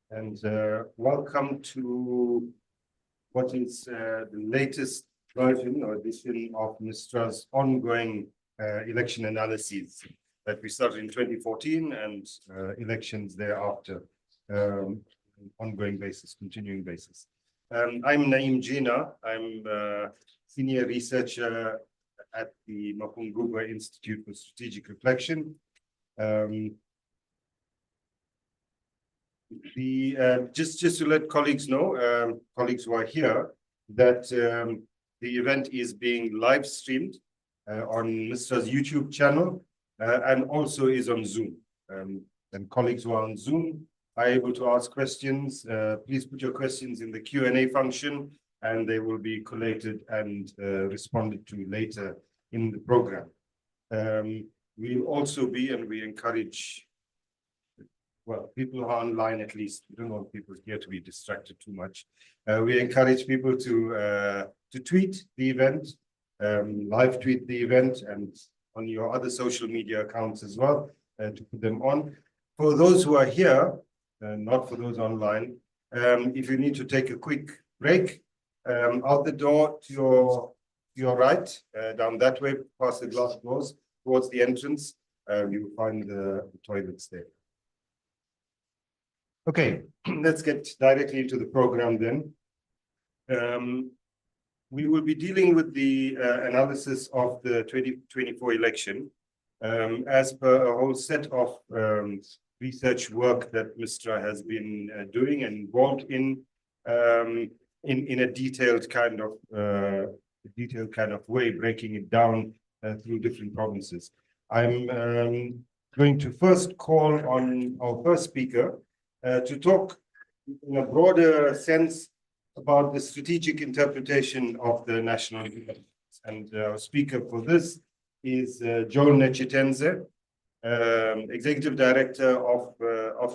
and welcome to what is the latest version or edition of MISTRA's ongoing election analyses that we started in 2014 and elections thereafter, ongoing basis, continuing basis. I'm Naeem Jina. I'm a senior researcher at the Mapungubwe Institute for Strategic Reflection. Just to let colleagues know, colleagues who are here, that the event is being live streamed on MISTRA's YouTube channel and also is on Zoom. And colleagues who are on Zoom are able to ask questions. Please put your questions in the Q&A function, and they will be collated and responded to later in the program. We'll also be, and we encourage, well, people who are online at least, we don't want people here to be distracted too much. We encourage people to tweet the event, live tweet the event, and on your other social media accounts as well, to put them on. For those who are here, not for those online, if you need to take a quick break, out the door to your right, down that way, past the glass doors, towards the entrance, you will find the toilets there. Okay, let's get directly into the program then. We will be dealing with the analysis of the 2024 election as per a whole set of research work that MISTRA has been doing and involved in a detailed kind of way, breaking it down through different provinces. I'm going to first call on our first speaker to talk in a broader sense about the strategic interpretation of the national elections. And our speaker for this is Joel Nechitenze, Executive Director of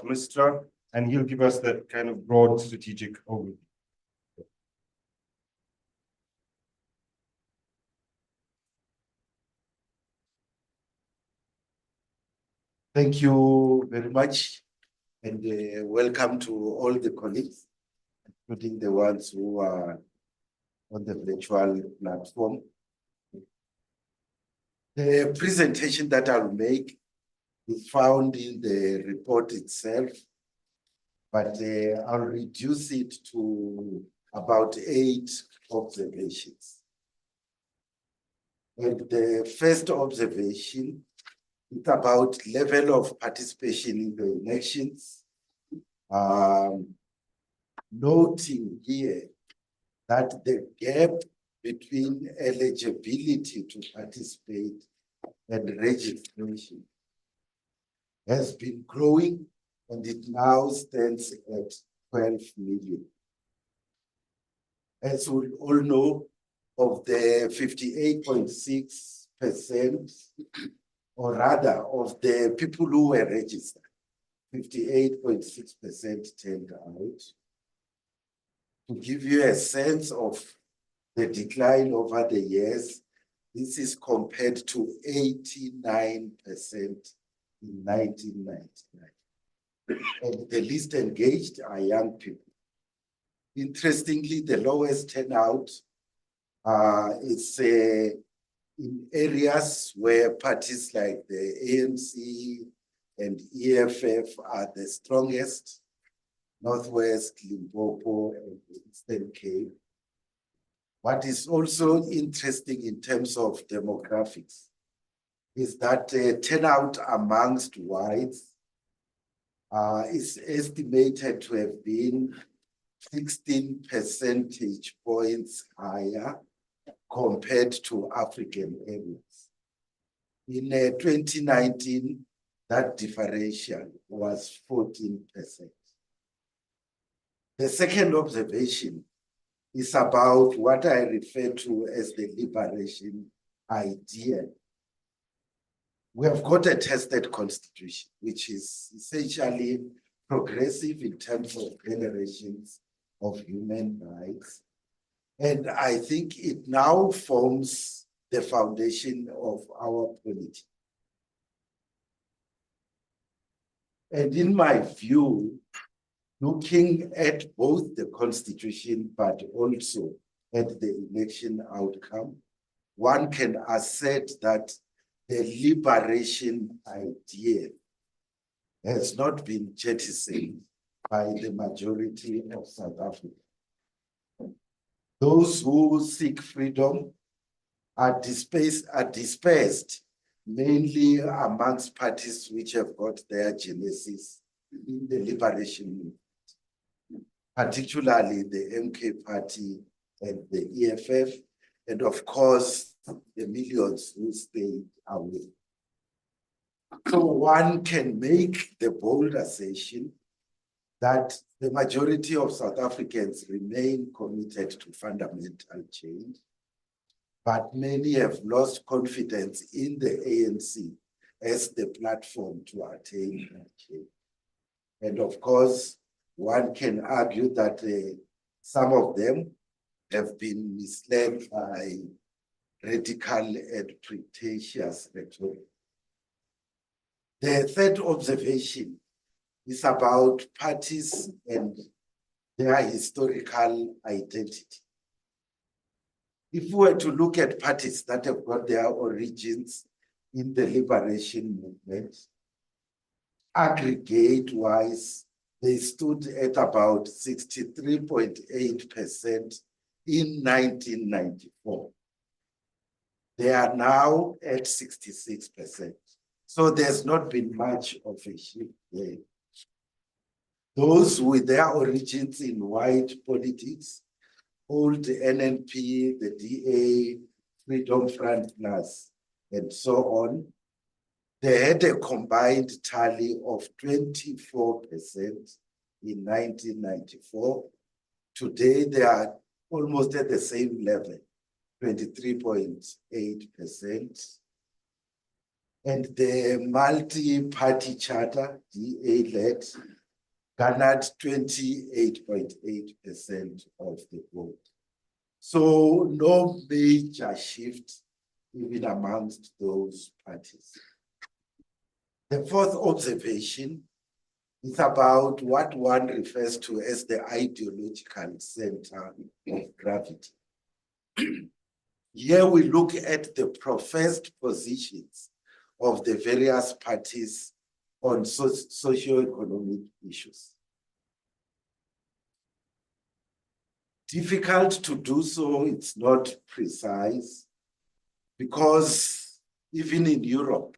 MISTRA, and he'll give us that kind of broad strategic overview. Thank you very much, and welcome to all the colleagues, including the ones who are on the virtual platform. The presentation that I'll make is found in the report itself, but I'll reduce it to about 8 observations. And the first observation is about level of participation in the elections. Noting here that the gap between eligibility to participate and registration has been growing, and it now stands at 12 million. As we all know, of the 58.6%, or rather of the people who were registered, 58.6% turned out. To give you a sense of the decline over the years, this is compared to 89% in 1999. And the least engaged are young people. Interestingly, the lowest turnout is in areas where parties like the ANC and EFF are the strongest, Northwest, Limpopo, and the Eastern Cape. What is also interesting in terms of demographics is that turnout amongst whites is estimated to have been 16 percentage points higher compared to African areas. In 2019, that differential was 14%. The second observation is about what I refer to as the liberation idea. We have got a tested constitution, which is essentially progressive in terms of generations of human rights. And I think it now forms the foundation of our polity. And in my view, looking at both the constitution, but also at the election outcome, one can assert that the liberation idea has not been jettisoned by the majority of South Africa. Those who seek freedom are dispersed mainly amongst parties which have got their genesis in the liberation movement, particularly the MK party and the EFF, and of course, the millions who stayed away. So one can make the bold assertion that the majority of South Africans remain committed to fundamental change, but many have lost confidence in the ANC as the platform to attain that change. And of course, one can argue that some of them have been misled by radical and pretentious rhetoric. The third observation is about parties and their historical identity. If we were to look at parties that have got their origins in the liberation movement, aggregate-wise, they stood at about 63.8% in 1994. They are now at 66%. So there's not been much of a shift there. Those with their origins in white politics, old NNP, the DA, Freedom Front Plus, and so on, they had a combined tally of 24% in 1994. Today, they are almost at the same level, 23.8%. And the multi-party charter, DA-led, garnered 28.8% of the vote. So no major shift even amongst those parties. The fourth observation is about what one refers to as the ideological center of gravity. Here we look at the professed positions of the various parties on socio-economic issues. Difficult to do so, it's not precise, because even in Europe,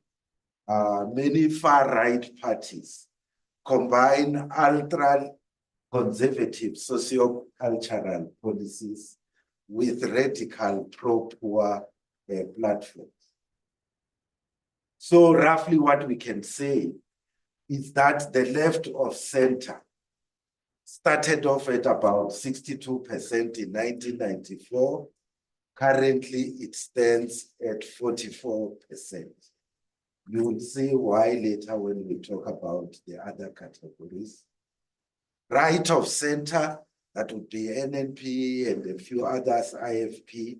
many far-right parties combine ultra-conservative socio-cultural policies with radical pro-poor platforms. So roughly what we can say is that the left of center started off at about 62% in 1994. Currently, it stands at 44%. You will see why later when we talk about the other categories. Right of center, that would be NNP and a few others, IFP,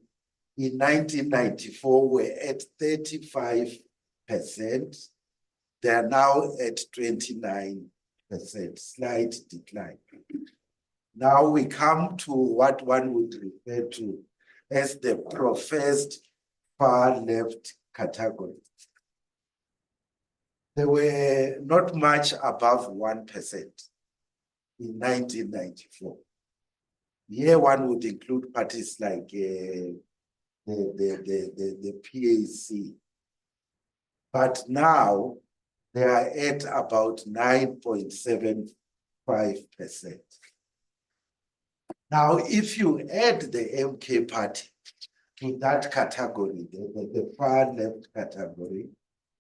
in 1994 were at 35%. They are now at 29%, slight decline. Now we come to what one would refer to as the professed far left category. They were not much above 1% in 1994. Here one would include parties like the PAC. But now they are at about 9.75%. Now, if you add the MK party to that category, the far left category,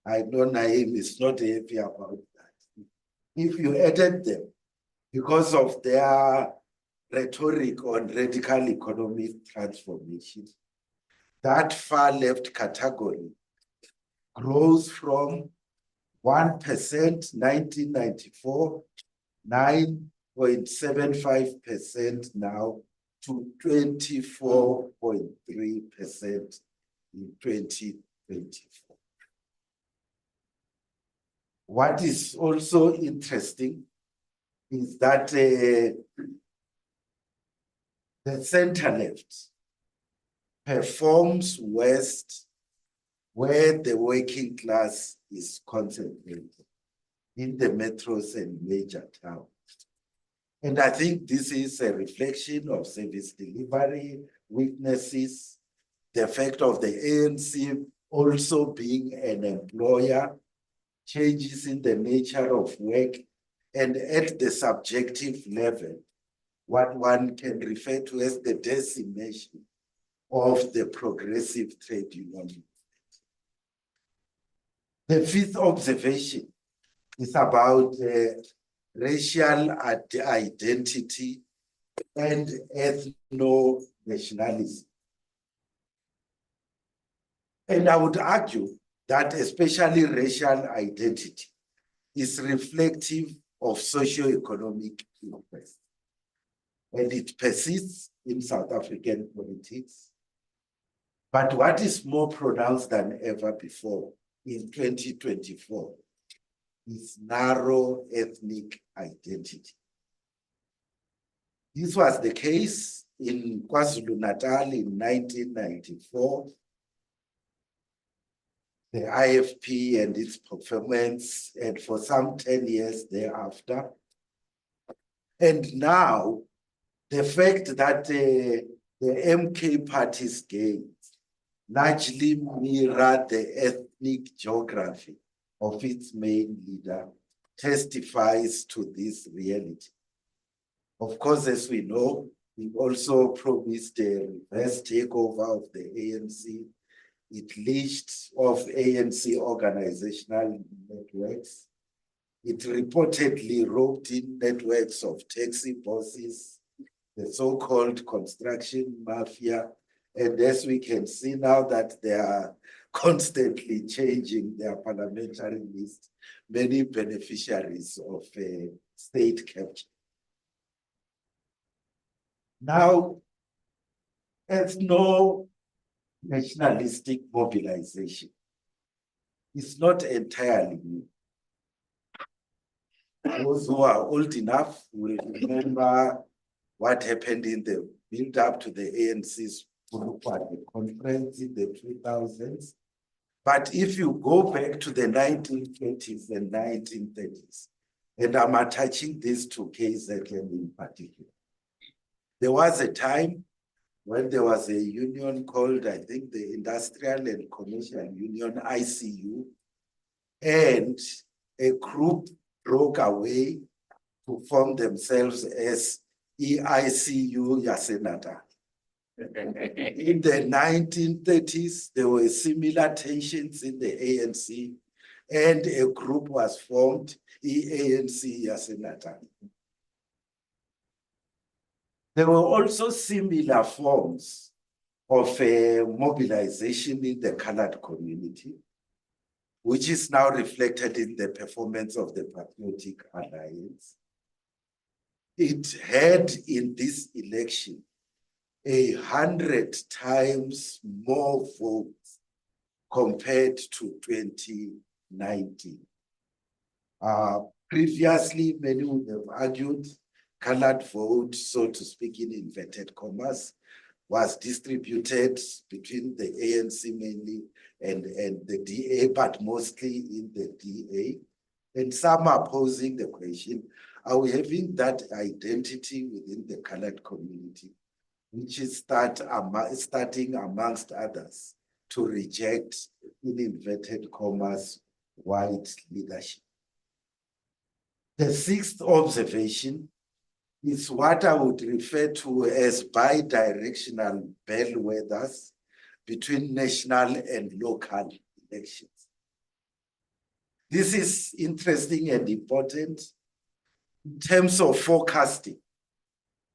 I know Naeem is not happy about that. If you added them, because of their rhetoric on radical economic transformation, that far left category grows from 1% 1994, 9.75% now to 24.3% in 2024. What is also interesting is that the center left performs worst where the working class is concentrated, in the metros and major towns. And I think this is a reflection of service delivery weaknesses, the fact of the ANC also being an employer, changes in the nature of work, and at the subjective level, what one can refer to as the decimation of the progressive trade union. The fifth observation is about racial identity and ethno-nationalism. And I would argue that especially racial identity is reflective of socio-economic interest. And it persists in South African politics. But what is more pronounced than ever before in 2024 is narrow ethnic identity. This was the case in KwaZulu-Natal in 1994. The IFP and its performance, and for some 10 years thereafter. And now, the fact that the MK party's gains largely mirror the ethnic geography of its main leader testifies to this reality. Of course, as we know, he also promised a reverse takeover of the ANC. It leached off ANC organizational networks. It reportedly roped in networks of taxi bosses, the so-called construction mafia. And as we can see now that they are constantly changing their parliamentary list, many beneficiaries of state capture. Now, ethno-nationalistic mobilization is not entirely new. Those who are old enough will remember what happened in the build-up to the ANC's conference in the 2000s. But if you go back to the 1920s and 1930s, and I'm attaching this to KZN in particular, there was a time when there was a union called, I think, the Industrial and Commercial Union, ICU, and a group broke away to form themselves as EICU Yasenata. In the 1930s, there were similar tensions in the ANC, and a group was formed, EANC Yasenata. There were also similar forms of mobilization in the colored community, which is now reflected in the performance of the Patriotic Alliance. It had in this election 100 times more votes compared to 2019. Previously, many would have argued colored vote, so to speak in inverted commas, was distributed between the ANC mainly and the DA, but mostly in the DA. And some are posing the question, are we having that identity within the colored community, which is starting amongst others to reject, in inverted commas, white leadership? The sixth observation is what I would refer to as bi-directional bellwethers between national and local elections. This is interesting and important in terms of forecasting.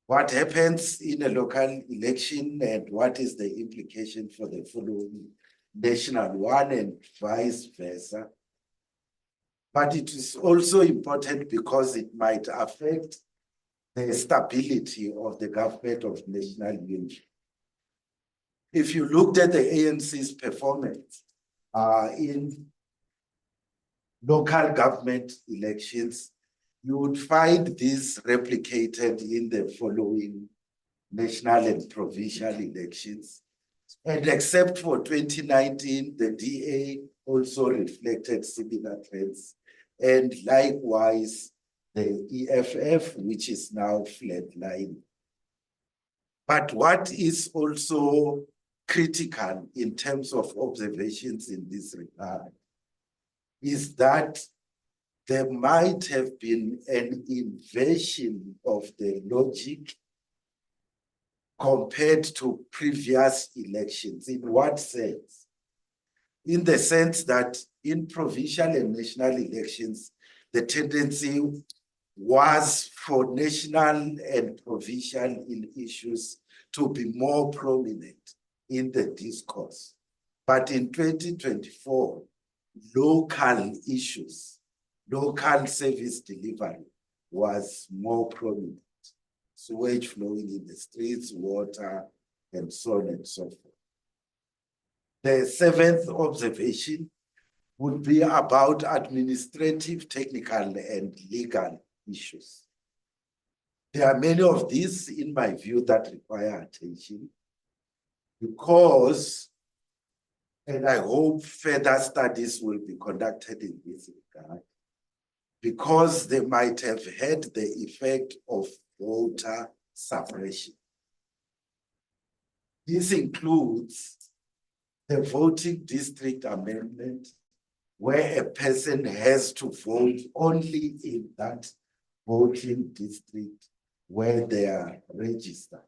What happens in a local election and what is the implication for the following national one and vice versa. But it is also important because it might affect the stability of the government of national unity. If you looked at the ANC's performance in local government elections, You would find this replicated in the following national and provincial elections. And except for 2019, the DA also reflected similar trends. And likewise, the EFF, which is now flatlining. But what is also critical in terms of observations in this regard is that there might have been an inversion of the logic compared to previous elections. In what sense? In the sense that in provincial and national elections, the tendency was for national and provincial issues to be more prominent in the discourse. But in 2024, local issues, local service delivery was more prominent. Sewage flowing in the streets, water, and so on and so forth. The seventh observation would be about administrative, technical, and legal issues. There are many of these, in my view, that require attention because, and I hope further studies will be conducted in this regard, because they might have had the effect of voter suppression. This includes the voting district amendment, where a person has to vote only in that voting district where they are registered.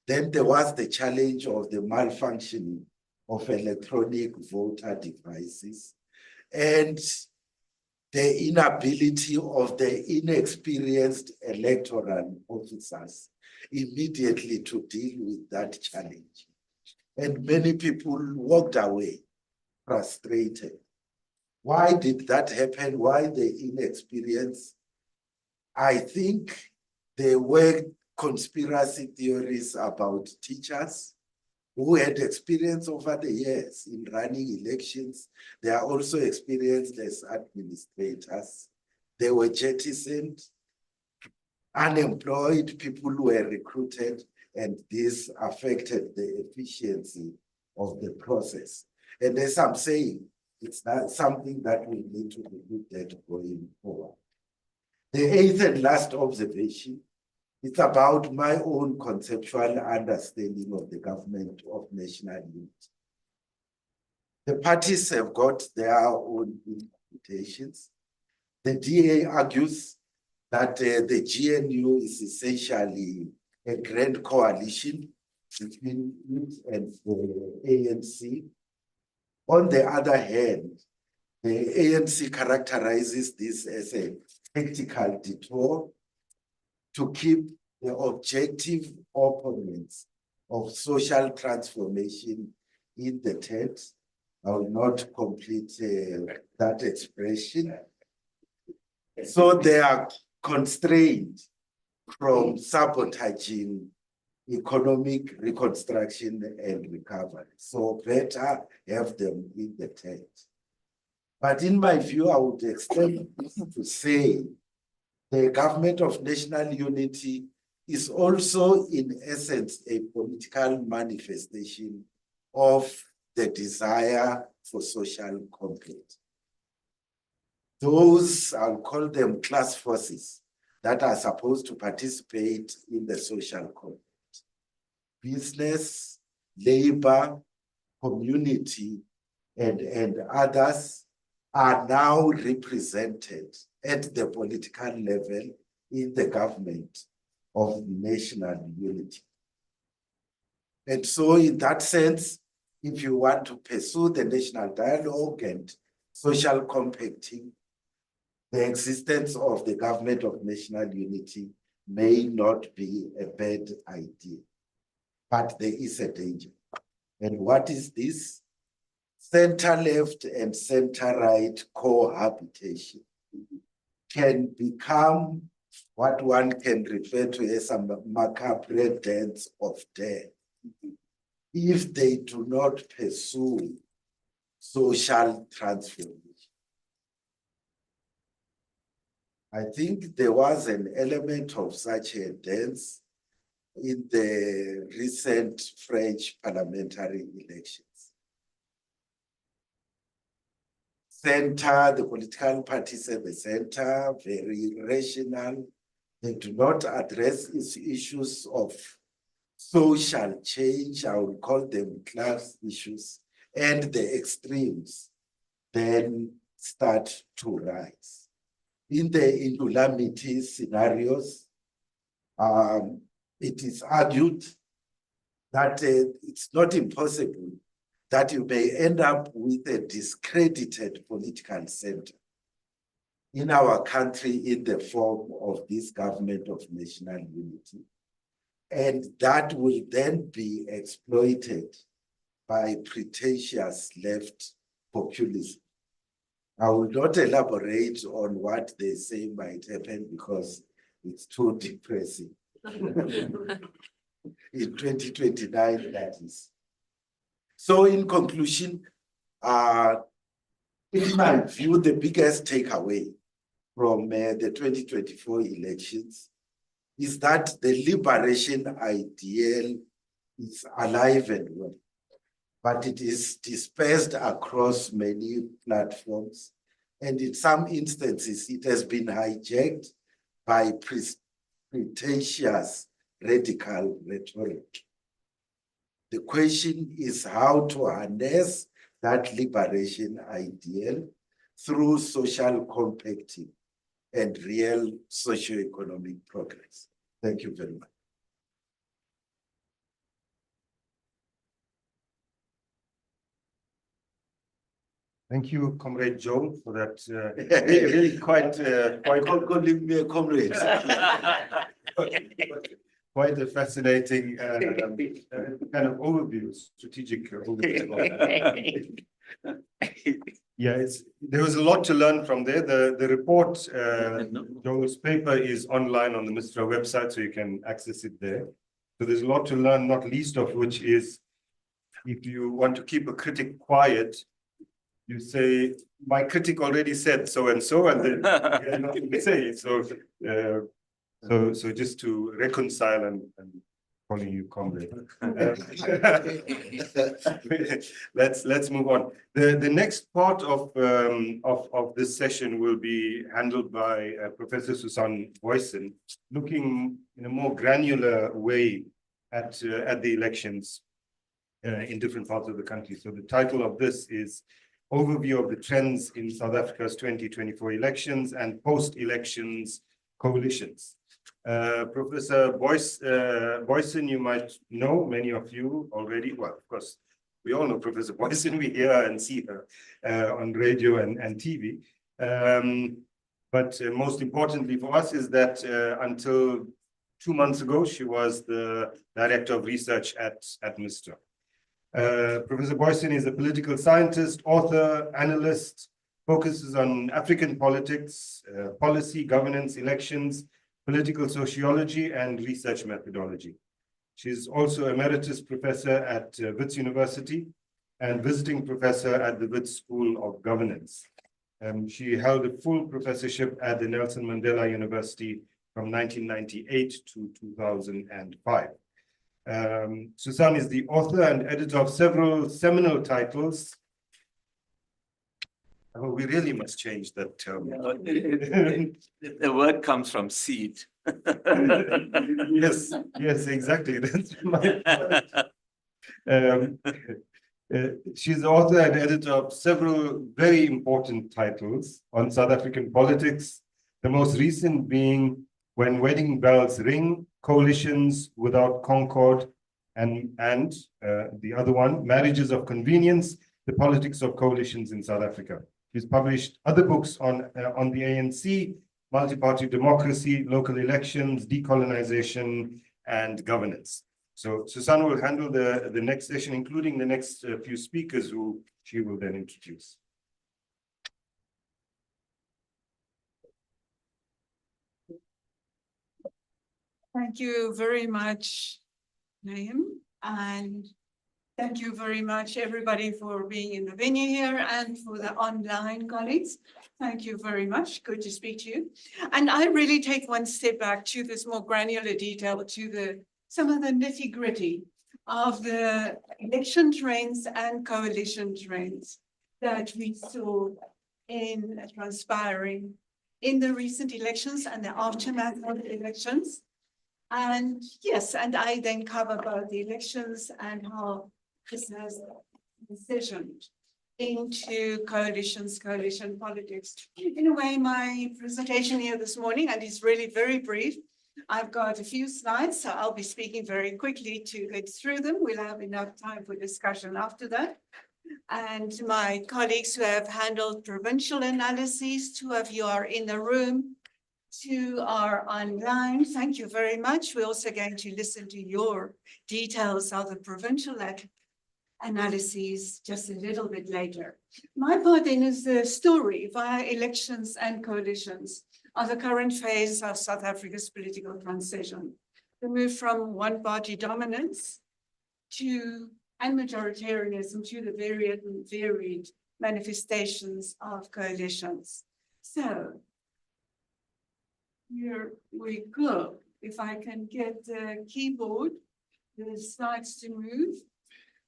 Then there was the challenge of the malfunctioning of electronic voter devices and the inability of the inexperienced electoral officers immediately to deal with that challenge. And many people walked away frustrated. Why did that happen? Why the inexperience? I think there were conspiracy theories about teachers who had experience over the years in running elections. They are also experienced as administrators. They were jettisoned, unemployed people were recruited, and this affected the efficiency of the process. And as I'm saying, it's not something that we need to be looked at going forward. The eighth and last observation, it's about my own conceptual understanding of the government of national unity. The parties have got their own interpretations. The DA argues that the GNU is essentially a grand coalition between it and the ANC. On the other hand, the ANC characterizes this as a tactical detour to keep the objective opponents of social transformation in the text. I will not complete that expression. So they are constrained from sabotaging economic reconstruction and recovery. So better have them in the text. But in my view, I would extend to say the government of national unity is also, in essence, a political manifestation of the desire for social conflict. Those, I'll call them class forces, that are supposed to participate in the social conflict. Business, labor, community, and others are now represented at the political level in the government of national unity. And so in that sense, if you want to pursue the national dialogue and social compacting, the existence of the government of national unity may not be a bad idea, but there is a danger. And what is this? Center-left and center-right cohabitation can become what one can refer to as a macabre dance of death if they do not pursue social transformation. I think there was an element of such a dance in the recent French parliamentary elections. Center, the political parties at the center, very rational. They do not address issues of social change, I would call them class issues, and the extremes then start to rise. In the Indulamity scenarios, it is argued that it's not impossible that you may end up with a discredited political center in our country in the form of this government of national unity. And that will then be exploited by pretentious left populism. I will not elaborate on what they say might happen because it's too depressing. In 2029, that is. So in conclusion, in my view, the biggest takeaway from the 2024 elections is that the liberation ideal is alive and well, but it is dispersed across many platforms. And in some instances, it has been hijacked by pretentious radical rhetoric. The question is how to harness that liberation ideal through social compacting and real socioeconomic progress. Thank you very much. Thank you, Comrade Joe, for that really quite Calling me a comrade. quite a fascinating kind of overview, strategic overview. Yeah, there was a lot to learn from there. The report, Joe's paper is online on the MISTRA website, so you can access it there. So there's a lot to learn, not least of which is if you want to keep a critic quiet, you say, my critic already said so and so, and then you have nothing to say. So just to reconcile and calling you comrade. Let's move on. The next part of this session will be handled by Professor Susan Boyson, looking in a more granular way at the elections in different parts of the country. So the title of this is Overview of the Trends in South Africa's 2024 Elections and Post-Elections Coalitions. Professor Boyson, you might know, many of you already. Well, of course, we all know Professor Boyson. We hear and see her on radio and TV. But most importantly for us is that until 2 months ago, she was the Director of Research at MISTRA. Professor Boyson is a political scientist, author, analyst, focuses on African politics, policy, governance, elections, political sociology, and research methodology. She's also emeritus professor at Wits University and visiting professor at the Wits School of Governance. She held a full professorship at the Nelson Mandela University from 1998 to 2005. Susan is the author and editor of several seminal titles. Oh, we really must change that term. The word comes from seed. Yes, exactly. That's my point. She's the author and editor of several very important titles on South African politics, the most recent being When Wedding Bells Ring, Coalitions Without Concord, and the other one, Marriages of Convenience, The Politics of Coalitions in South Africa. She's published other books on the ANC, multi-party democracy, local elections, decolonization, and governance. So Susan will handle the next session, including the next few speakers who she will then introduce. Thank you very much, Naeem. And Thank you very much, everybody, for being in the venue here and for the online colleagues. Thank you very much. Good to speak to you. And I really take one step back to this more granular detail, to some of the nitty gritty of the election trends and coalition trends that we saw in transpiring in the recent elections and the aftermath of the elections. And yes, and I then cover both the elections and how this has decisioned into coalition politics. In a way, my presentation here this morning, and it's really very brief. I've got a few slides, so I'll be speaking very quickly to get through them. We'll have enough time for discussion after that. And my colleagues who have handled provincial analyses, 2 of you are in the room, 2 are online. Thank you very much. We're also going to listen to your details of the provincial analyses just a little bit later. My part then is the story via elections and coalitions of the current phase of South Africa's political transition. The move from one-party dominance and majoritarianism to the varied manifestations of coalitions. So here we go. If I can get the keyboard, the slides to move.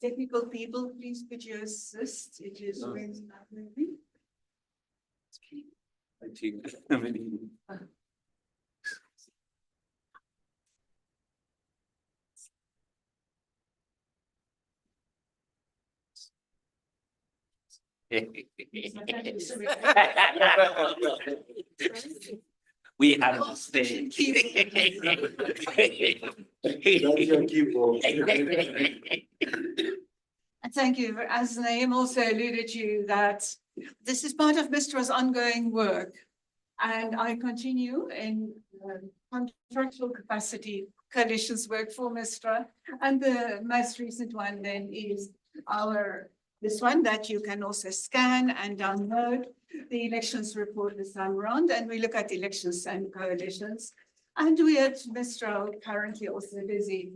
Technical people, please could you assist? It is when not moving. I think. We have a stage. That's your keyboard. And thank you. As Naeem also alluded to, that this is part of MISTRA's ongoing work. And I continue in contractual capacity coalitions work for MISTRA. And the most recent one then is this one that you can also scan and download, the elections report this time around. And we look at elections and coalitions. And we at MISTRA are currently also busy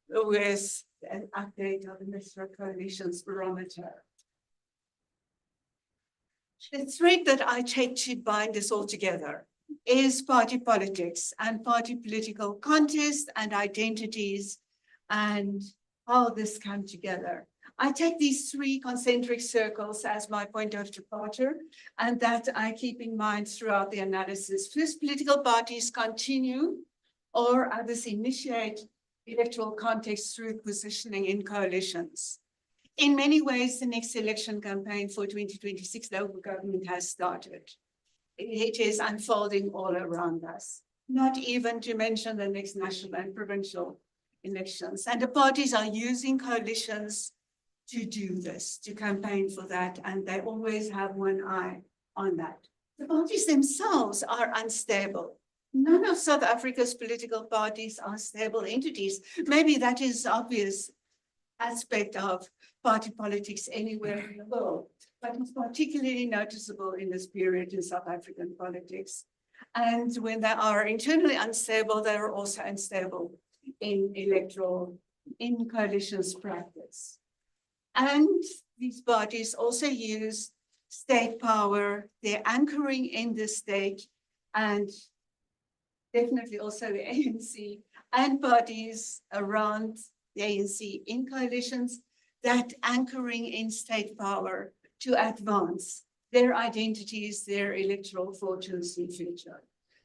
with an update of the MISTRA Coalitions Barometer. The thread that I take to bind this all together is party politics and party political contests and identities and how this come together. I take these 3 concentric circles as my point of departure, and that I keep in mind throughout the analysis. First, political parties continue or others initiate electoral context through positioning in coalitions. In many ways, the next election campaign for 2026 local government has started. It is unfolding all around us, not even to mention the next national and provincial elections. And the parties are using coalitions to do this, to campaign for that, and they always have one eye on that. The parties themselves are unstable. None of South Africa's political parties are stable entities. Maybe that is obvious aspect of party politics anywhere in the world, but it's particularly noticeable in this period in South African politics. And when they are internally unstable, they are also unstable in coalitions practice. And these parties also use state power, their anchoring in the state, and definitely also the ANC and parties around the ANC in coalitions, that anchoring in state power to advance their identities, their electoral fortunes in future.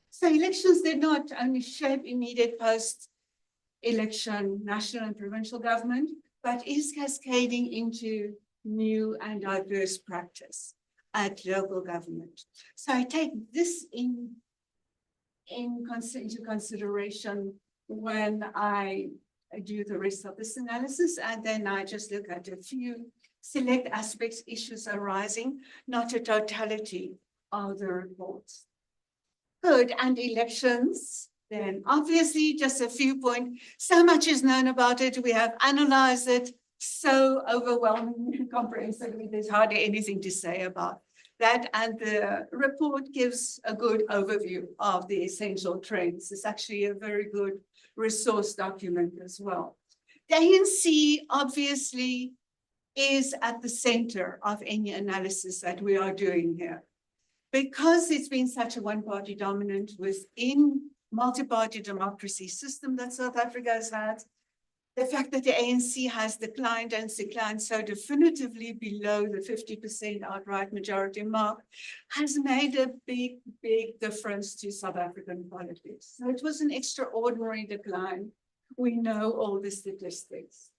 So elections did not only shape immediate post-election national and provincial government, but is cascading into new and diverse practice at local government. So I take this into consideration when I do the rest of this analysis, and then I just look at a few select aspects, issues arising, not a totality of the reports. Good, and elections, then obviously just a few points. So much is known about it. We have analyzed it so overwhelmingly, comprehensively, there's hardly anything to say about that. And the report gives a good overview of the essential trends. It's actually a very good resource document as well. The ANC obviously is at the center of any analysis that we are doing here. Because it's been such a one-party dominant within multi-party democracy system that South Africa has had, the fact that the ANC has declined and declined so definitively below the 50% outright majority mark has made a big, big difference to South African politics. So it was an extraordinary decline. We know all the statistics.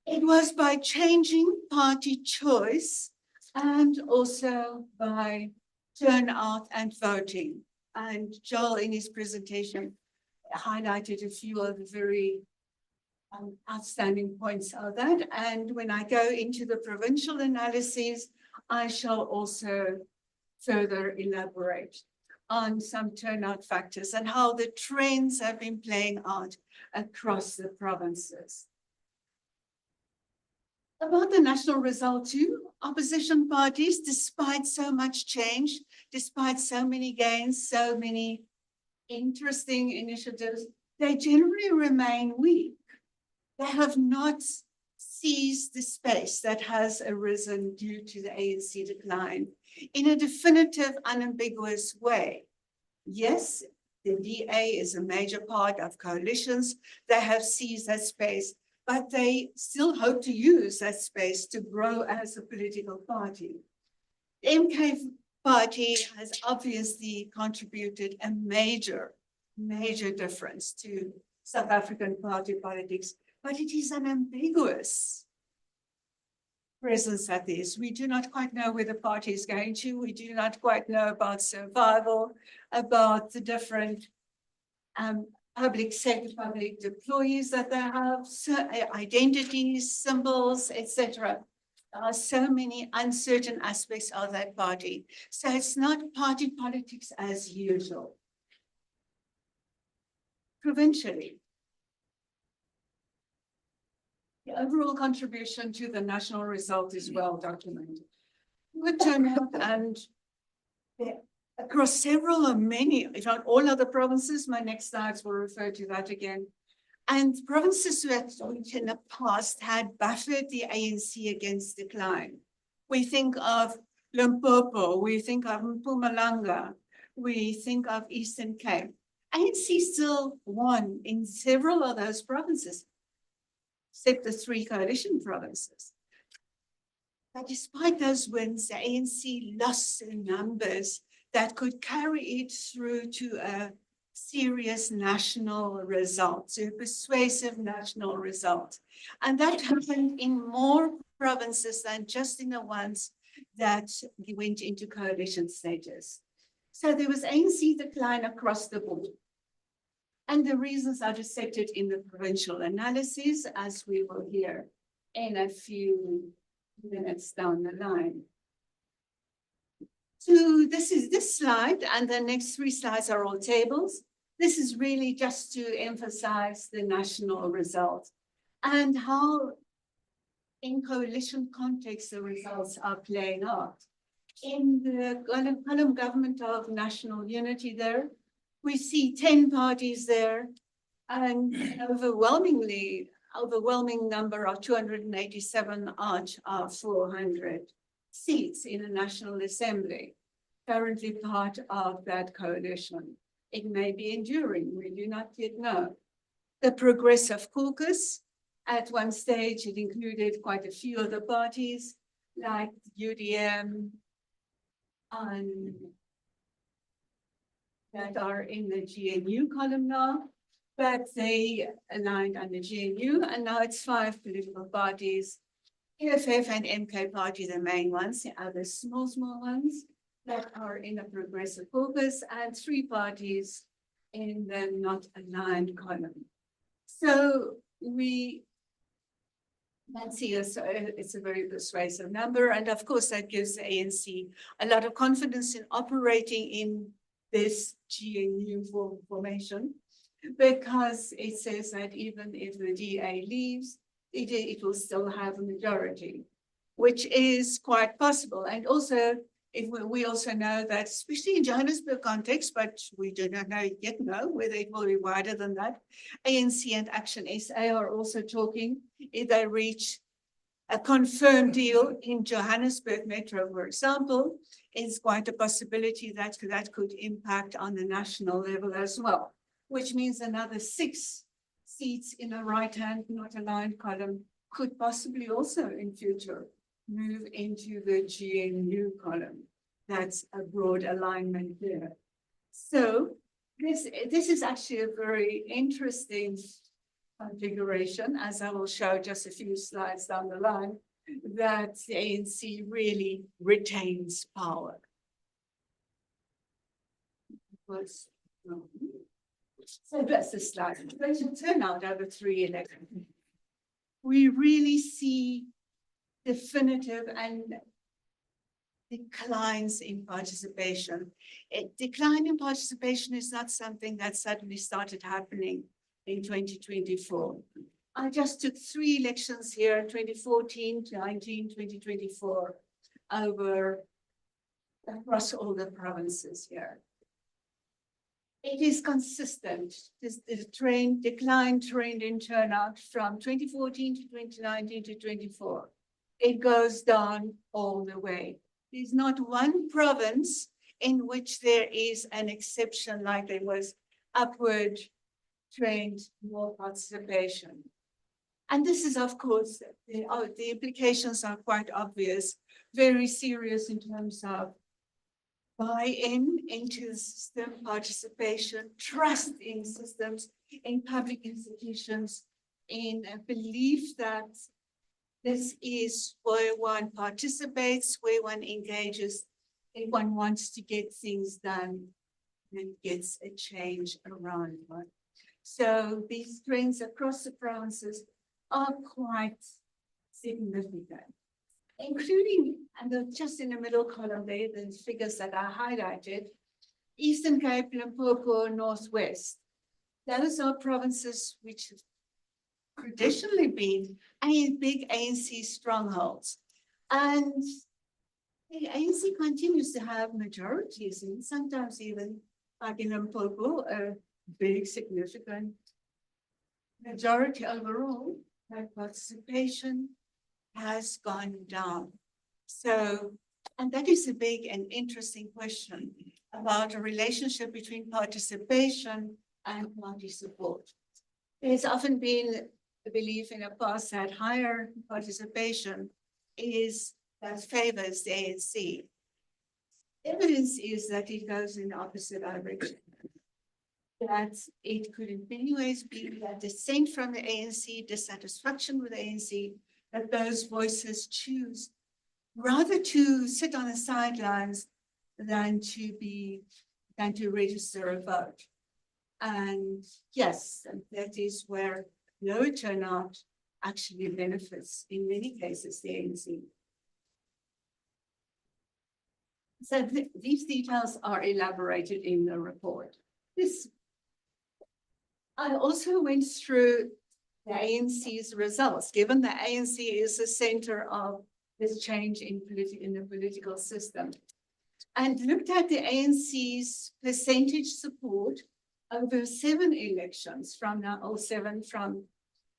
It was by changing party choice and also by turnout and voting. And Joel in his presentation highlighted a few of the very outstanding points of that. And when I go into the provincial analyses, I shall also further elaborate on some turnout factors and how the trends have been playing out across the provinces. About the national result too, opposition parties, despite so much change, despite so many gains, so many interesting initiatives, they generally remain weak. They have not seized the space that has arisen due to the ANC decline in a definitive, unambiguous way. Yes, the DA is a major part of coalitions. They have seized that space, but they still hope to use that space to grow as a political party. The MK party has obviously contributed a major difference to South African party politics, but it is an ambiguous presence at this. We do not quite know where the party is going to. We do not quite know about survival, about the different public sector, public deployees that they have, identities, symbols, etc. There are so many uncertain aspects of that party. So it's not party politics as usual. Provincially, the overall contribution to the national result is well documented. Good turnout and across several or many, if not all other provinces, my next slides will refer to that again. And provinces which in the past had buffered the ANC against decline. We think of Limpopo, we think of Mpumalanga, we think of Eastern Cape. ANC still won in several of those provinces, except the 3 coalition provinces. But despite those wins, the ANC lost in numbers that could carry it through to a serious national result, to a persuasive national result. And that happened in more provinces than just in the ones that went into coalition status. So there was ANC decline across the board. And the reasons are dissected in the provincial analysis, as we will hear in a few minutes down the line. So this is this slide, and the next 3 slides are all tables. This is really just to emphasize the national result and how in coalition context the results are playing out. In the column government of national unity there, we see 10 parties there and overwhelming number of 287 out of 400 seats in the National Assembly, currently part of that coalition. It may be enduring, we do not yet know. The Progressive Caucus, at one stage, it included quite a few other parties like UDM and that are in the GNU column now, but they aligned on the GNU, and now it's 5 political parties, EFF and MK party, the main ones, the other small ones that are in a Progressive Caucus, and 3 parties in the not aligned column. So we can see it's a very persuasive number, and of course that gives the ANC a lot of confidence in operating in this GNU formation, because it says that even if the DA leaves, it will still have a majority, which is quite possible. And also We also know that, especially in Johannesburg context, but we do not yet know whether it will be wider than that. ANC and Action SA are also talking. If they reach a confirmed deal in Johannesburg Metro, for example, it's quite a possibility that that could impact on the national level as well, which means another 6 seats in a right-hand, not aligned column could possibly also in future move into the GNU column. That's a broad alignment there. So this is actually a very interesting configuration, as I will show just a few slides down the line, that the ANC really retains power. So that's the slide. Provincial turnout over 3 elections. We really see definitive and declines in participation. A decline in participation is not something that suddenly started happening in 2024. I just took 3 elections here, 2014, 19, 2024, across all the provinces here. It is consistent. The decline trend in turnout from 2014 to 2019 to 24. It goes down all the way. There's not one province in which there is an exception, like there was upward trend, more participation. And this is, of course, the implications are quite obvious, very serious in terms of buy-in into the system, participation, trust in systems, in public institutions, in a belief that this is where one participates, where one engages, if one wants to get things done and gets a change around one. So these trends across the provinces are quite significant, including, and just in the middle column there, the figures that are highlighted, Eastern Cape, Limpopo, Northwest. Those are provinces which have traditionally been big ANC strongholds. And the ANC continues to have majorities, and sometimes even, like in Limpopo, a big, significant majority overall. That participation has gone down. So, and that is a big and interesting question about a relationship between participation and party support. There's often been a belief in the past that higher participation that favors the ANC. Evidence is that it goes in the opposite direction. That it could in many ways be that dissent from the ANC, dissatisfaction with the ANC, that those voices choose rather to sit on the sidelines than to register a vote. And yes, that is where low turnout actually benefits, in many cases, the ANC. So these details are elaborated in the report. I also went through the ANC's results, given the ANC is the center of this change in the political system, and looked at the ANC's percentage support over 7 elections from 07, from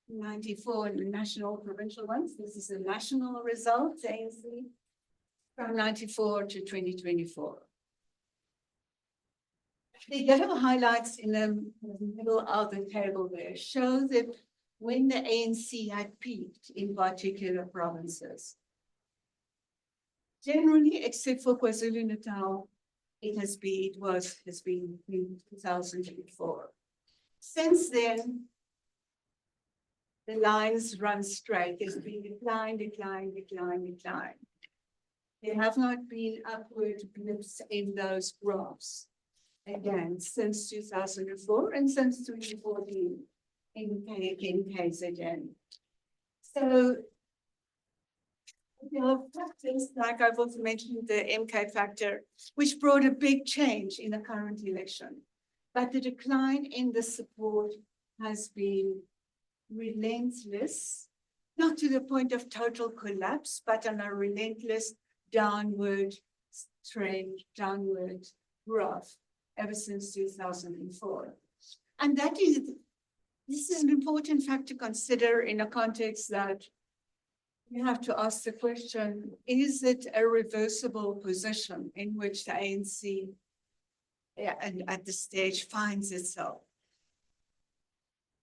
94 and the national provincial ones. This is a national result, the ANC, from 94 to 2024. The yellow highlights in the middle of the table there show that when the ANC had peaked in particular provinces. Generally, except for KwaZulu-Natal, it has been in 2004. Since then, the lines run straight. There's been decline, decline, decline, decline. There have not been upward blips in those graphs. Again, since 2004 and since 2014 in KZN. So there are factors, like I've also mentioned, the MK factor, which brought a big change in the current election. But the decline in the support has been relentless, not to the point of total collapse, but on a relentless downward trend downward graph ever since 2004. And this is an important fact to consider in a context that you have to ask the question, is it a reversible position in which the ANC and at this stage finds itself?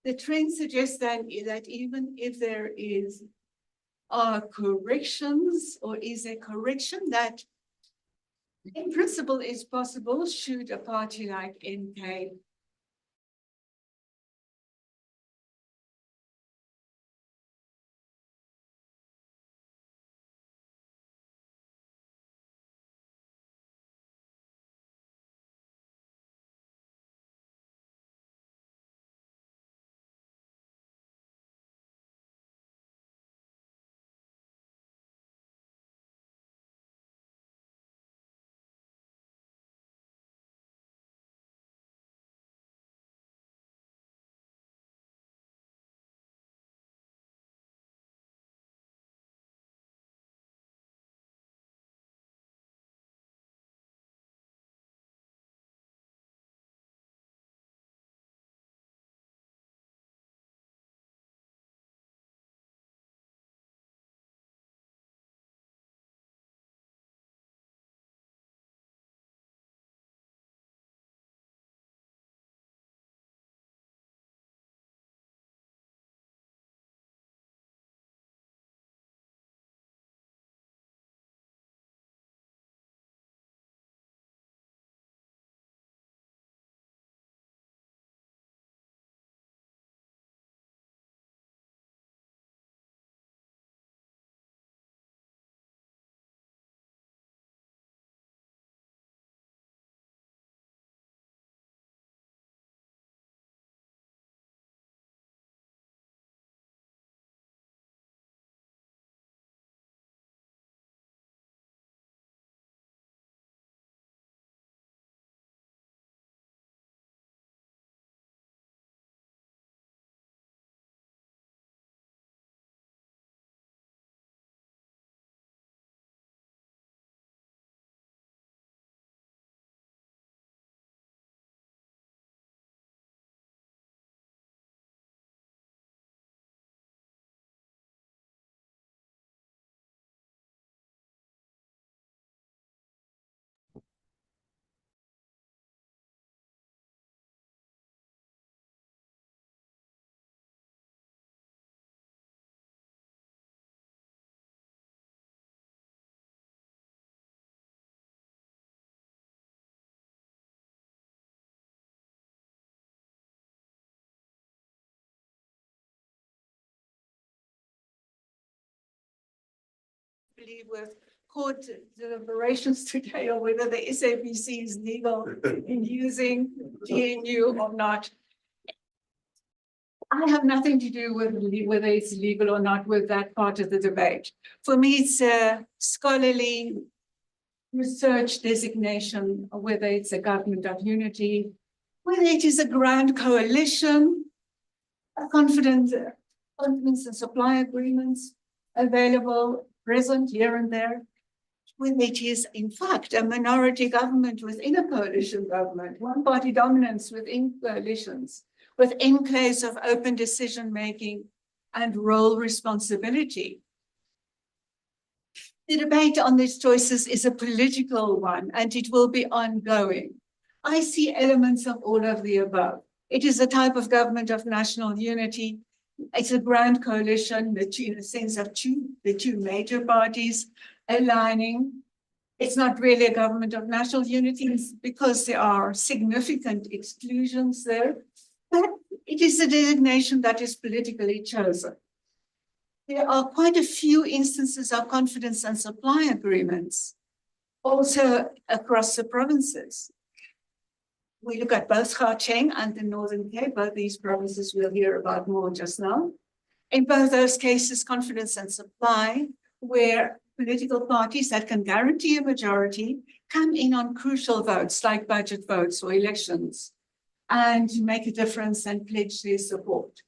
The trend suggests then that even if there are corrections or is a correction that in principle is possible should a party like NK believe with court deliberations today or whether the SABC is legal in using GNU or not. I have nothing to do with whether it's legal or not with that part of the debate. For me, it's a scholarly research designation, whether it's a government of unity, whether it is a grand coalition, a confidence and supply agreements available, present here and there, when it is in fact a minority government within a coalition government, one-party dominance within coalitions, with enclaves of open decision-making and role responsibility. The debate on these choices is a political one, and it will be ongoing. I see elements of all of the above. It is a type of government of national unity. It's a grand coalition, in the sense of the two major parties aligning. It's not really a government of national unity because there are significant exclusions there, but it is a designation that is politically chosen. There are quite a few instances of confidence and supply agreements also across the provinces. We look at both Gauteng and the Northern Cape, both these provinces we'll hear about more just now. In both those cases, confidence and supply, where political parties that can guarantee a majority come in on crucial votes like budget votes or elections and make a difference and pledge their support.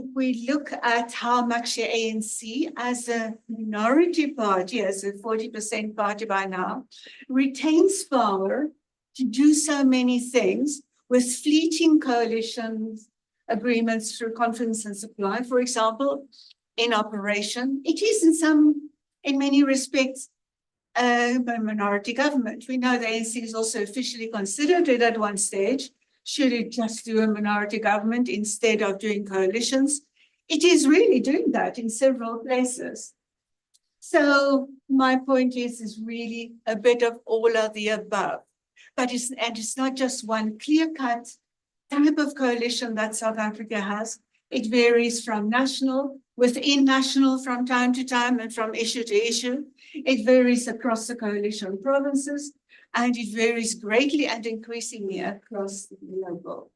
if we look at how much the ANC as a minority party, as a 40% party by now, retains power to do so many things with fleeting coalitions, agreements through confidence and supply, for example, in operation, it is in many respects, a minority government. We know the ANC is also officially considered it at one stage. Should it just do a minority government instead of doing coalitions? It is really doing that in several places. So my point is really a bit of all of the above. But it's not just one clear-cut type of coalition that South Africa has. It varies from national, within national from time to time and from issue to issue. It varies across the coalition provinces, and it varies greatly and increasingly across the global.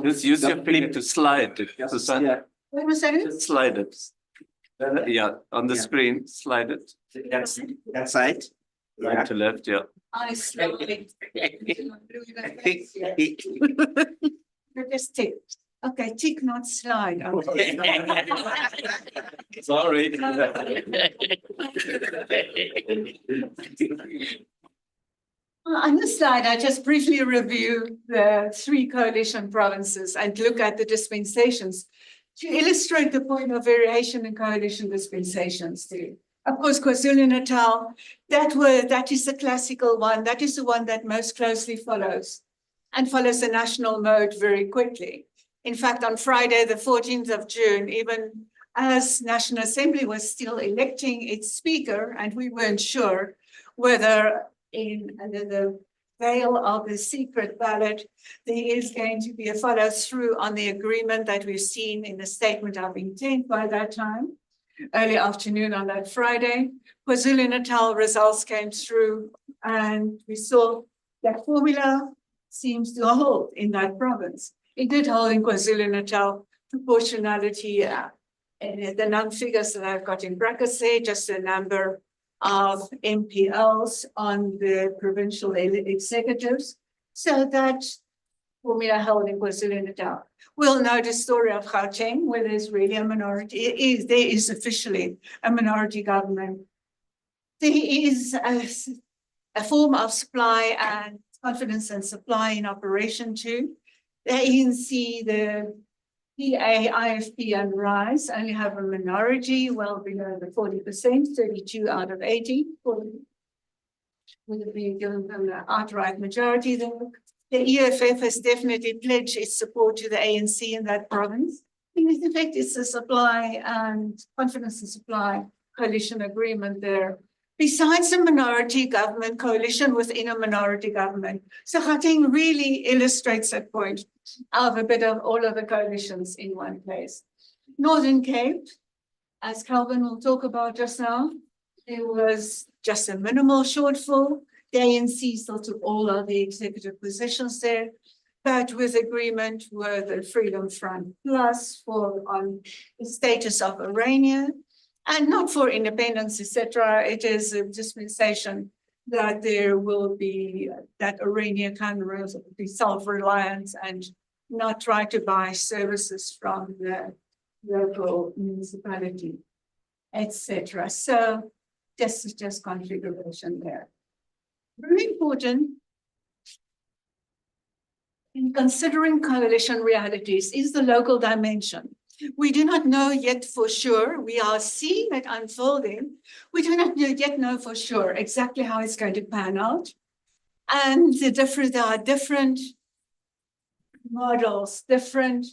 Just use your flip to slide it, Susan. What was that? Just slide it. Yeah, on the screen, slide it. That side. Right to left, yeah. I slide. Just tick. Okay, tick, not slide. Okay. Sorry. On this slide, I just briefly review the 3 coalition provinces and look at the dispensations to illustrate the point of variation in coalition dispensations too. Of course, KwaZulu-Natal, that is the classical one. That is the one that most closely follows the national mode very quickly. In fact, on Friday, the 14th of June, even as National Assembly was still electing its speaker, and we weren't sure whether under the veil of the secret ballot, there is going to be a follow through on the agreement that we've seen in the statement of intent by that time, early afternoon on that Friday. KwaZulu-Natal results came through, and we saw that formula seems to hold in that province. It did hold in KwaZulu-Natal. Proportionality, the non-figures that I've got in brackets there, just a number of MPLs on the provincial executives. So that formula held in KwaZulu-Natal. We'll know the story of Gauteng, where there's really a minority. There is officially a minority government. There is a form of supply and confidence and supply in operation too. The ANC, the PA, IFP, and RISE only have a minority, well below the 40%, 32 out of 80. Would have been given them the outright majority there. The EFF has definitely pledged its support to the ANC in that province. In effect, it's a supply and confidence and supply coalition agreement there. Besides a minority government coalition within a minority government. So Gauteng really illustrates that point of a bit of all of the coalitions in one place. Northern Cape, as Calvin will talk about just now, there was just a minimal shortfall. The ANC still took all of the executive positions there, but with agreement with the Freedom Front Plus on the status of Orania, and not for independence, etc. It is a dispensation that there will be, that Orania can be self-reliant and not try to buy services from the local municipality, etc. So this is just configuration there. Very important in considering coalition realities is the local dimension. We do not know yet for sure. We are seeing it unfolding. We do not yet know for sure exactly how it's going to pan out. And there are different models, different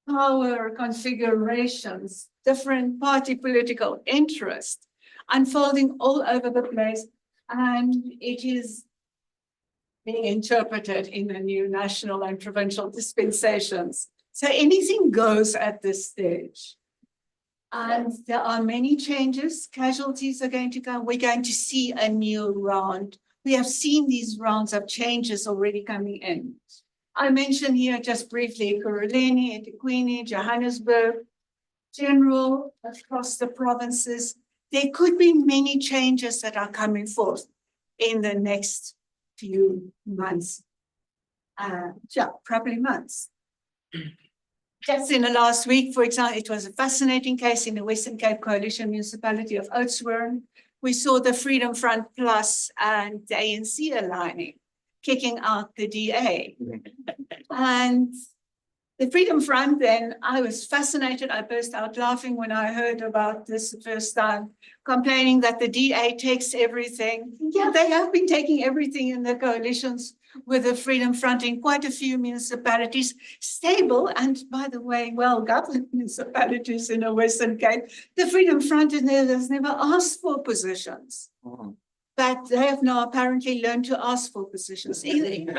power configurations, different party political interests unfolding all over the place. And it is being interpreted in the new national and provincial dispensations. So anything goes at this stage. And there are many changes. Casualties are going to go. We're going to see a new round. We have seen these rounds of changes already coming in. I mentioned here just briefly Ekurhuleni, eThekwini, Johannesburg, general across the provinces. there could be many changes that are coming forth in the next few months. Yeah, probably months. Just in the last week, for example, it was a fascinating case in the Western Cape Coalition municipality of Oudtshoorn. We saw the Freedom Front Plus and the ANC aligning, kicking out the DA. And the Freedom Front, then I was fascinated. I burst out laughing when I heard about this the first time, complaining that the DA takes everything. Yeah, they have been taking everything in the coalitions with the Freedom Front in quite a few municipalities, stable and, by the way, well-governed municipalities in the Western Cape. The Freedom Front has never asked for positions. But they have now apparently learned to ask for positions. Even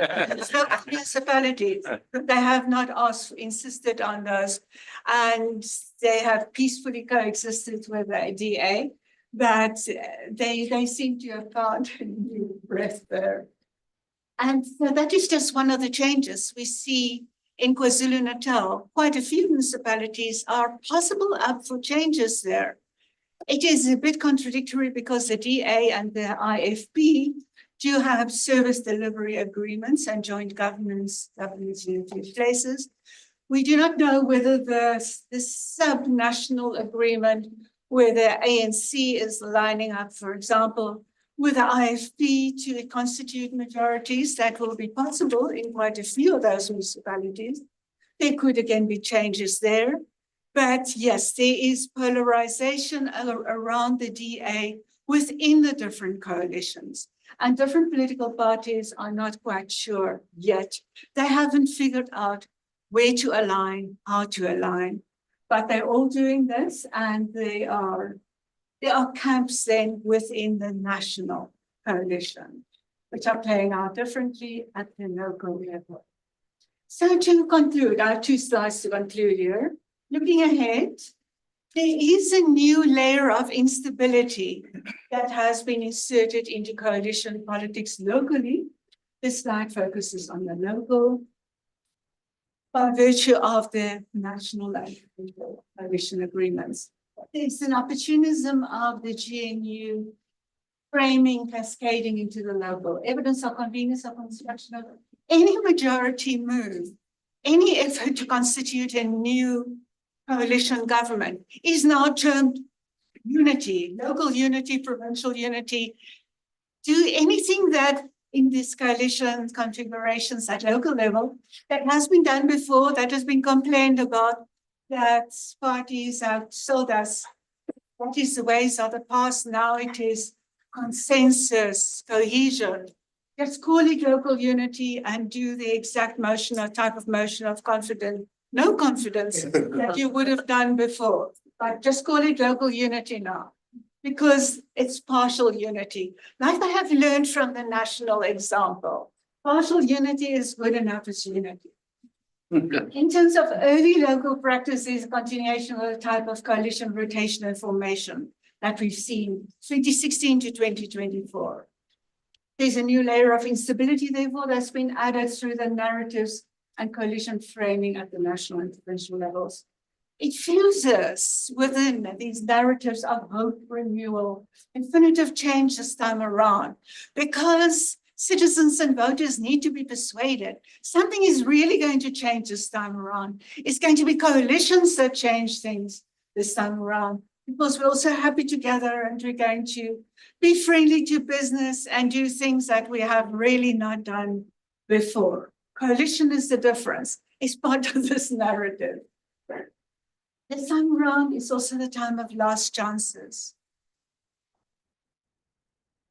municipalities, they have not insisted on those. And they have peacefully coexisted with the DA, but they seem to have found a new breath there. And so that is just one of the changes we see in KwaZulu-Natal. Quite a few municipalities are possible up for changes there. It is a bit contradictory because the DA and the IFP do have service delivery agreements and joint governance in a few places. We do not know whether the sub-national agreement where the ANC is lining up, for example, with the IFP to constitute majorities, that will be possible in quite a few of those municipalities. There could again be changes there. But yes, there is polarization around the DA within the different coalitions. And different political parties are not quite sure yet. They haven't figured out where to align, how to align. But they're all doing this, and there are camps then within the national coalition, which are playing out differently at the local level. So to conclude, I have 2 slides to conclude here. Looking ahead, there is a new layer of instability that has been inserted into coalition politics locally. This slide focuses on the local by virtue of the national and coalition agreements. There's an opportunism of the GNU framing, cascading into the local. Evidence of convenience of construction of any majority move, any effort to constitute a new coalition government is now termed unity, local unity, provincial unity. Do anything that in this coalition configurations at local level that has been done before, that has been complained about, that parties have told us what is the ways of the past. Now it is consensus, cohesion. Let's call it local unity and do the exact motion or type of motion of confidence, no confidence that you would have done before, but just call it local unity now, because it's partial unity. Like I have learned from the national example, partial unity is good enough as unity. In terms of early local practices, continuation of the type of coalition rotation and formation that we've seen 2016 to 2024. There's a new layer of instability, therefore, that's been added through the narratives and coalition framing at the national and provincial levels. It fuses within these narratives of hope, renewal, infinitive change this time around, because citizens and voters need to be persuaded something is really going to change this time around. It's going to be coalitions that change things this time around, because we're also happy together and we're going to be friendly to business and do things that we have really not done before. Coalition is the difference. It's part of this narrative. This time around is also the time of last chances.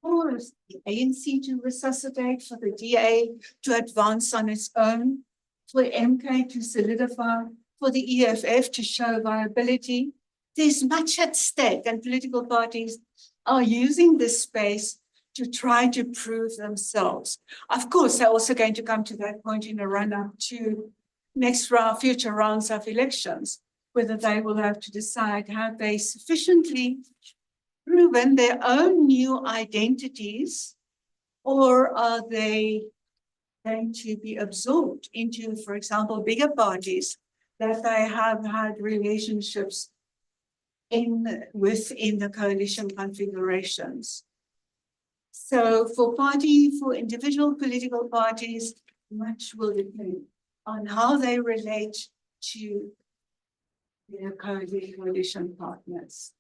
For the ANC to resuscitate, for the DA to advance on its own, for MK to solidify, for the EFF to show viability. There's much at stake, and political parties are using this space to try to prove themselves. Of course, they're also going to come to that point in a run-up to next round, future rounds of elections, whether they will have to decide, have they sufficiently proven their own new identities, or are they going to be absorbed into, for example, bigger parties that they have had relationships within the coalition configurations. So for individual political parties, much will depend on how they relate to their coalition partners.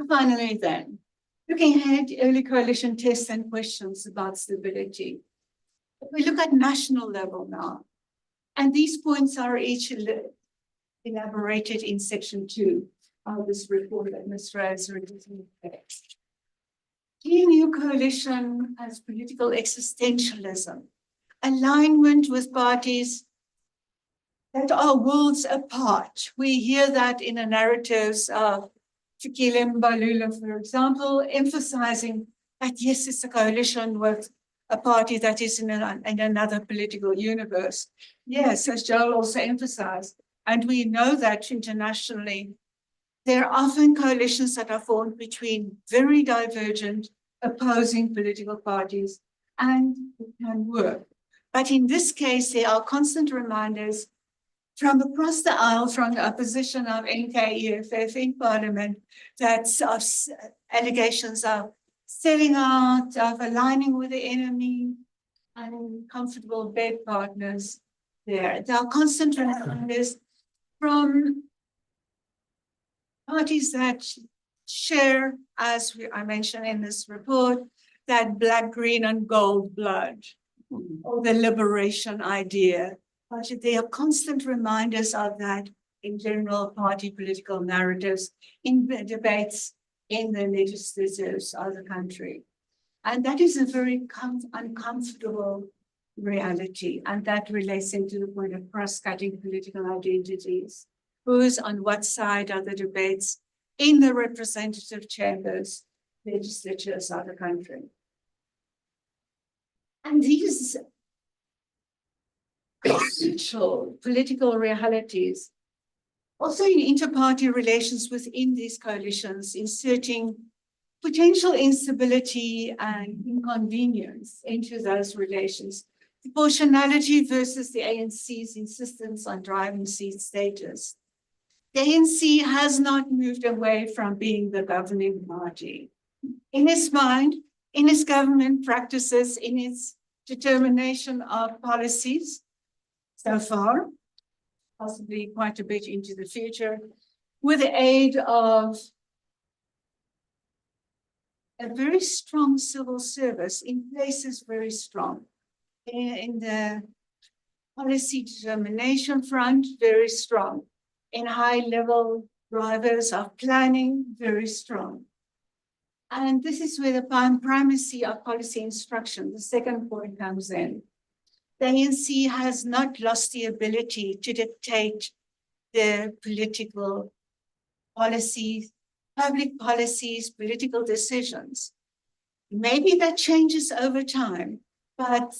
Finally then, looking ahead, early coalition tests and questions about stability. We look at national level now, and these points are each elaborated in section 2 of this report that Ms. Rose reviewed. New coalition as political existentialism, alignment with parties that are worlds apart. We hear that in the narratives of Fikile Mbalula, for example, emphasizing that yes, it's a coalition with a party that is in another political universe. Yes, as Joel also emphasized, and we know that internationally, there are often coalitions that are formed between very divergent, opposing political parties, and it can work. But in this case, there are constant reminders from across the aisle, from the opposition of NKEFF in Parliament, that allegations of selling out, of aligning with the enemy, uncomfortable bed partners there. There are constant reminders from parties that share, as I mentioned in this report, that black, green, and gold blood, or the liberation idea. But there are constant reminders of that in general party political narratives, in the debates in the legislatures of the country. And that is a very uncomfortable reality. And that relates into the point of cross-cutting political identities. Who's on what side of the debates in the representative chambers, legislatures of the country. And these essential political realities, also in inter-party relations within these coalitions, inserting potential instability and inconvenience into those relations. Proportionality versus the ANC's insistence on driving seat status. The ANC has not moved away from being the governing party. In its mind, in its government practices, in its determination of policies, so far, possibly quite a bit into the future, with the aid of a very strong civil service, in places very strong. In the policy determination front, very strong. In high-level drivers of planning, very strong. And this is where the primacy of policy instruction, the second point, comes in. The ANC has not lost the ability to dictate the political policies, public policies, political decisions. Maybe that changes over time, but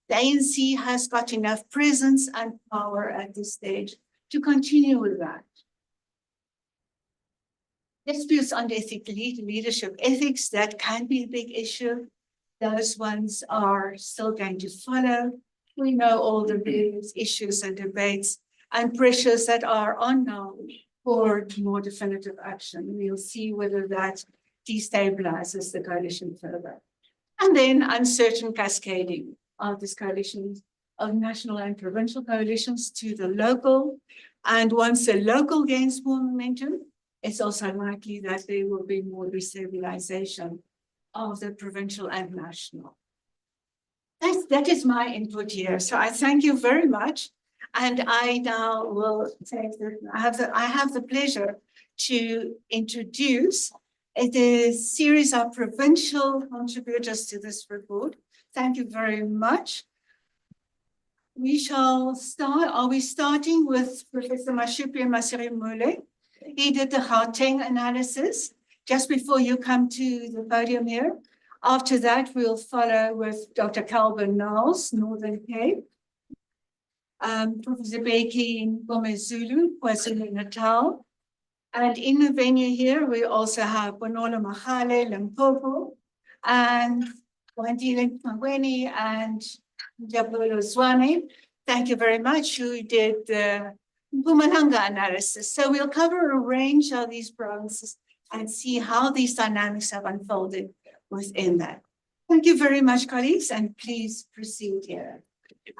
the ANC has got enough presence and power at this stage to continue with that. Disputes on ethical leadership ethics, that can be a big issue. Those ones are still going to follow. We know all the various issues and debates and pressures that are on now for more definitive action. We'll see whether that destabilizes the coalition further. And then uncertain cascading of this coalition, of national and provincial coalitions to the local. And once the local gains more momentum, it's also likely that there will be more destabilization of the provincial and national. That is my input here. So I thank you very much. And I now will take I have the pleasure to introduce the series of provincial contributors to this report. Thank you very much. We shall start. Are we starting with Professor Mashupi Masirimule? He did the Gauteng analysis just before you come to the podium here. After that, we'll follow with Dr. Calvin Knowles, Northern Cape. Professor Beki Ngomezulu, KwaZulu-Natal. And in the venue here, we also have Bonola Mahale, Limpopo, and Wandile Mangweni and Jabulu Zwane. Thank you very much, who did the Mpumalanga analysis. So we'll cover a range of these provinces and see how these dynamics have unfolded within that. Thank you very much, colleagues, and please proceed here.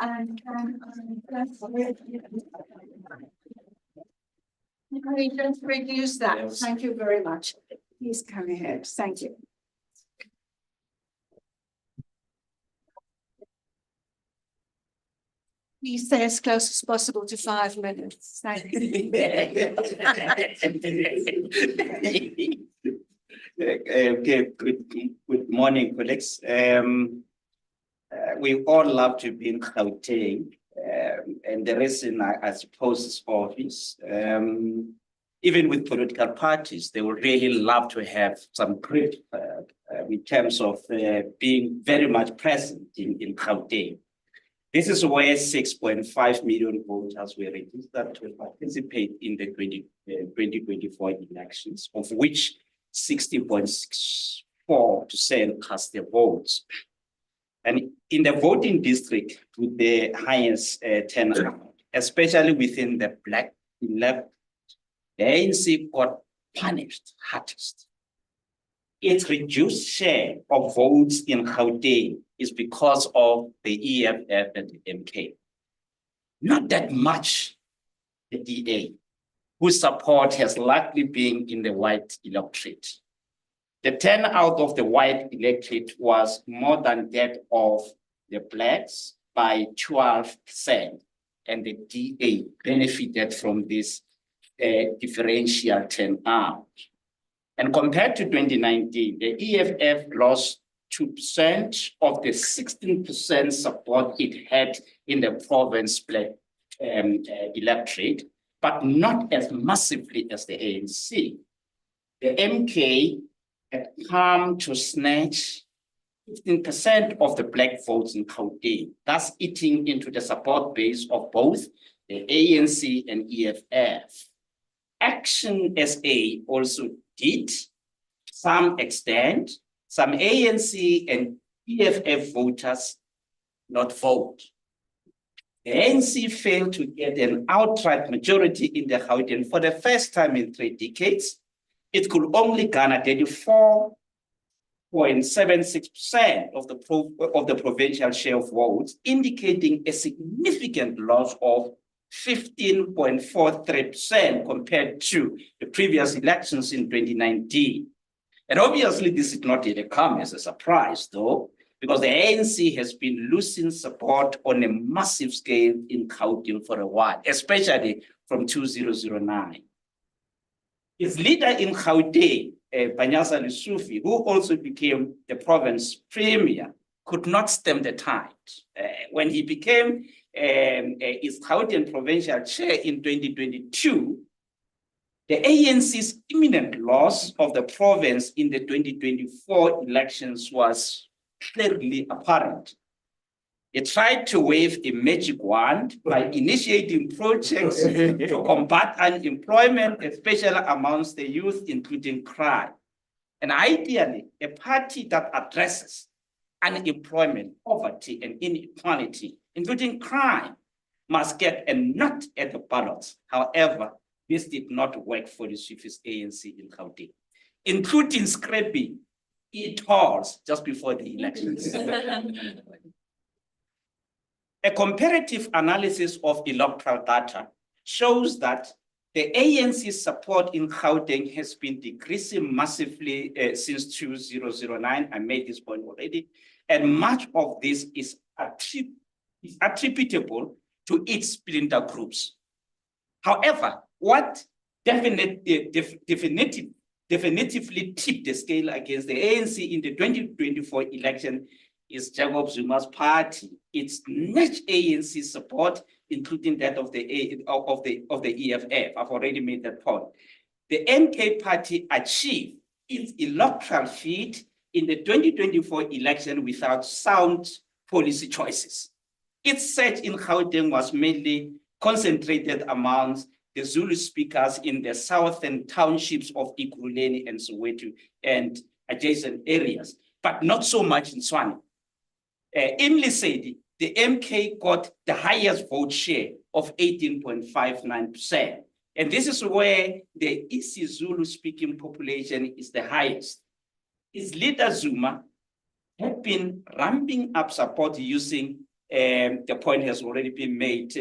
And can I just reduce that? Yes. Thank you very much. Please come ahead. Thank you. Please stay as close as possible to 5 minutes. Thank you. Okay, good morning, colleagues. We all love to be in Gauteng, and the reason I suppose is obvious. Even with political parties, they would really love to have some grip in terms of being very much present in Gauteng. This is where 6.5 million voters were registered to participate in the 2024 elections, of which 60.64% cast their votes. And in the voting district with the highest turnout, especially within the Black left, the ANC got punished hardest. Its reduced share of votes in Gauteng is because of the EFF and the MK. Not that much the DA, whose support has largely been in the white electorate. The turnout of the white electorate was more than that of the blacks by 12%, and the DA benefited from this differential turnout. And compared to 2019, the EFF lost 2% of the 16% support it had in the province black electorate, but not as massively as the ANC. The MK had come to snatch 15% of the black votes in Gauteng, thus eating into the support base of both the ANC and EFF. Action SA also did, to some extent, some ANC and EFF voters not vote. The ANC failed to get an outright majority in the Gauteng for the first time in 3 decades. It could only garner 34.76% of the provincial share of votes, indicating a significant loss of 15.43% compared to the previous elections in 2019. And obviously, this did not really come as a surprise, though, because the ANC has been losing support on a massive scale in Gauteng for a while, especially from 2009. Its leader in Gauteng, Banyasa Lesufi, who also became the province premier, could not stem the tide. When he became its Gauteng provincial chair in 2022, the ANC's imminent loss of the province in the 2024 elections was clearly apparent. It tried to wave a magic wand by initiating projects to combat unemployment, especially amongst the youth, including crime. And ideally, a party that addresses unemployment, poverty, and inequality, including crime, must get a nut at the ballot. However, this did not work for the Swiftest ANC in Gauteng, including scrapping e-tolls just before the elections. A comparative analysis of electoral data shows that the ANC's support in Gauteng has been decreasing massively since 2009. I made this point already. And much of this is attributable to its splinter groups. However, what definitively tipped the scale against the ANC in the 2024 election is Jacob Zuma's party. Its net ANC support, including that of the EFF. I've already made that point. The MK party achieved its electoral feat in the 2024 election without sound policy choices. Its search in Gauteng was mainly concentrated amongst the Zulu speakers in the southern townships of Ekurhuleni and Soweto and adjacent areas, but not so much in Tshwane. In Lesedi, the MK got the highest vote share of 18.59%, And this is where the isiZulu speaking population is the highest. His leader Zuma had been ramping up support using, the point has already been made,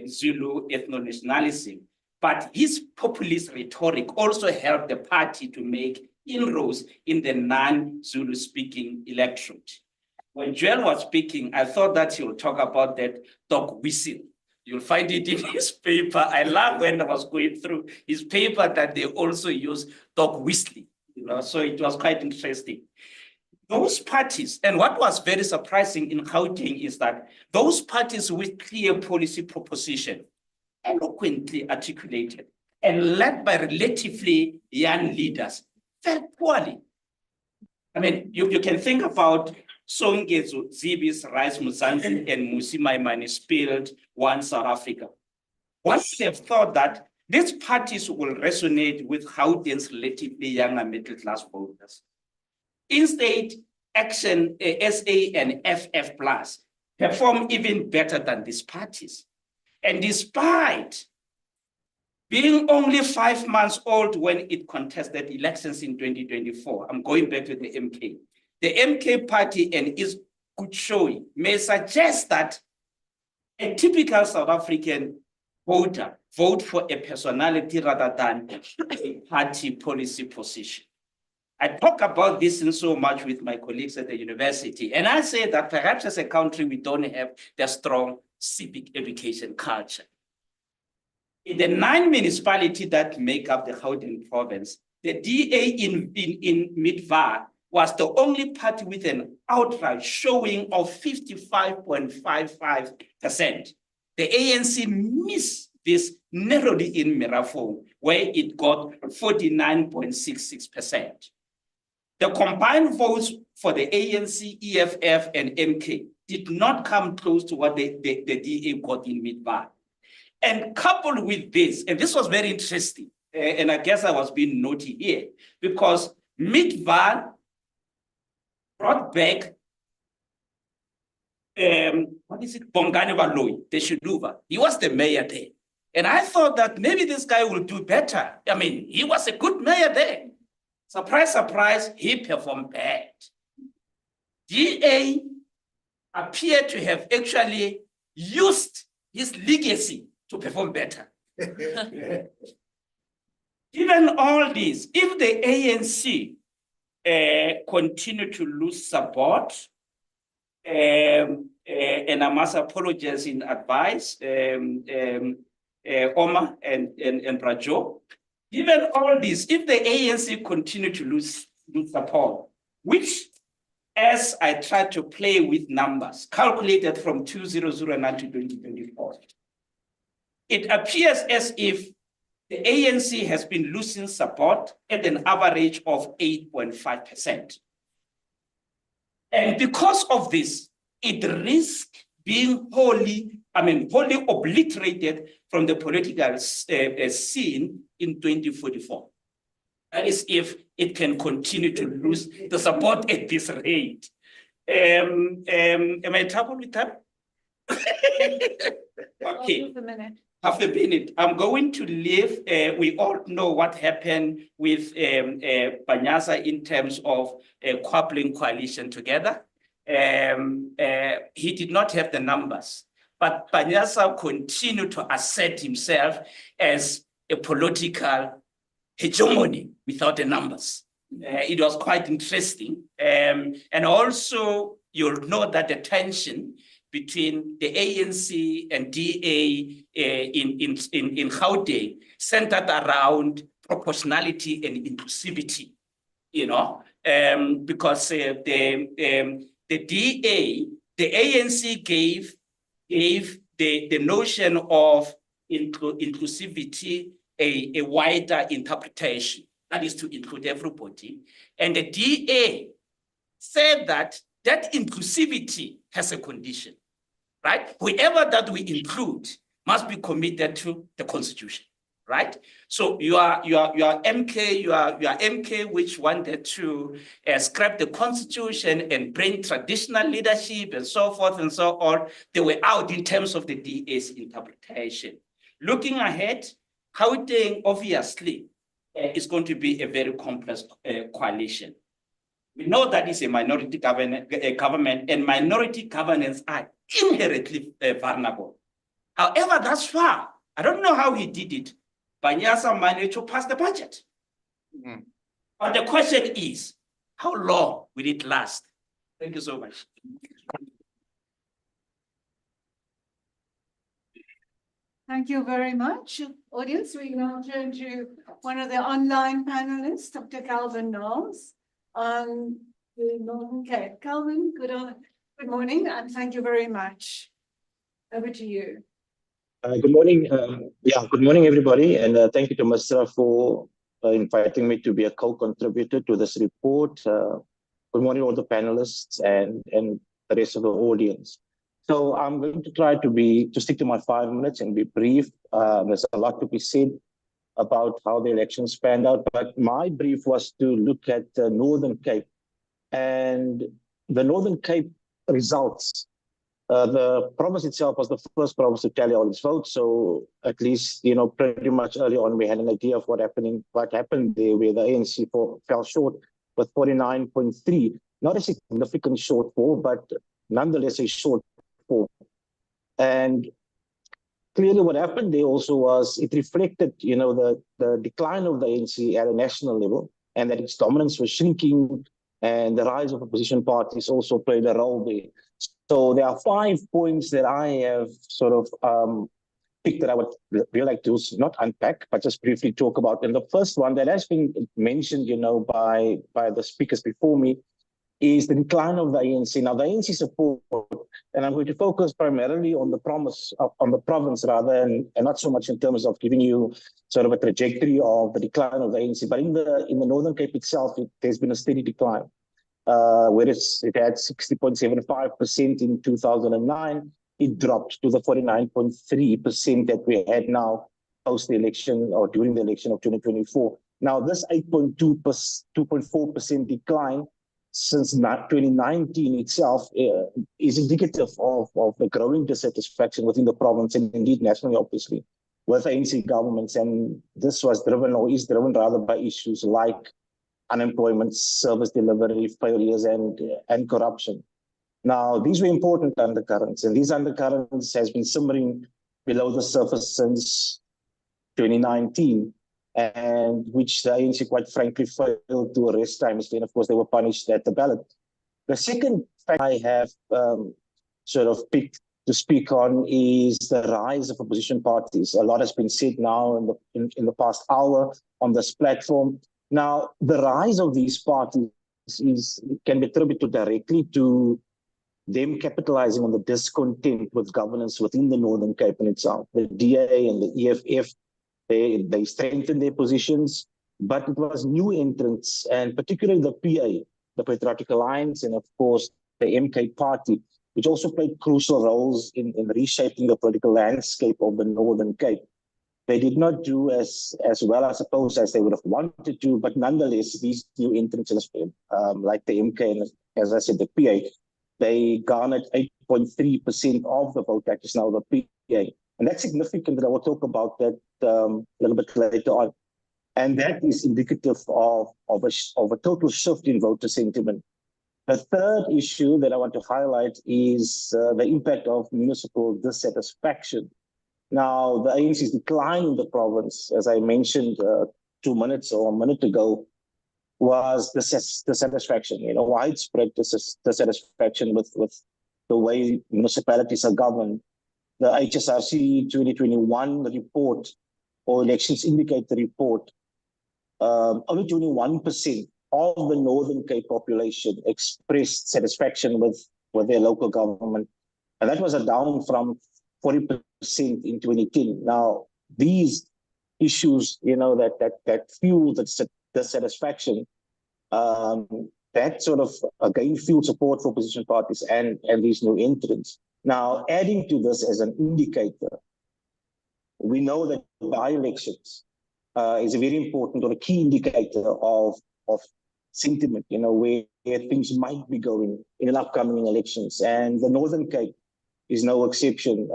Zulu ethno-nationalism. But his populist rhetoric also helped the party to make inroads in the non-Zulu speaking electorate. When Joel was speaking, I thought that he would talk about that dog whistle. You'll find it in his paper. I love when I was going through his paper that they also use dog whistling, so it was quite interesting. Those parties, and what was very surprising in Gauteng is that those parties with clear policy proposition, eloquently articulated, and led by relatively young leaders, fared poorly. I mean, you can think about Songezo, Zibi's, Rice Muzanzi, and Musi Maimane spilled One South Africa. One would have thought that these parties will resonate with Gauteng's relatively younger middle-class voters. Instead, Action, SA, and FF Plus perform even better than these parties. And despite being only 5 months old when it contested elections in 2024, I'm going back to the MK. The MK party and its good showing may suggest that a typical South African voter vote for a personality rather than a party policy position. I talk about this in so much with my colleagues at the university, and I say that perhaps as a country, we don't have the strong civic education culture. In the 9 municipalities that make up the Gauteng province, the DA in Midvar was the only party with an outright showing of 55.55%. The ANC missed this narrowly in Miraflores, where it got 49.66%. The combined votes for the ANC, EFF, and MK did not come close to what the DA got in Midvar. And coupled with this, and this was very interesting, and I guess I was being naughty here, because Midvar brought back, Bongani Baloyi, the Shiluva. He was the mayor there. And I thought that maybe this guy will do better. I mean, he was a good mayor there. Surprise, surprise, he performed bad. DA appeared to have actually used his legacy to perform better. Given all this, if the ANC continue to lose support, and I must apologize in advice, Omar and Brajo, given all this, if the ANC continue to lose support, which, as I try to play with numbers, calculated from 2009 to 2024, it appears as if the ANC has been losing support at an average of 8.5%. And because of this, it risks being wholly obliterated from the political scene in 2044. That is, if it can continue to lose the support at this rate. Am I in trouble with that? Okay. Half a minute. I'm going to leave. We all know what happened with Banyasa in terms of coupling coalition together. He did not have the numbers, but Banyasa continued to assert himself as a political hegemony without the numbers. It was quite interesting. And also, you'll know that the tension between the ANC and DA in Gauteng centered around proportionality and inclusivity, because the DA, the ANC gave the notion of inclusivity a wider interpretation, that is to include everybody. And the DA said that inclusivity has a condition, right? Whoever that we include must be committed to the Constitution, right? So you are MK, which wanted to scrap the Constitution and bring traditional leadership and so forth and so on. They were out in terms of the DA's interpretation. Looking ahead, Gauteng, obviously, is going to be a very complex coalition. We know that it's a minority government, and minority governments are inherently vulnerable. However, thus far, I don't know how he did it, but Nyasa managed to pass the budget. But the question is, how long will it last? Thank you so much. Thank you very much. Audience, we now turn to one of the online panelists, Dr. Calvin Knowles. Okay, Calvin, good morning, and thank you very much. Over to you. Good morning. Good morning, everybody. And thank you to Mr. for inviting me to be a co-contributor to this report. Good morning, all the panelists and the rest of the audience. So I'm going to try to stick to my 5 minutes and be brief. There's a lot to be said about how the elections panned out, but my brief was to look at the Northern Cape and the Northern Cape results. The province itself was the first province to tally all its votes. So at least, pretty much early on, we had an idea of what happened there, where the ANC fell short with 49.3. Not a significant shortfall, but nonetheless a shortfall. And clearly what happened there also was it reflected, the decline of the ANC at a national level, and that its dominance was shrinking, and the rise of opposition parties also played a role there. So there are 5 points that I have sort of picked that I would really like to not unpack, but just briefly talk about. And the first one that has been mentioned, by the speakers before me, is the decline of the ANC. Now, the ANC support, and I'm going to focus primarily on the province rather, and not so much in terms of giving you sort of a trajectory of the decline of the ANC, but in the Northern Cape itself, there's been a steady decline. Whereas it had 60.75% in 2009, it dropped to the 49.3% that we had now post the election or during the election of 2024. Now, this 2.4% decline since 2019 itself is indicative of the growing dissatisfaction within the province and indeed nationally, obviously, with ANC governments. And this was driven or is driven rather by issues like unemployment, service delivery, failures, and corruption. Now, these were important undercurrents, and these undercurrents has been simmering below the surface since 2019, and which the ANC, quite frankly, failed to arrest timely, and of course, they were punished at the ballot. The second fact I have sort of picked to speak on is the rise of opposition parties. A lot has been said now in the past hour on this platform. Now, the rise of these parties can be attributed directly to them capitalizing on the discontent with governance within the Northern Cape in itself. The DA and the EFF, they strengthened their positions, but it was new entrants, and particularly the PA, the Patriotic Alliance, and of course the MK Party, which also played crucial roles in reshaping the political landscape of the Northern Cape. They did not do as well, I suppose, as they would have wanted to, but nonetheless, these new entrants, like the MK and, as I said, the PA, they garnered 8.3% of the vote, that is now the PA. And that's significant, and I will talk about that a little bit later on. And that is indicative of a total shift in voter sentiment. The third issue that I want to highlight is the impact of municipal dissatisfaction. Now, the ANC's decline in the province, as I mentioned 2 minutes or a minute ago, was dissatisfaction, widespread dissatisfaction with the way municipalities are governed. The HSRC 2021 report, or Elections Indicator report, only 21% of the Northern Cape population expressed satisfaction with their local government. And that was a down from 40% in 2010. Now, these issues, that fuel the dissatisfaction, that sort of again fueled support for opposition parties and these new entrants. Now, adding to this as an indicator, we know that by-elections is a very important or a key indicator of sentiment, where things might be going in an upcoming elections. And the Northern Cape is no exception.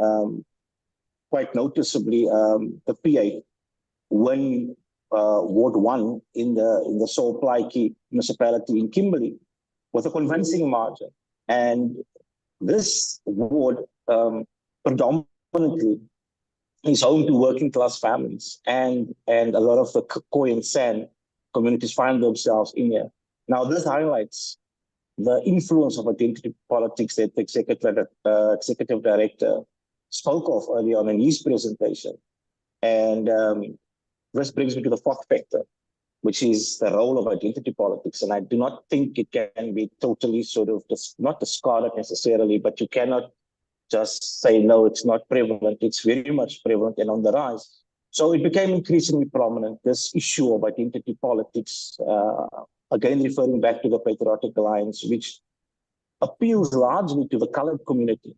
Quite noticeably, the PA win Ward 1 in the Saul Plaatje municipality in Kimberley with a convincing margin. And this ward predominantly is home to working class families, and a lot of the Khoi and San communities find themselves in here. Now, this highlights the influence of identity politics that the executive director spoke of earlier on in his presentation. And this brings me to the fourth factor, which is the role of identity politics. And I do not think it can be totally sort of not discarded necessarily, but you cannot just say, no, it's not prevalent. It's very much prevalent and on the rise. So it became increasingly prominent, this issue of identity politics, again, referring back to the Patriotic Alliance, which appeals largely to the colored community,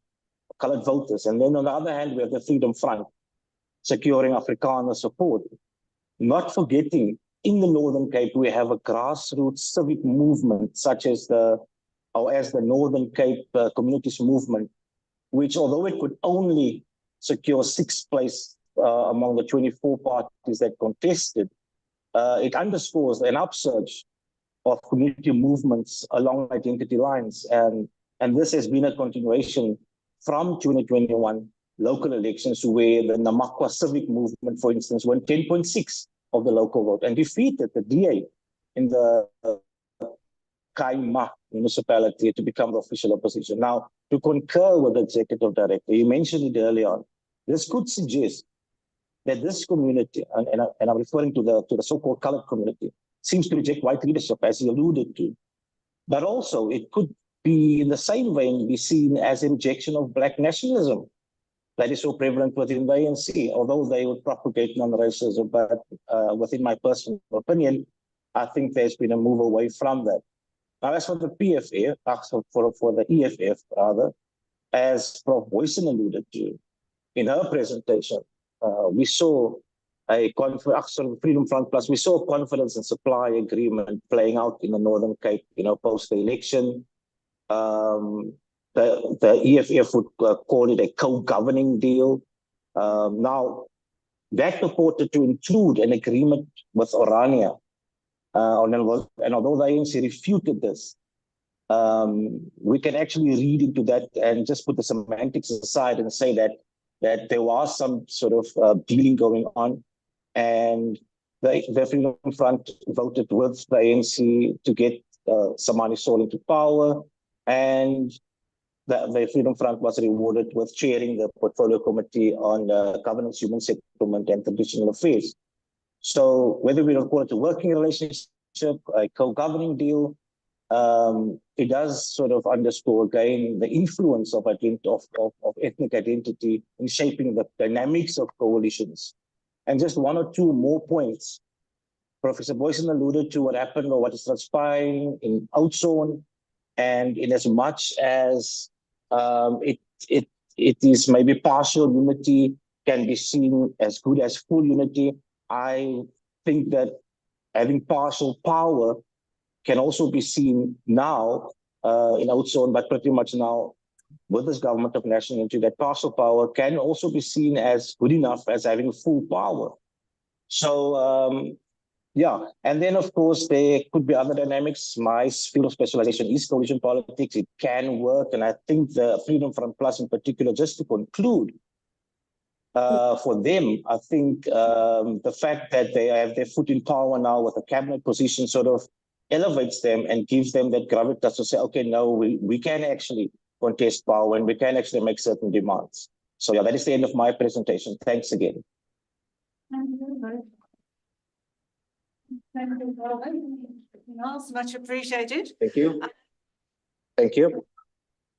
colored voters. And then on the other hand, we have the Freedom Front, securing Afrikaner support. Not forgetting, in the Northern Cape, we have a grassroots civic movement, such as the Northern Cape Communities Movement, which, although it could only secure 6th place among the 24 parties that contested, it underscores an upsurge of community movements along identity lines. And this has been a continuation from 2021 local elections, where the Namakwa civic movement, for instance, won 10.6 of the local vote and defeated the DA in the Kaima municipality to become the official opposition. Now, to concur with the executive director, you mentioned it earlier on, this could suggest that this community, and I'm referring to the so-called colored community, seems to reject white leadership, as he alluded to. But also, it could be, in the same vein, be seen as a rejection of black nationalism that is so prevalent within the ANC, although they would propagate non-racism. But within my personal opinion, I think there's been a move away from that. Now, as for the PFF, for the EFF, rather, as Prof. Boyson alluded to in her presentation, we saw Freedom Front Plus, we saw a confidence and supply agreement playing out in the Northern Cape, post the election. The EFF would call it a co-governing deal. Now, that purported to include an agreement with Orania. And although the ANC refuted this, we can actually read into that and just put the semantics aside and say that there was some sort of dealing going on, and the Freedom Front voted with the ANC to get Samani Saul into power, and the Freedom Front was rewarded with chairing the Portfolio Committee on Governance, Human Settlement, and Traditional Affairs. So whether we don't call it a working relationship, a co-governing deal, it does sort of underscore again the influence of ethnic identity in shaping the dynamics of coalitions. And just one or two more points. Professor Boyson alluded to what happened or what is transpiring in Oudtshoorn, and in as much as it is maybe partial unity can be seen as good as full unity, I think that having partial power can also be seen now in Oudtshoorn, but pretty much now with this government of national unity, that partial power can also be seen as good enough as having full power. So, yeah, and then of course there could be other dynamics. My field of specialization is coalition politics. It can work, and I think the Freedom Front Plus in particular, just to conclude, for them, I think the fact that they have their foot in power now with a cabinet position sort of elevates them and gives them that gravitas to say, okay, no, we can actually contest power and we can actually make certain demands. So yeah, that is the end of my presentation. Thanks again. Thank you very much. Thank you, Robert. Much appreciated. Thank you. Thank you.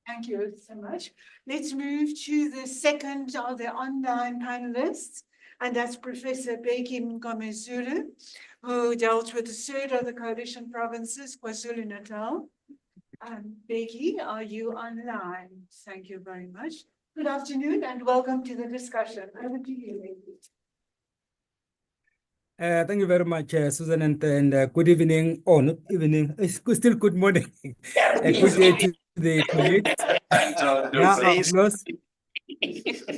Thank you so much. Let's move to the second of the online panelists, and that's Professor Bheki Mngomezulu, who dealt with the third of the coalition provinces, KwaZulu-Natal. Bheki, are you online? Thank you very much. Good afternoon and welcome to the discussion. Over to you, Bheki. Thank you very much, Susan, and good evening, or not evening, it's still good morning. Good day to the colleagues. Now,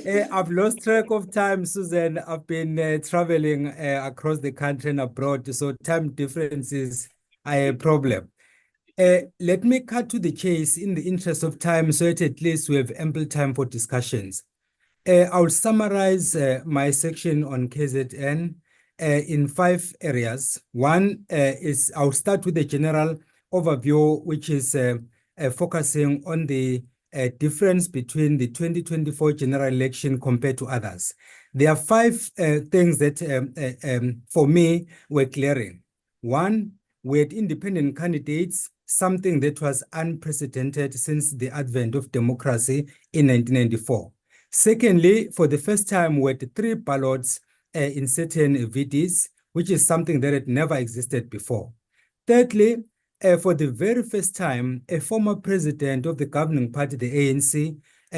I've lost track of time, Susan. I've been traveling across the country and abroad, so time differences are a problem. Let me cut to the chase in the interest of time, so that at least we have ample time for discussions. I'll summarize my section on KZN in 5 areas. One is I'll start with a general overview, which is focusing on the difference between the 2024 general election compared to others. There are 5 things that, for me, were glaring. One, we had independent candidates, something that was unprecedented since the advent of democracy in 1994. Secondly, for the first time, we had 3 ballots in certain VDs, which is something that had never existed before. Thirdly, for the very first time, a former president of the governing party, the ANC,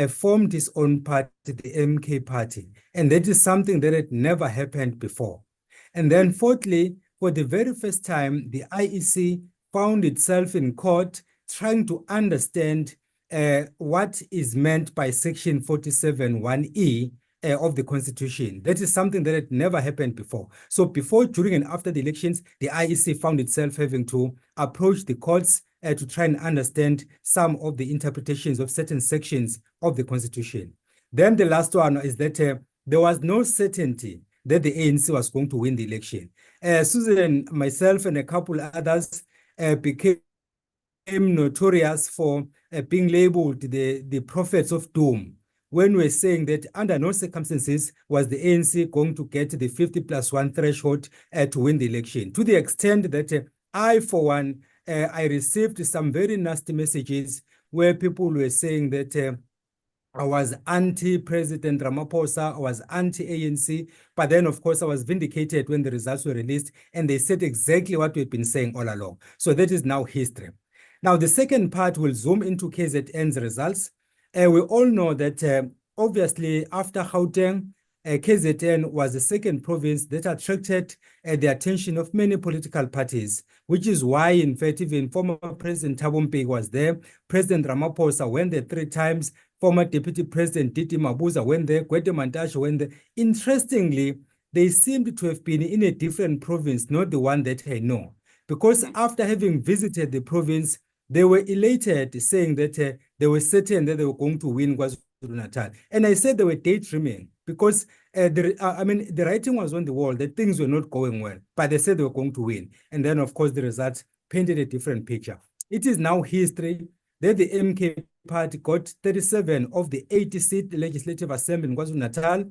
formed his own party, the MK party, and that is something that had never happened before. And then fourthly, for the very first time, the IEC found itself in court trying to understand what is meant by Section 47(1)(e) of the Constitution. That is something that had never happened before. So before, during, and after the elections, the IEC found itself having to approach the courts to try and understand some of the interpretations of certain sections of the Constitution. Then the last one is that there was no certainty that the ANC was going to win the election. Susan, myself, and a couple others became notorious for being labeled the prophets of doom, when we're saying that under no circumstances was the ANC going to get the 50+1 threshold to win the election. To the extent that I, for one, I received some very nasty messages where people were saying that I was anti-President Ramaphosa, I was anti-ANC, but then, of course, I was vindicated when the results were released, and they said exactly what we've been saying all along. So that is now history. Now, the second part will zoom into KZN's results. We all know that, obviously, after Gauteng, KZN was the second province that attracted the attention of many political parties, which is why, in fact, even former President Thabo Mbeki was there. President Ramaphosa went there 3 times. Former Deputy President Didi Mabuza went there. Gwede Mantashe went there. Interestingly, they seemed to have been in a different province, not the one that I know. Because after having visited the province, they were elated, saying that they were certain that they were going to win KwaZulu-Natal. And I said they were daydreaming because, the writing was on the wall that things were not going well, but they said they were going to win. And then, of course, the results painted a different picture. It is now history that the MK party got 37 of the 80-seat Legislative Assembly in KwaZulu-Natal,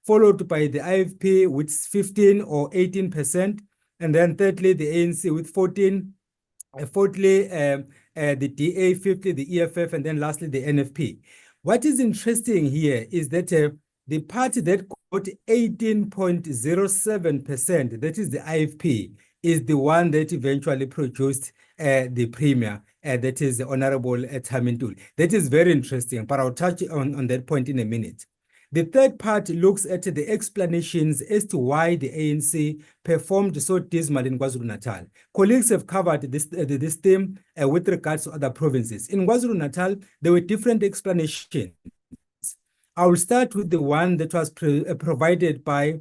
followed by the IFP with 15 or 18%, and then thirdly, the ANC with 14, fourthly, the DA 50, the EFF, and then lastly, the NFP. What is interesting here is that the party that got 18.07%, that is the IFP, is the one that eventually produced the premier, that is the Honorable Tamintul. That is very interesting, but I'll touch on that point in a minute. The third part looks at the explanations as to why the ANC performed so dismal in KwaZulu-Natal. Colleagues have covered this theme with regards to other provinces. In KwaZulu-Natal, there were different explanations. I will start with the one that was provided by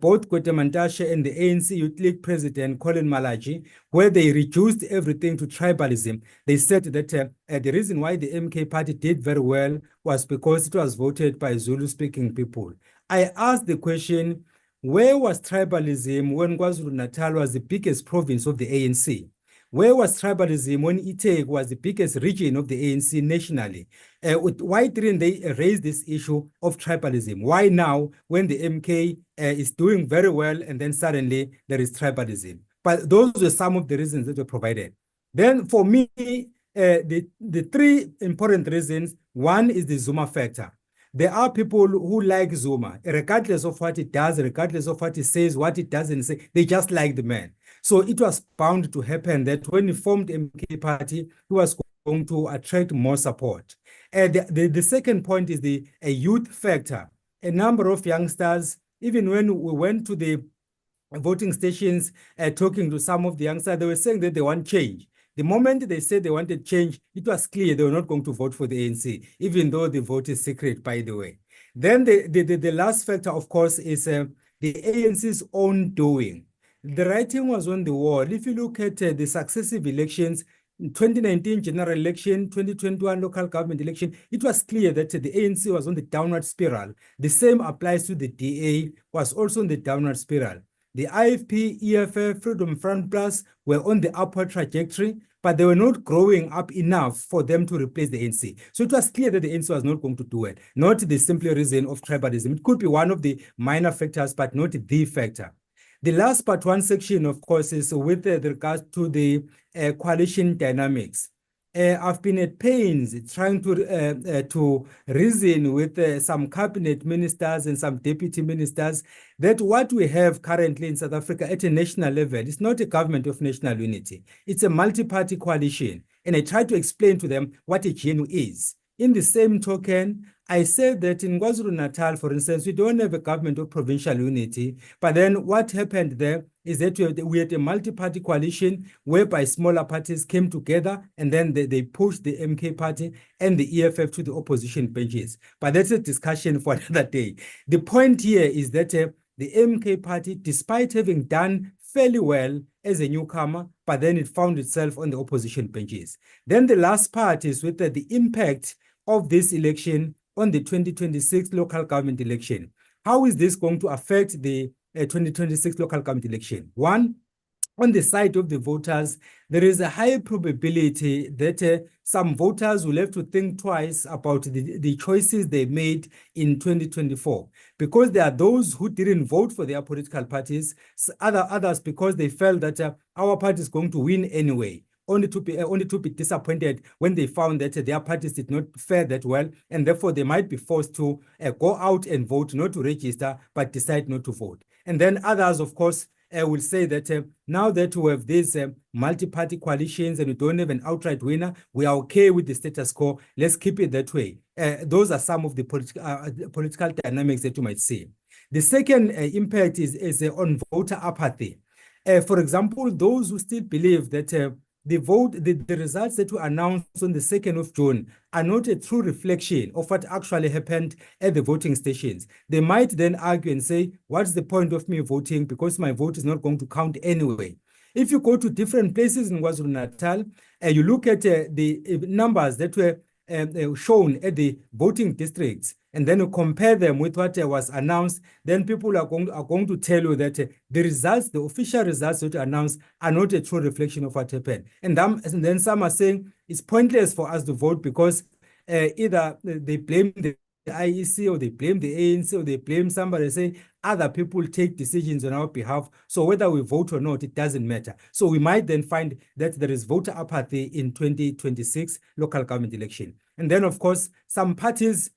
both Gwede Mantashe and the ANC Youth League President Colin Malachi, where they reduced everything to tribalism. They said that the reason why the MK party did very well was because it was voted by Zulu-speaking people. I asked the question, where was tribalism when KwaZulu-Natal was the biggest province of the ANC? Where was tribalism when Iteg was the biggest region of the ANC nationally? Why didn't they raise this issue of tribalism? Why now, when the MK is doing very well, and then suddenly there is tribalism? But those were some of the reasons that were provided. Then for me, the 3 important reasons, one is the Zuma factor. There are people who like Zuma, regardless of what it does, regardless of what it says, what it doesn't say, they just like the man. So it was bound to happen that when he formed MK party, he was going to attract more support. The second point is the youth factor. A number of youngsters, even when we went to the voting stations talking to some of the youngsters, they were saying that they want change. The moment they said they wanted change, it was clear they were not going to vote for the ANC, even though the vote is secret, by the way. Then the last factor, of course, is the ANC's own doing. The writing was on the wall. If you look at the successive elections, 2019 general election, 2021 local government election, it was clear that the ANC was on the downward spiral. The same applies to the DA, was also on the downward spiral. The IFP, EFF, Freedom Front Plus were on the upward trajectory, but they were not growing up enough for them to replace the ANC. So it was clear that the ANC was not going to do it, not the simple reason of tribalism. It could be one of the minor factors, but not the factor. The last part one section, of course, is with regards to the coalition dynamics. I've been at pains trying to reason with some cabinet ministers and some deputy ministers that what we have currently in South Africa at a national level is not a government of national unity. It's a multi-party coalition. And I tried to explain to them what a GNU is. In the same token, I said that in KwaZulu-Natal, for instance, we don't have a government of provincial unity. But then what happened there is that we had a multi-party coalition whereby smaller parties came together and then they pushed the MK party and the EFF to the opposition benches. But that's a discussion for another day. The point here is that the MK party, despite having done fairly well as a newcomer, but then it found itself on the opposition benches. Then the last part is with the impact of this election on the 2026 local government election. How is this going to affect the 2026 local government election? One, on the side of the voters, there is a high probability that some voters will have to think twice about the choices they made in 2024, because there are those who didn't vote for their political parties, others because they felt that our party is going to win anyway. Only to be disappointed when they found that their parties did not fare that well, and therefore they might be forced to go out and vote, not to register, but decide not to vote. And then others, of course, will say that now that we have these multi-party coalitions and we don't have an outright winner, we are okay with the status quo. Let's keep it that way. Those are some of the political dynamics that you might see. The second impact is on voter apathy. For example, those who still believe that the results that were announced on the 2nd of June are not a true reflection of what actually happened at the voting stations. They might then argue and say, what's the point of me voting because my vote is not going to count anyway? If you go to different places in KwaZulu-Natal, you look at the numbers that were shown at the voting districts, and then you compare them with what was announced, then people are going to tell you that the results, the official results that are announced are not a true reflection of what happened. And then some are saying it's pointless for us to vote because either they blame the IEC or they blame the ANC or they blame somebody, say other people take decisions on our behalf. So whether we vote or not, it doesn't matter. So we might then find that there is voter apathy in 2026 local government election. And then, of course, some parties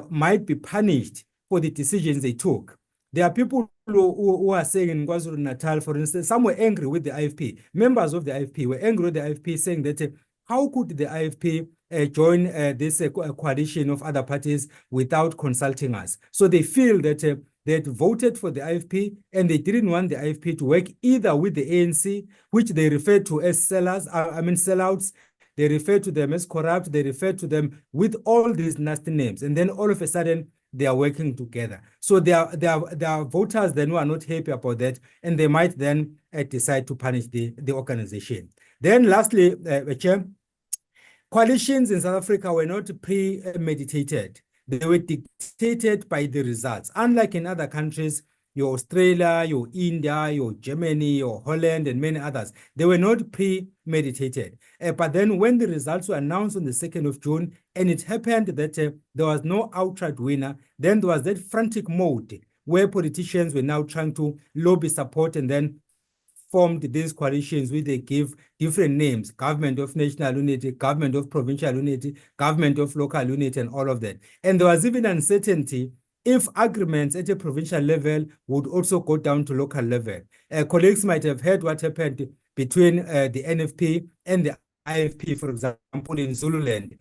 might be punished for the decisions they took. There are people who are saying in KwaZulu-Natal, for instance, some were angry with the IFP. Members of the IFP were angry with the IFP, saying that how could the IFP join this coalition of other parties without consulting us? So they feel that they had voted for the IFP and they didn't want the IFP to work either with the ANC, which they refer to as sellouts. They refer to them as corrupt. They refer to them with all these nasty names. And then all of a sudden, they are working together. So there are voters then who are not happy about that, and they might then decide to punish the organization. Then lastly, Chair, coalitions in South Africa were not premeditated. They were dictated by the results. Unlike in other countries, your Australia, your India, your Germany, your Holland, and many others, they were not premeditated. But then when the results were announced on the 2nd of June, and it happened that there was no outright winner, then there was that frantic mode where politicians were now trying to lobby support and then formed these coalitions which they give different names: government of national unity, government of provincial unity, government of local unity, and all of that. And there was even uncertainty if agreements at a provincial level would also go down to local level. Colleagues might have heard what happened between the NFP and the IFP, for example, in Zululand,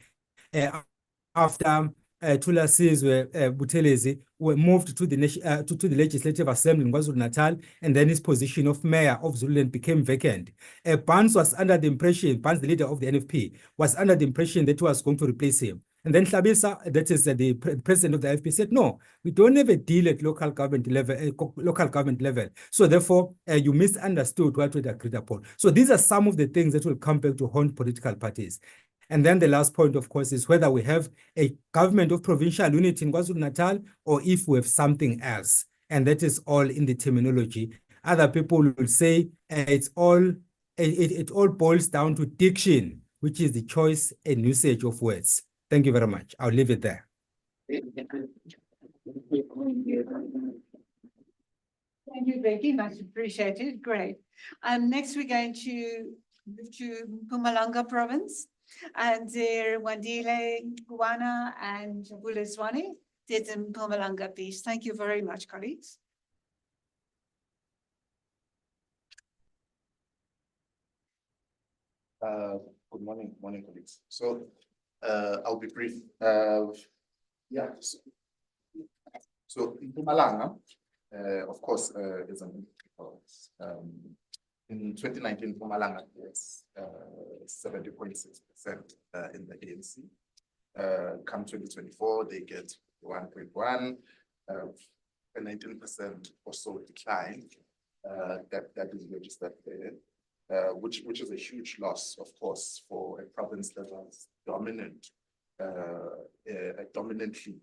after Tula Sizwe Buthelezi were moved to the Legislative Assembly in KwaZulu-Natal, and then his position of mayor of Zululand became vacant. Barnes, the leader of the NFP, was under the impression that he was going to replace him. And then Hlabisa, that is the president of the FP, said, no, we don't have a deal at local government level. So therefore, you misunderstood what we agreed upon. So these are some of the things that will come back to haunt political parties. And then the last point, of course, is whether we have a government of provincial unity in KwaZulu-Natal or if we have something else. And that is all in the terminology. Other people will say it all boils down to diction, which is the choice and usage of words. Thank you very much. I'll leave it there. Thank you, Becky. Much appreciated. Great. Next, we're going to move to Mpumalanga province. And there, Wandile, Guana, and Buleswani did in Mpumalanga piece. Thank you very much, colleagues. Good morning, colleagues. So I'll be brief. Yeah. So in Mpumalanga, of course, is an in 2019, Mpumalanga is 70.6% in the ANC. Come 2024, they get 1.1, a 19% or so decline that is registered there, which is a huge loss, of course, for a province that was dominant, dominantly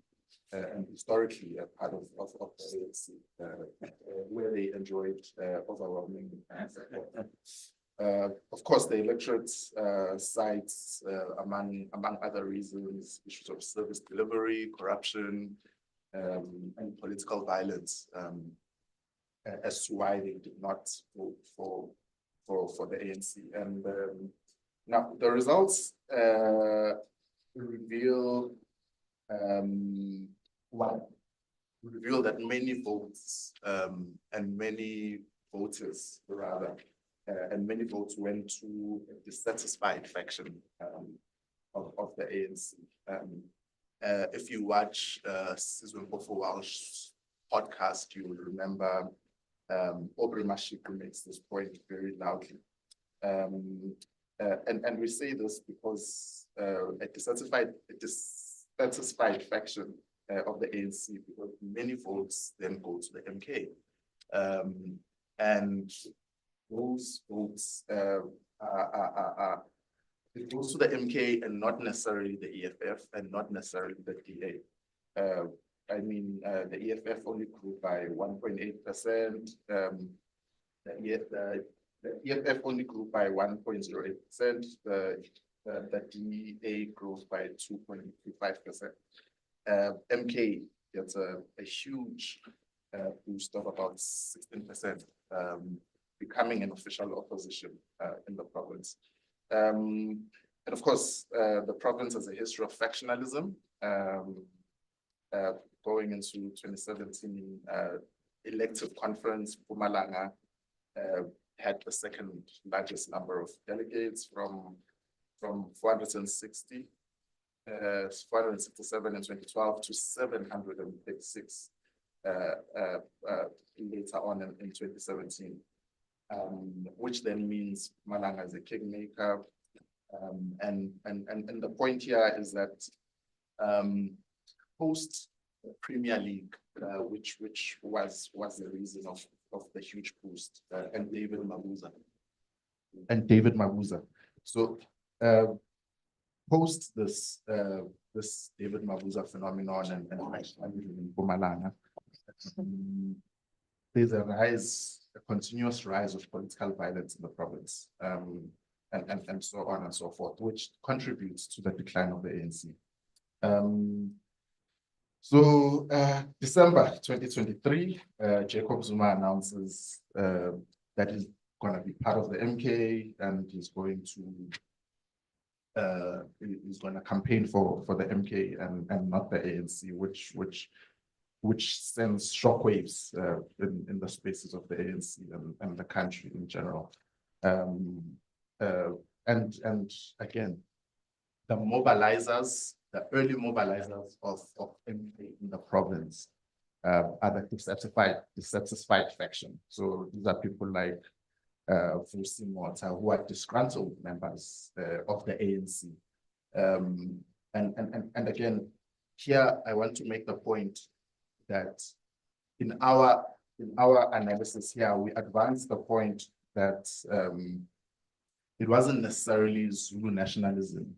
and historically a part of the ANC, where they enjoyed overwhelming support. Of course, the electorate cites, among other reasons, issues of service delivery, corruption, and political violence, as to why they did not vote for the ANC. And now the results reveal that many votes and many voters rather and many votes went to a dissatisfied faction of the ANC. If you watch Sizwe Walsh's podcast, you will remember Aubrey Mashiku makes this point very loudly. And we say this because a dissatisfied faction of the ANC, because many votes then go to the MK. And those votes it goes to the MK and not necessarily the EFF and not necessarily the DA. I mean, the EFF only grew by 1.8%. The EFF only grew by 1.08%. The DA grows by 2.25%. MK gets a huge boost of about 16%, becoming an official opposition in the province. And of course, the province has a history of factionalism. Going into 2017 elective conference, Mpumalanga had the second largest number of delegates from 467 in 2012 to 736 later on in 2017, which then means Mpumalanga is a kingmaker. And the point here is that post Premier League, which was the reason of the huge boost, and David Mabuza. So post this David Mabuza phenomenon and in Mpumalanga, there's a continuous rise of political violence in the province, and so on and so forth, which contributes to the decline of the ANC. So December 2023, Jacob Zuma announces that he's going to be part of the MK and he's going to campaign for the MK and not the ANC, which sends shockwaves in the spaces of the ANC and the country in general. And again, the mobilizers, the early mobilizers of MK in the province are the dissatisfied faction. So these are people like Vusi Mota, who are disgruntled members of the ANC. And again, here I want to make the point that in our analysis here, we advance the point that it wasn't necessarily Zulu nationalism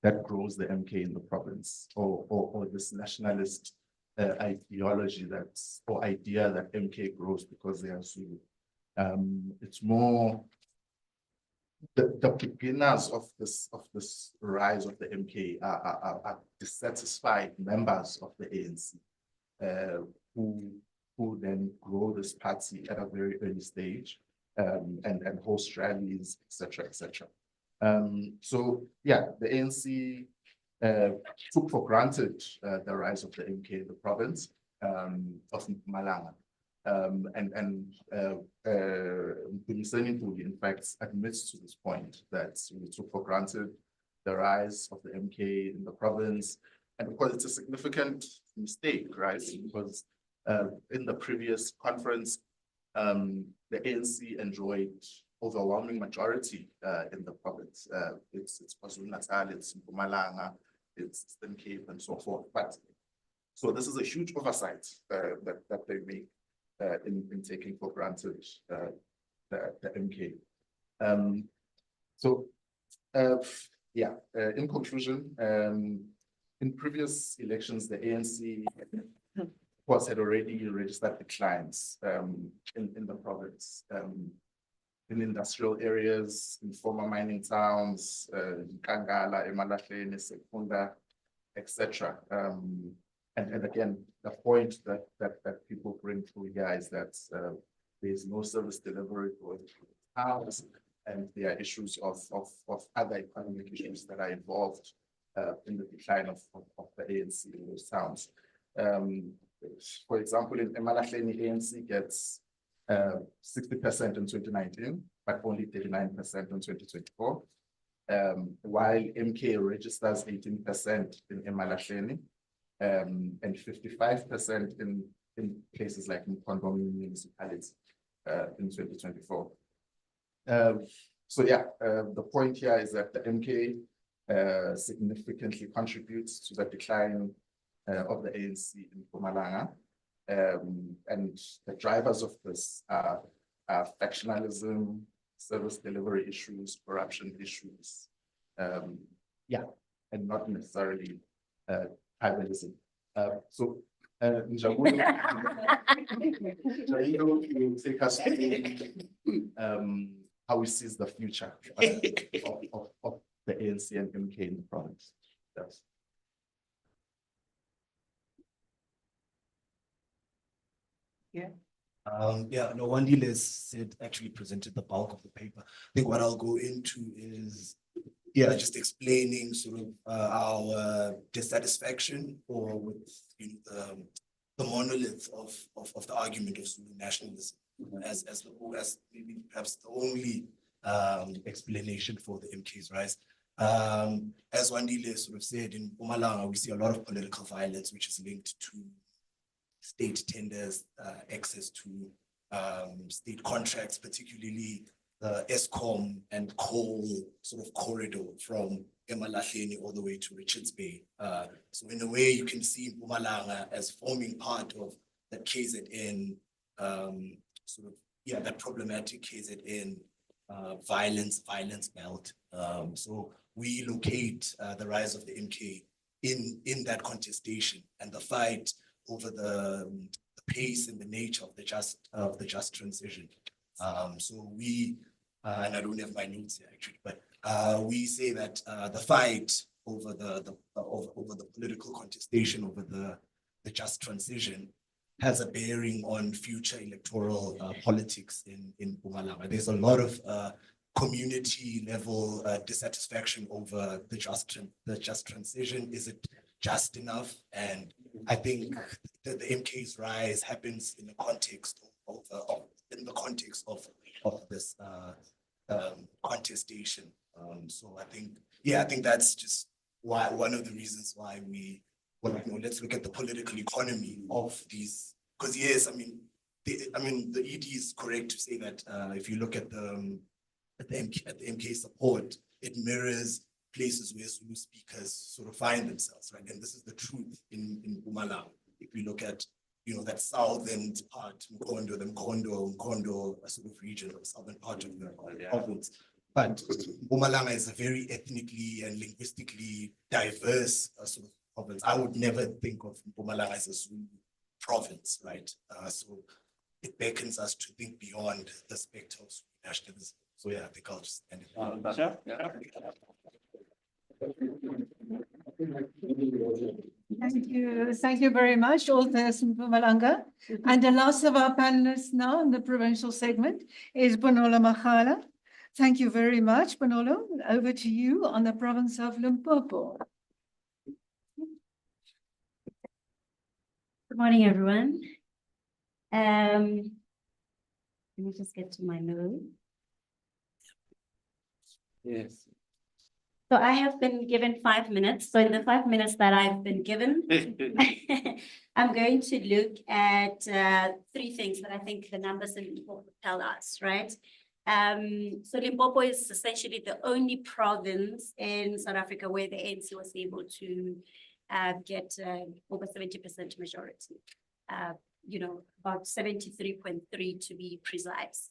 that grows the MK in the province, or this nationalist ideology or idea that MK grows because they are Zulu. It's more the beginners of this rise of the MK are dissatisfied members of the ANC who then grow this party at a very early stage and host rallies, etc., etc. So yeah, the ANC took for granted the rise of the MK in the province of Mpumalanga. Provincial, in fact, admits to this point that we took for granted the rise of the MK in the province. And of course, it's a significant mistake, right? Because in the previous conference, the ANC enjoyed overwhelming majority in the province. It's KwaZulu-Natal, it's Mpumalanga, it's Eastern Cape, and so forth. But so this is a huge oversight that they make in taking for granted the MK. In conclusion, in previous elections, the ANC had already registered declines in the province, in industrial areas, in former mining towns, Kangala, Emalahleni, Sekunda, etc. And again, the point that people bring through here is that there's no service delivery for towns, and there are issues of other economic issues that are involved in the decline of the ANC in those towns. For example, in Emalahleni, ANC gets 60% in 2019, but only 39% in 2024. While MK registers 18% in Emalahleni, and 55% in places like Mkondo municipalities in 2024. So yeah, the point here is that the MK significantly contributes to the decline of the ANC in Mpumalanga. And the drivers of this are factionalism, service delivery issues, corruption issues, and not necessarily tribalism. So Njabulo will take us through how we see the future of the ANC and MK in the province. Yes. Wandile said actually presented the bulk of the paper. I think what I'll go into is just explaining sort of our dissatisfaction or with the monolith of the argument of Zulu nationalism as maybe perhaps the only explanation for the MK's rise. As Wandile sort of said, in Mpumalanga, we see a lot of political violence, which is linked to state tenders, access to state contracts, particularly the Eskom and coal sort of corridor from Emalahleni all the way to Richards Bay. So in a way, you can see Mpumalanga as forming part of the KZN, that problematic KZN violence belt. So we locate the rise of the MK in that contestation and the fight over the pace and the nature of the just transition. So we, and I don't have my notes here actually, but we say that the fight over the political contestation over the just transition has a bearing on future electoral politics in Mpumalanga. There's a lot of community level dissatisfaction over the just transition. Is it just enough? And I think that the MK's rise happens in the context of this contestation. So I think that's just why one of the reasons why let's look at the political economy of these. Because yes, the ED is correct to say that if you look at the MK support, it mirrors places where Zulu speakers sort of find themselves, right? And this is the truth in Mpumalanga. If we look at, that southern part, Mkondo, a sort of region, or southern part of the province. But Mpumalanga is a very ethnically and linguistically diverse sort of province. I would never think of Mpumalanga as a Zulu province, right? So it beckons us to think beyond the specter of nationalism. So yeah, I think I'll just end it. Sure. Thank you very much, all those from Mpumalanga. And the last of our panelists now in the provincial segment is Bonolo Magala. Thank you very much, Bonolo. Over to you on the province of Limpopo. Good morning, everyone. Let me just get to my note. Yes. So I have been given 5 minutes. So in the 5 minutes that I've been given, I'm going to look at 3 things that I think the numbers in Limpopo tell us, right? So Limpopo is essentially the only province in South Africa where the ANC was able to get over 70% majority. About 73.3 to be precise.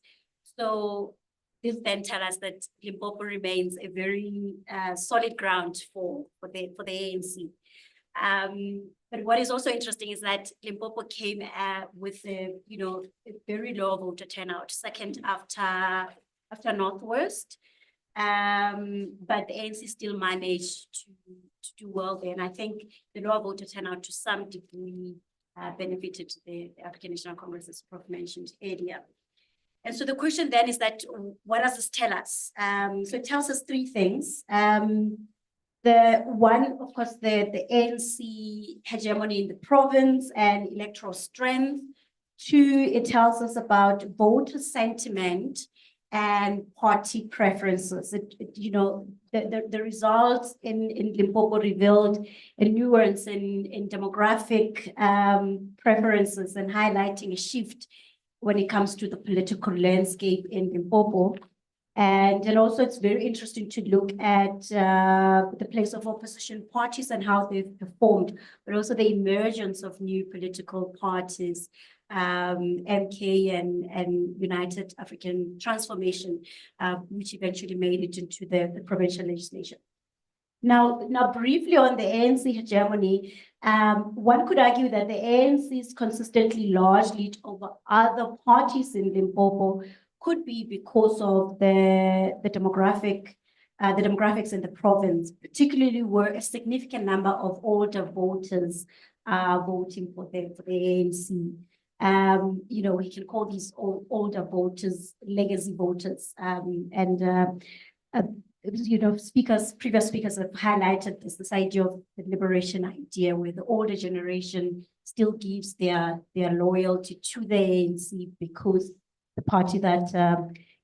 So this then tells us that Limpopo remains a very solid ground for the ANC. But what is also interesting is that Limpopo came with a very low voter turnout, second after Northwest. But the ANC still managed to do well there, and I think the low voter turnout to some degree benefited the African National Congress, as Prof mentioned earlier. And so the question then is that, what does this tell us? So it tells us 3 things. The one, of course, the ANC hegemony in the province and electoral strength. 2, it tells us about voter sentiment and party preferences. The results in Limpopo revealed a nuance in demographic preferences and highlighting a shift when it comes to the political landscape in Limpopo. And then also it's very interesting to look at the place of opposition parties and how they've performed, but also the emergence of new political parties, MK and United African Transformation, which eventually made it into the provincial legislation. Now briefly on the ANC hegemony, one could argue that the ANC's consistently large lead over other parties in Limpopo could be because of the demographics in the province, particularly where a significant number of older voters are voting for the ANC. We can call these older voters legacy voters, previous speakers have highlighted this idea of the liberation idea, where the older generation still gives their loyalty to the ANC because the party that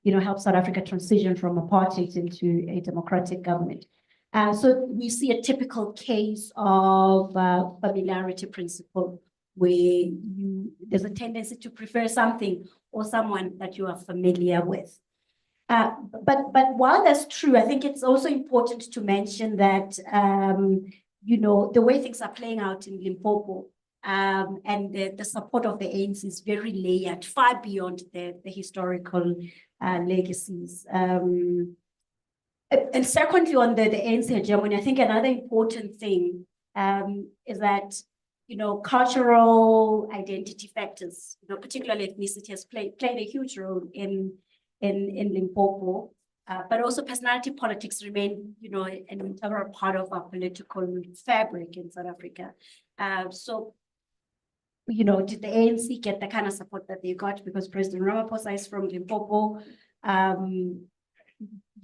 helps South Africa transition from apartheid into a democratic government. So we see a typical case of familiarity principle, where there's a tendency to prefer something or someone that you are familiar with. But while that's true, I think it's also important to mention that the way things are playing out in Limpopo, and the support of the ANC is very layered, far beyond the historical legacies. And secondly, on the ANC hegemony, I think another important thing is that cultural identity factors, particularly ethnicity, has played a huge role in Limpopo, but also personality politics remain, an integral part of our political fabric in South Africa. So, did the ANC get the kind of support that they got because President Ramaphosa is from Limpopo?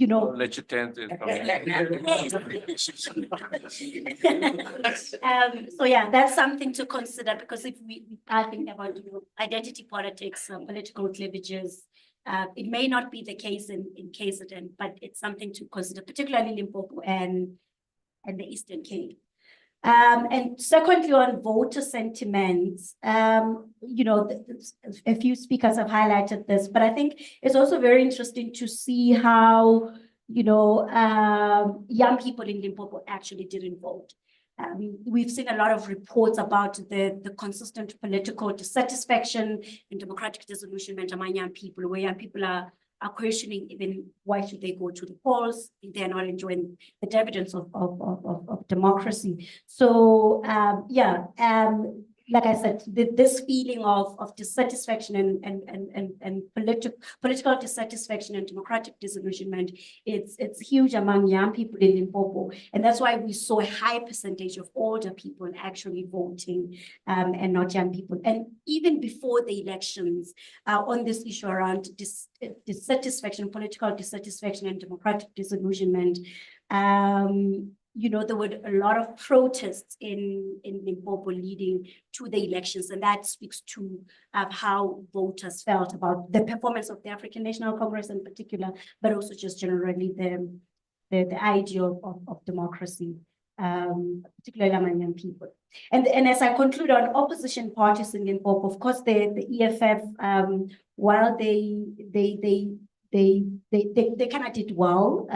Let you tend it. So yeah, that's something to consider, because if we are thinking about identity politics, political cleavages, it may not be the case in KZN, but it's something to consider, particularly Limpopo and the Eastern Cape. And secondly, on voter sentiments, a few speakers have highlighted this, but I think it's also very interesting to see how young people in Limpopo actually didn't vote. We've seen a lot of reports about the consistent political dissatisfaction and democratic disillusionment among young people, where young people are questioning even why should they go to the polls if they're not enjoying the dividends of democracy. So like I said, this feeling of dissatisfaction and political dissatisfaction and democratic disillusionment, it's huge among young people in Limpopo. And that's why we saw a high percentage of older people actually voting and not young people. And even before the elections, on this issue around dissatisfaction, political dissatisfaction and democratic disillusionment, there were a lot of protests in Limpopo leading to the elections, and that speaks to how voters felt about the performance of the African National Congress in particular, but also just generally the idea of democracy, particularly among young people. And as I conclude on opposition parties in Limpopo, of course, the EFF, while they kind of did well,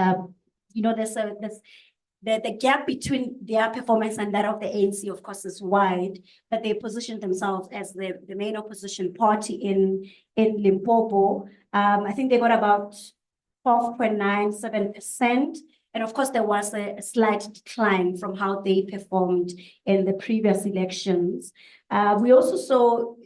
the gap between their performance and that of the ANC, of course, is wide, but they positioned themselves as the main opposition party in Limpopo. I think they got about 12.97%. And of course, there was a slight decline from how they performed in the previous elections. We also saw,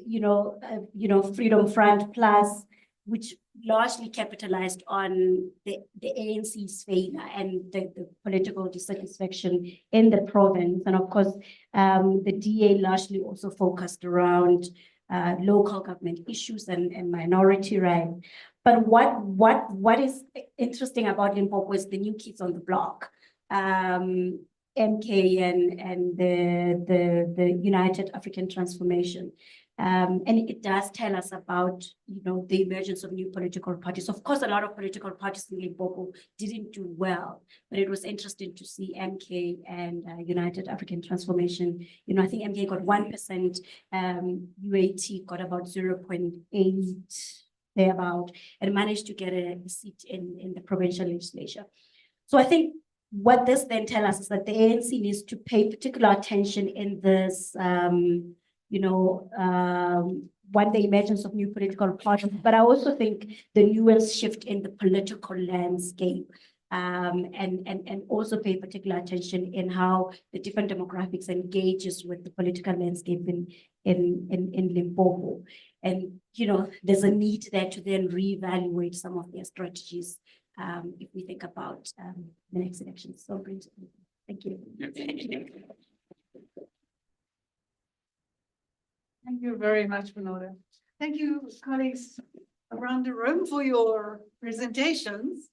Freedom Front Plus, which largely capitalized on the ANC's failure and the political dissatisfaction in the province. And of course, the DA largely also focused around local government issues and minority rights. But what is interesting about Limpopo is the new kids on the block, MK and the United African Transformation. And it does tell us about, the emergence of new political parties. Of course, a lot of political parties in Limpopo didn't do well, but it was interesting to see MK and United African Transformation. I think MK got 1%, UAT got about 0.8, thereabout, and managed to get a seat in the provincial legislature. So I think what this then tells us is that the ANC needs to pay particular attention in this, the emergence of new political parties, but I also think the nuanced shift in the political landscape, and also pay particular attention in how the different demographics engages with the political landscape in Limpopo. And, there's a need there to then reevaluate some of their strategies if we think about the next elections. So, thank you. Thank you very much, Manola. Thank you, colleagues around the room, for your presentations.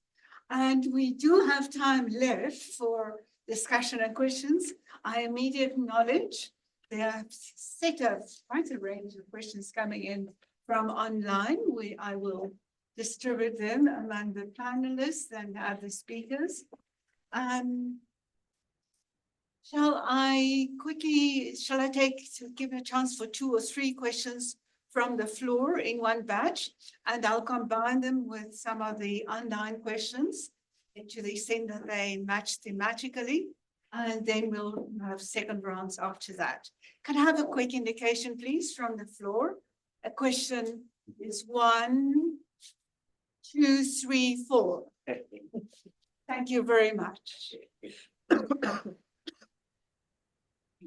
And we do have time left for discussion and questions. I immediately acknowledge there are set of quite a range of questions coming in from online. I will distribute them among the panelists and other speakers. Shall I give a chance for 2 or 3 questions from the floor in one batch, and I'll combine them with some of the online questions to the extent that they match thematically, and then we'll have second rounds after that. Can I have a quick indication, please, from the floor? A question is 1, 2, 3, 4. Thank you very much.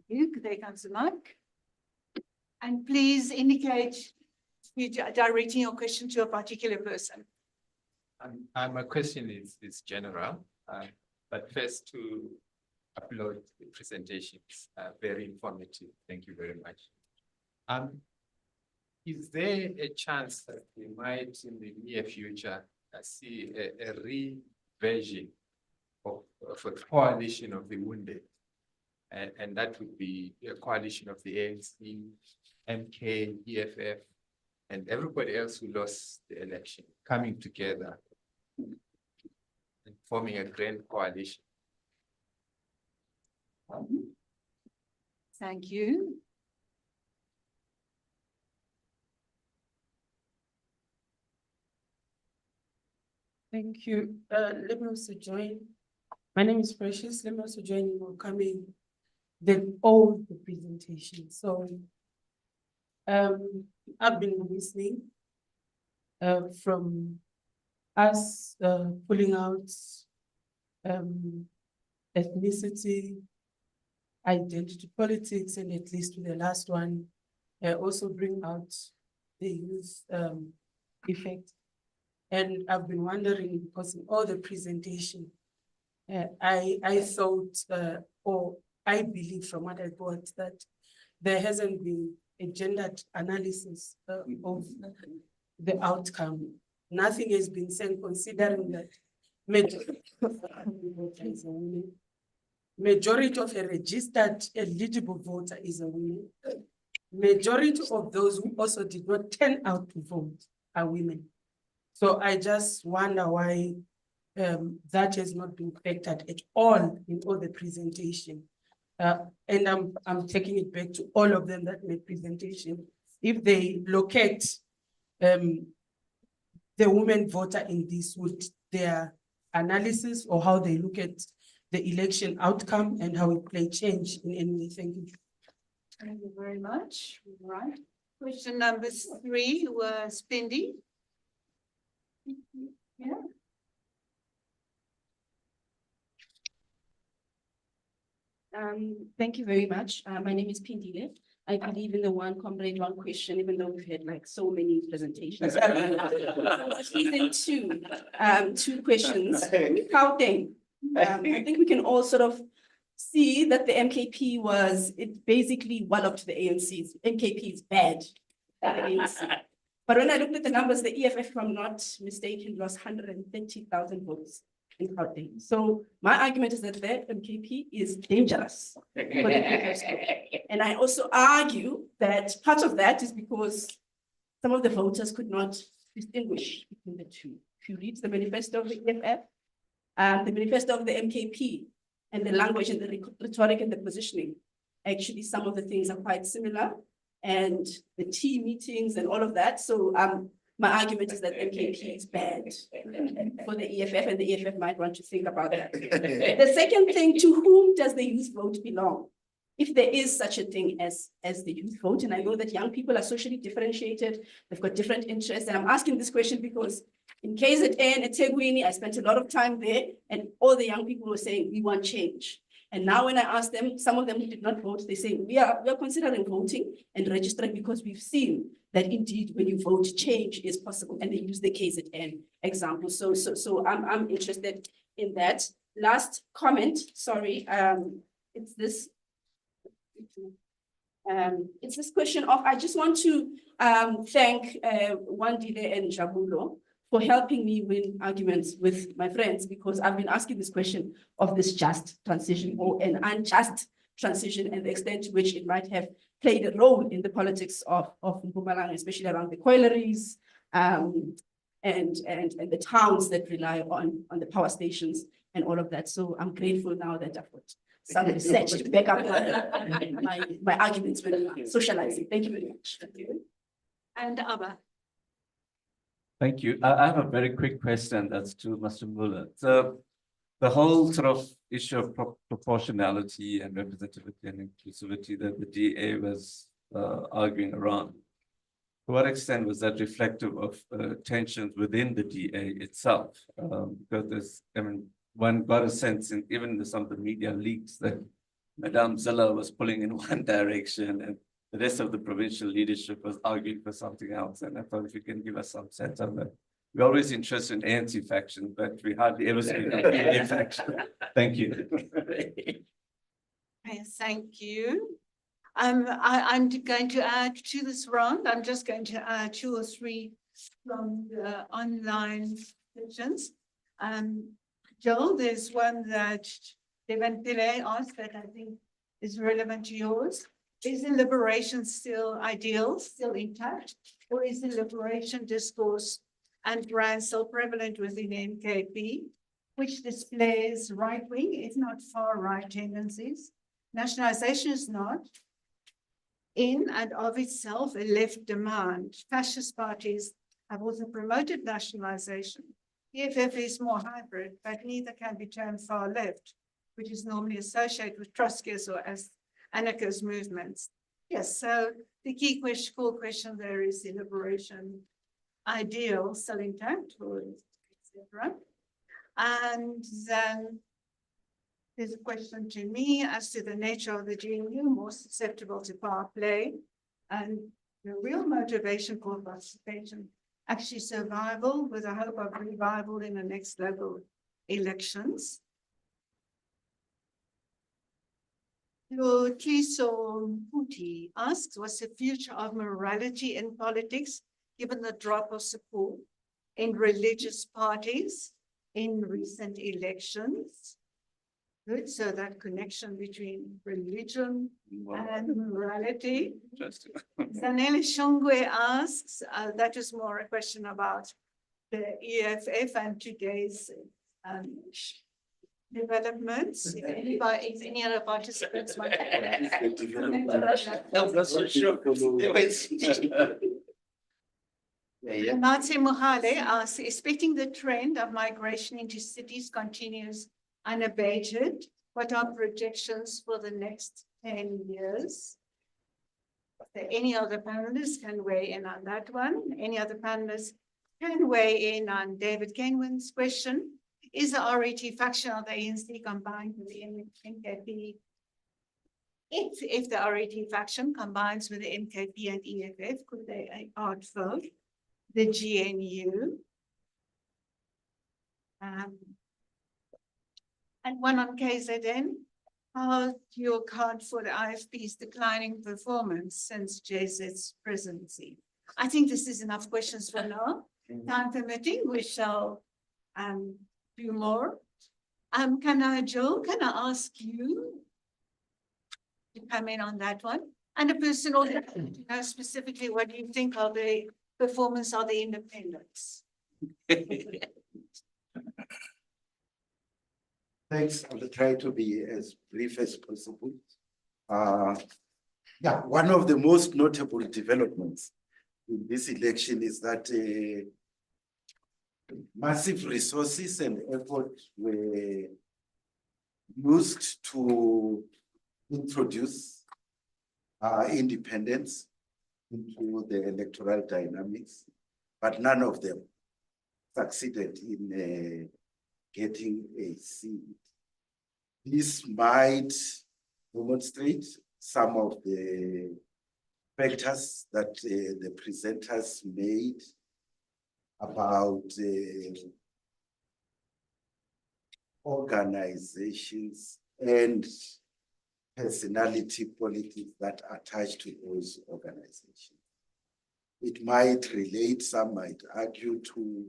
There comes the mic. And please indicate if you're directing your question to a particular person. My question is general, but first to upload the presentations, very informative. Thank you very much. Is there a chance that we might in the near future see a reversion of a coalition of the wounded? And that would be a coalition of the ANC, MK, EFF, and everybody else who lost the election coming together and forming a grand coalition. Thank you. Thank you. Let me also join. My name is Precious. Let me also join in welcoming all the presentation. So I've been listening from us pulling out ethnicity, identity politics, and at least with the last one, also bring out the youth effect. And I've been wondering, because in all the presentation, I thought, or I believe from what I got, that there hasn't been a gendered analysis of the outcome. Nothing has been said considering that majority of a registered eligible voter is a woman. Majority of those who also did not turn out to vote are women. So I just wonder why that has not been factored at all in all the presentation. And I'm taking it back to all of them that made presentation. If they locate the women voter in this, would their analysis or how they look at the election outcome and how it may change in any way? Thank you. Thank you very much. All right. Question number 3 was Pindi. Yeah. Thank you very much. My name is Pindile. I believe in the one comrade, one question, even though we've had like so many presentations. Season 2, 2 questions. Counting. I think we can all sort of see that the MKP it basically walloped the ANC. MKP is bad at the ANC. But when I looked at the numbers, the EFF, if I'm not mistaken, lost 130,000 votes in Gauteng. So my argument is that the MKP is dangerous for the EFF score. And I also argue that part of that is because some of the voters could not distinguish between the two. If you read the manifesto of the EFF, the manifesto of the MKP, and the language and the rhetoric and the positioning, actually some of the things are quite similar, and the tea meetings and all of that. So my argument is that MKP is bad for the EFF, and the EFF might want to think about that. The second thing, to whom does the youth vote belong? If there is such a thing as the youth vote, and I know that young people are socially differentiated, they've got different interests, and I'm asking this question because in KZN at Tegwini, I spent a lot of time there, and all the young people were saying, we want change. And now when I ask them, some of them who did not vote, they say, we are considering voting and registering because we've seen that indeed when you vote, change is possible. And they use the KZN example. So I'm interested in that. Last comment, sorry, it's this question of, I just want to thank Wandile and Jabulo for helping me win arguments with my friends, because I've been asking this question of this just transition or an unjust transition and the extent to which it might have played a role in the politics of Mpumalanga, especially around the collieries and the towns that rely on the power stations and all of that. So I'm grateful now that I've got some research to back up my arguments when I'm socializing. Thank you very much. And Abba. Thank you. I have a very quick question that's to Mr. Muller. So the whole sort of issue of proportionality and representativity and inclusivity that the DA was arguing around, to what extent was that reflective of tensions within the DA itself? Because there's, I mean, one got a sense in even some of the media leaks that Madame Zilla was pulling in one direction and the rest of the provincial leadership was arguing for something else. And I thought if you can give us some sense of that. We're always interested in ANC faction, but we hardly ever speak of DA faction. Thank you. Thank you. I'm going to add to this round. I'm just going to add 2 or 3 from the online questions. Joel, there's one that Devan Pillay asked that I think is relevant to yours. Is the liberation still ideal, still intact, or is the liberation discourse and brand still prevalent within MKP, which displays right-wing, if not far-right tendencies? Nationalization is not in and of itself a left demand. Fascist parties have also promoted nationalization EFF is more hybrid, but neither can be termed far left, which is normally associated with Trotskyist or as anarchist movements. Yes, so the key question, core question there is the liberation ideal still intact, or etc. And then there's a question to me as to the nature of the GNU, more susceptible to power play, and the real motivation for participation, actually survival with a hope of revival in the next level elections. Tliso Puti asks, what's the future of morality in politics, given the drop of support in religious parties in recent elections? Good, so that connection between religion and morality. Interesting. Zanele Shongwe asks, that is more a question about the EFF and today's developments. If any other participants want Natse Mohale asks, expecting the trend of migration into cities continues unabated, what are projections for the next 10 years? If there any other panelists can weigh in on that one. Any other panelists can weigh in on David Kenwin's question. Is the RET faction of the ANC combined with the NKP? If the RET faction combines with the NKP and EFF, could they outvote the GNU? And one on KZN, how do you account for the IFP's declining performance since JZ's presidency? I think this is enough questions for now. Time permitting, we shall do more. Joe, can I ask you to come in on that one? And a person also to know specifically what you think of the performance of the independents. Thanks. I will try to be as brief as possible. Yeah, one of the most notable developments in this election is that massive resources and effort were used to introduce independence into the electoral dynamics, but none of them succeeded in getting a seat. This might demonstrate some of the factors that the presenters made about organizations and personality politics that are attached to those organizations. It might relate, some might argue, to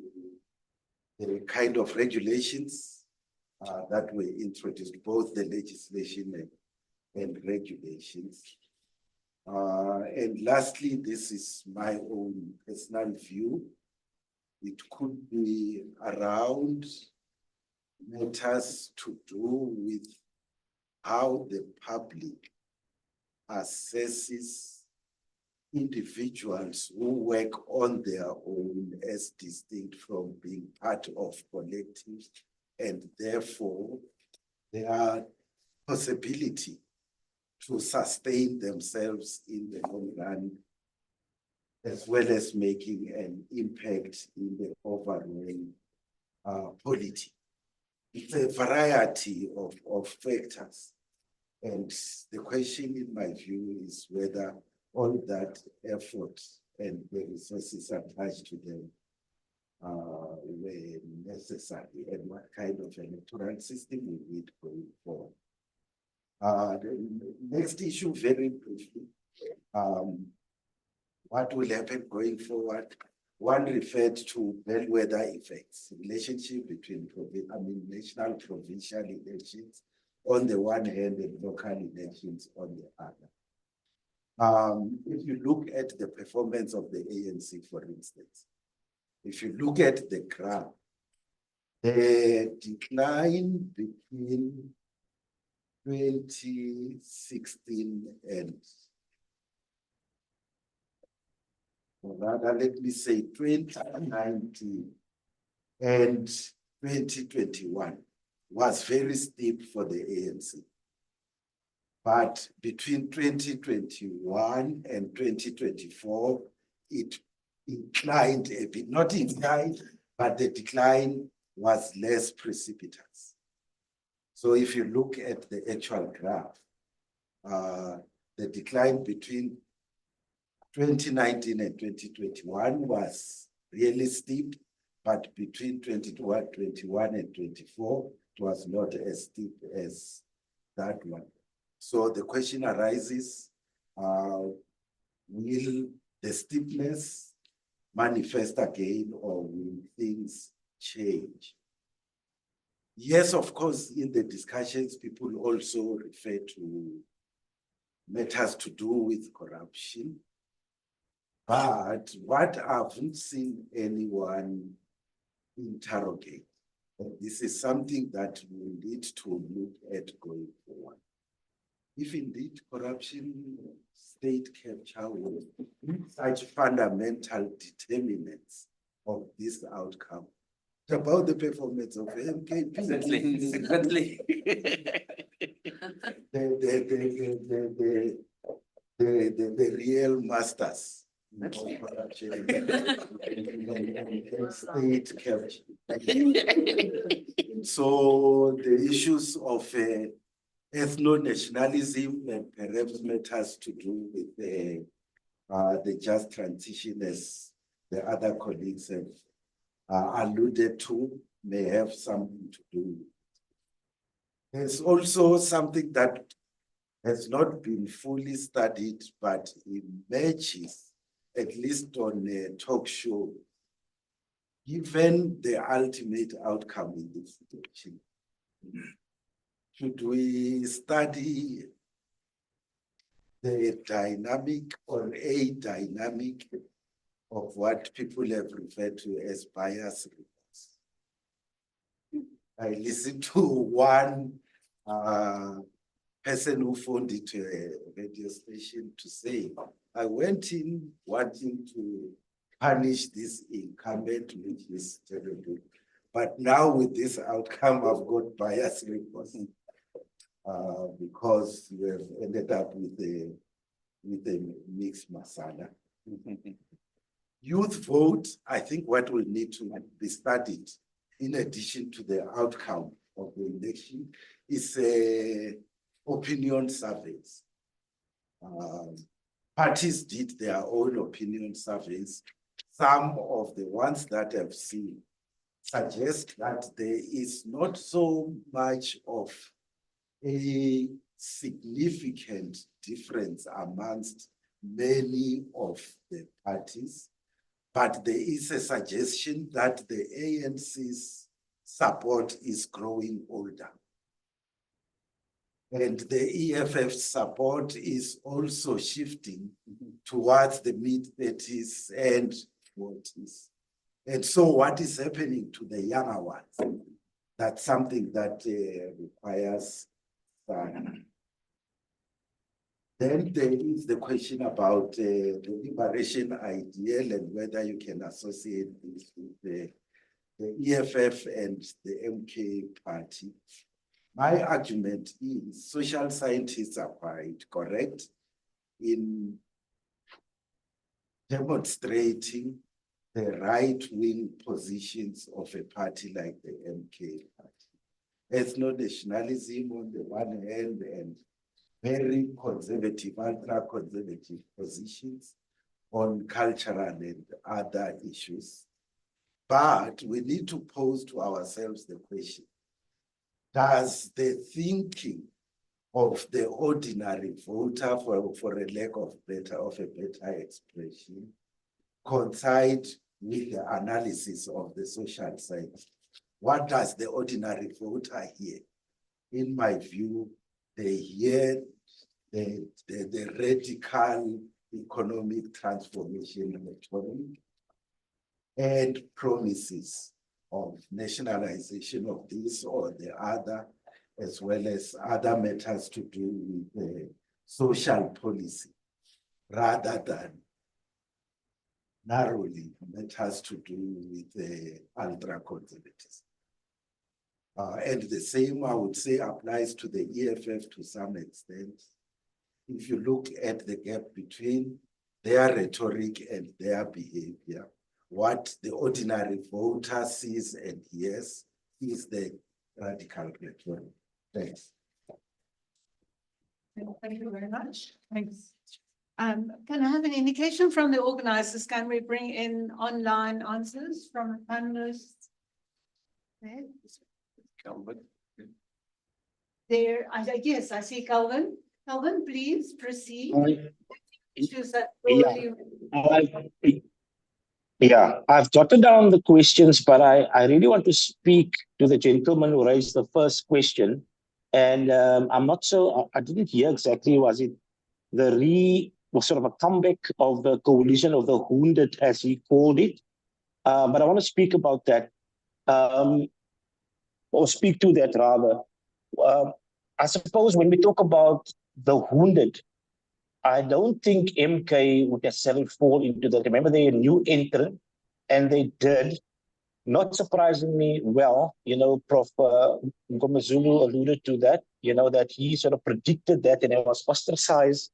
the kind of regulations that were introduced, both the legislation and regulations. And lastly, this is my own personal view. It could be around matters to do with how the public assesses individuals who work on their own as distinct from being part of collectives, and therefore their possibility to sustain themselves in the long run, as well as making an impact in the overall polity. It's a variety of factors. And the question, in my view, is whether all that effort and the resources attached to them were necessary, and what kind of electoral system we need going forward. The next issue, very briefly, what will happen going forward? One referred to bellwether effects, relationship between national provincial elections on the one hand and local elections on the other. If you look at the performance of the ANC, for instance, if you look at the graph, the decline between 2016 and, or rather, let me say 2019 And 2021 was very steep for the ANC. But between 2021 and 2024, it inclined a bit, not inclined, but the decline was less precipitous. So if you look at the actual graph, the decline between 2019 and 2021 was really steep, but between 2021 and 24, it was not as steep as that one. So the question arises, will the steepness manifest again, or will things change? Yes, of course, in the discussions, people also refer to matters to do with corruption. But what I haven't seen anyone interrogate, and this is something that we need to look at going forward. If indeed corruption, state capture were such fundamental determinants of this outcome, about the performance of MKP. Exactly. The real masters of corruption and state capture. So the issues of ethno-nationalism and perhaps matters to do with the just transition, as the other colleagues have alluded to, may have something to do with it. There's also something that has not been fully studied, but emerges, at least on a talk show, given the ultimate outcome in this situation. Should we study the dynamic or a dynamic of what people have referred to as bias reports? I listened to one person who phoned into a radio station to say, I went in wanting to punish this incumbent, which is terrible. But now with this outcome, I've got bias reports because we have ended up with a mixed masala. Youth vote, I think what will need to be studied in addition to the outcome of the election is opinion surveys. Parties did their own opinion surveys. Some of the ones that I've seen suggest that there is not so much of a significant difference amongst many of the parties, but there is a suggestion that the ANC's support is growing older. And the EFF's support is also shifting towards the mid-30s and 40s. And so what is happening to the younger ones? That's something that requires Then there is the question about the liberation ideal and whether you can associate this with the EFF and the MK party. My argument is social scientists are quite correct in demonstrating the right-wing positions of a party like the MK party. Ethno-nationalism on the one hand and very conservative, ultra-conservative positions on cultural and other issues. But we need to pose to ourselves the question, does the thinking of the ordinary voter, for a lack of a better expression, coincide with the analysis of the social science? What does the ordinary voter hear? In my view, they hear the radical economic transformation rhetoric and promises of nationalization of this or the other, as well as other matters to do with social policy, rather than narrowly that has to do with the ultra-conservatism. And the same, I would say, applies to the EFF to some extent. If you look at the gap between their rhetoric and their behavior, what the ordinary voter sees and hears is the radical rhetoric. Thanks. Thank you very much. Thanks. Can I have an indication from the organizers? Can we bring in online answers from the panelists? There, yes, I see Calvin. Calvin, please proceed. I've jotted down the questions, but I really want to speak to the gentleman who raised the first question. And I'm not so, I didn't hear exactly, was it was sort of a comeback of the coalition of the wounded, as he called it. But I want to speak about that, or speak to that rather. I suppose when we talk about the wounded, I don't think MK would necessarily fall into that. Remember, they're a new entrant, and they did, not surprisingly well, Prof. Ngomazulu alluded to that, that he sort of predicted that and it was ostracized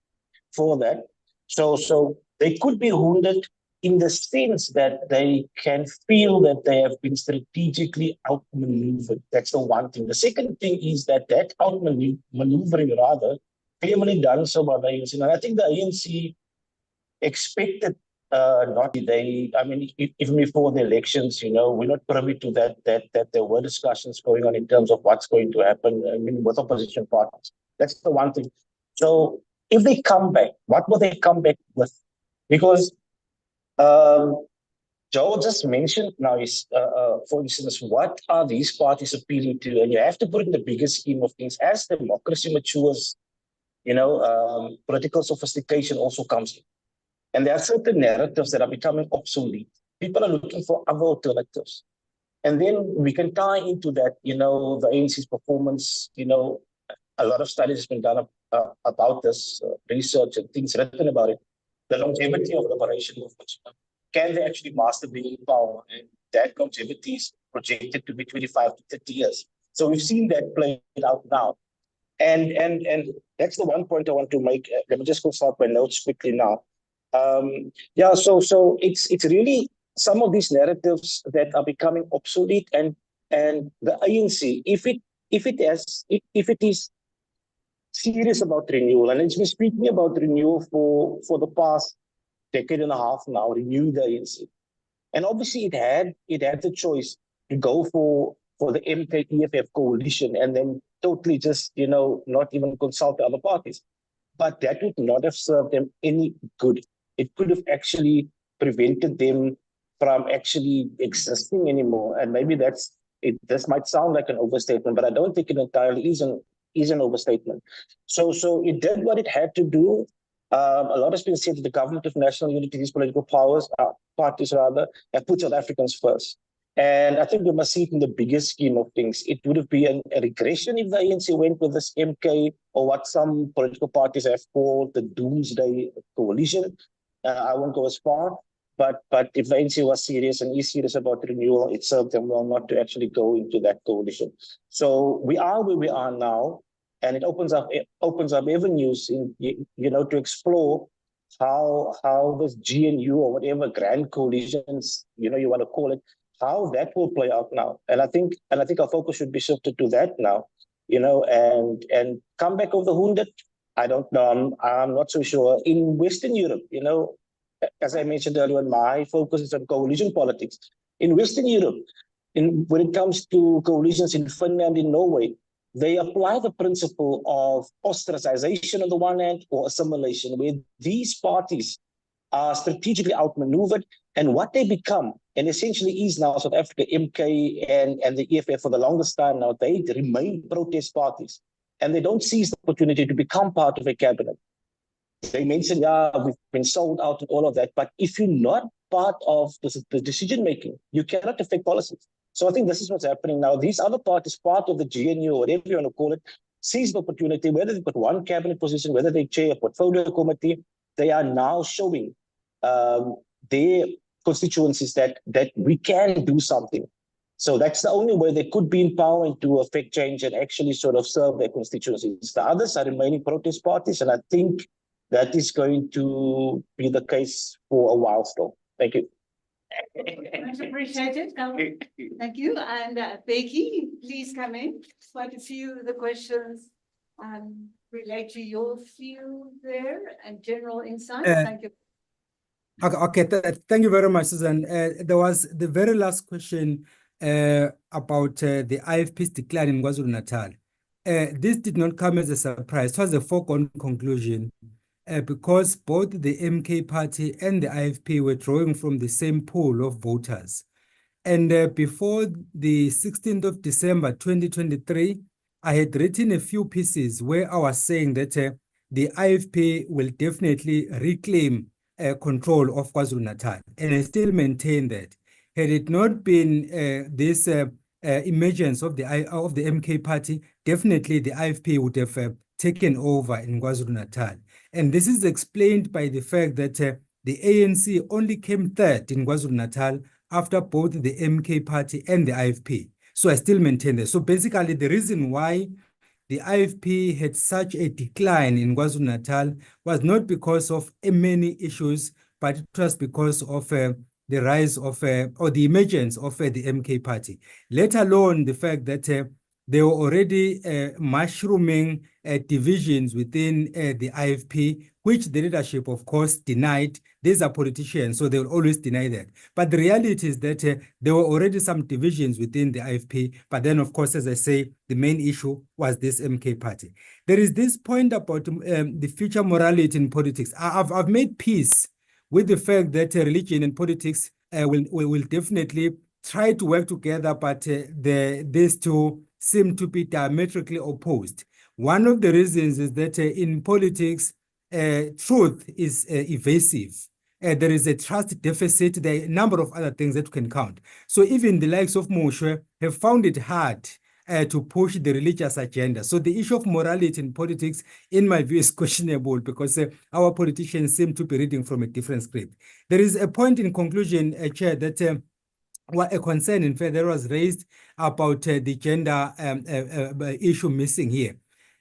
for that. So they could be wounded in the sense that they can feel that they have been strategically outmaneuvered. That's the one thing. The second thing is that outmaneuvering rather clearly done so by the ANC. And I think the ANC expected not they. I mean, even before the elections, we're not privy to that there were discussions going on in terms of what's going to happen. I mean, with opposition parties. That's the one thing. So if they come back, what will they come back with? Because Joe just mentioned now is, for instance, what are these parties appealing to? And you have to put it in the bigger scheme of things. As democracy matures, political sophistication also comes in. And there are certain narratives that are becoming obsolete. People are looking for other alternatives. And then we can tie into that, the ANC's performance, a lot of studies has been done about this, research and things written about it. The longevity of liberation movements. Can they actually master being in power? And that longevity is projected to be 25 to 30 years. So we've seen that played out now. And that's the one point I want to make. Let me just go start my notes quickly now. So it's really some of these narratives that are becoming obsolete, and the ANC, if it is serious about renewal, and it's been speaking about renewal for the past decade and a half now, renew the ANC. And obviously it had the choice to go for the MK-EFF coalition and then totally just, not even consult the other parties. But that would not have served them any good. It could have actually prevented them from actually existing anymore. And maybe this might sound like an overstatement, but I don't think it entirely is an overstatement. So it did what it had to do. A lot has been said that the government of national unity, these political parties rather, have put South Africans first. And I think we must see it in the bigger scheme of things. It would have been a regression if the ANC went with this MK, or what some political parties have called the doomsday coalition. I won't go as far, but if the ANC was serious and is serious about renewal, it served them well not to actually go into that coalition. So we are where we are now, and it opens up avenues to explore how this GNU or whatever grand coalitions you want to call it, how that will play out now. And I think our focus should be shifted to that now, and comeback of the wounded. I don't know. I'm not so sure. In Western Europe, as I mentioned earlier, my focus is on coalition politics. In Western Europe, when it comes to coalitions in Finland, in Norway, they apply the principle of ostracization on the one hand, or assimilation, where these parties are strategically outmaneuvered, and what they become, and essentially is now South Africa, MK and the EFF for the longest time now, they remain protest parties, and they don't seize the opportunity to become part of a cabinet. They mention, we've been sold out and all of that, but if you're not part of the decision-making, you cannot affect policies. So I think this is what's happening now. These other parties, part of the GNU, or whatever you want to call it, seize the opportunity, whether they've got one cabinet position, whether they chair a portfolio committee, they are now showing their constituencies that we can do something. So that's the only way they could be empowered to affect change and actually sort of serve their constituencies. The others are remaining protest parties, and I think that is going to be the case for a while still. Thank you. Much appreciated. Thank you. And Becky, please come in. Quite a few of the questions relate to your field there and general insights. Thank you. Okay, thank you very much, Susan. There was the very last question about the IFP's decline in KwaZulu-Natal. This did not come as a surprise. It was a foregone conclusion because both the MK party and the IFP were drawing from the same pool of voters. And before the 16th of December, 2023, I had written a few pieces where I was saying that the IFP will definitely reclaim control of KwaZulu-Natal. And I still maintain that. Had it not been this emergence of the MK party, definitely the IFP would have taken over in KwaZulu-Natal. And this is explained by the fact that the ANC only came third in KwaZulu-Natal after both the MK party and the IFP. So I still maintain that. So basically the reason why the IFP had such a decline in KwaZulu-Natal was not because of many issues, but it was because of the rise of or the emergence of the MK party, let alone the fact that there were already mushrooming divisions within the IFP, which the leadership, of course, denied. These are politicians, so they will always deny that. But the reality is that there were already some divisions within the IFP. But then, of course, as I say, the main issue was this MK party. There is this point about the future morality in politics. I've made peace with the fact that religion and politics will definitely try to work together, but these two seem to be diametrically opposed. One of the reasons is that in politics, truth is evasive. There is a trust deficit. There are a number of other things that you can count. So even the likes of Moshe have found it hard to push the religious agenda. So the issue of morality in politics, in my view, is questionable because our politicians seem to be reading from a different script. There is a point in conclusion, Chair, that a concern, in fact, that was raised about the gender issue missing here.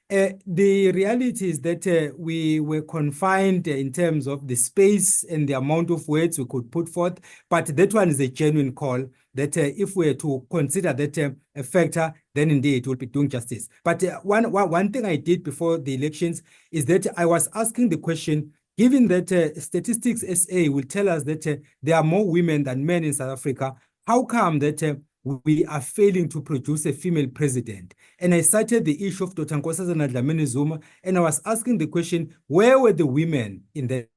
The reality is that we were confined in terms of the space and the amount of words we could put forth, but that one is a genuine call that if we were to consider that a factor, then indeed it will be doing justice. But one thing I did before the elections is that I was asking the question, given that Statistics SA will tell us that there are more women than men in South Africa, how come that we are failing to produce a female president? And I cited the issue of Dr. Nkosazana Dlamini Zuma, and I was asking the question, where were the women in that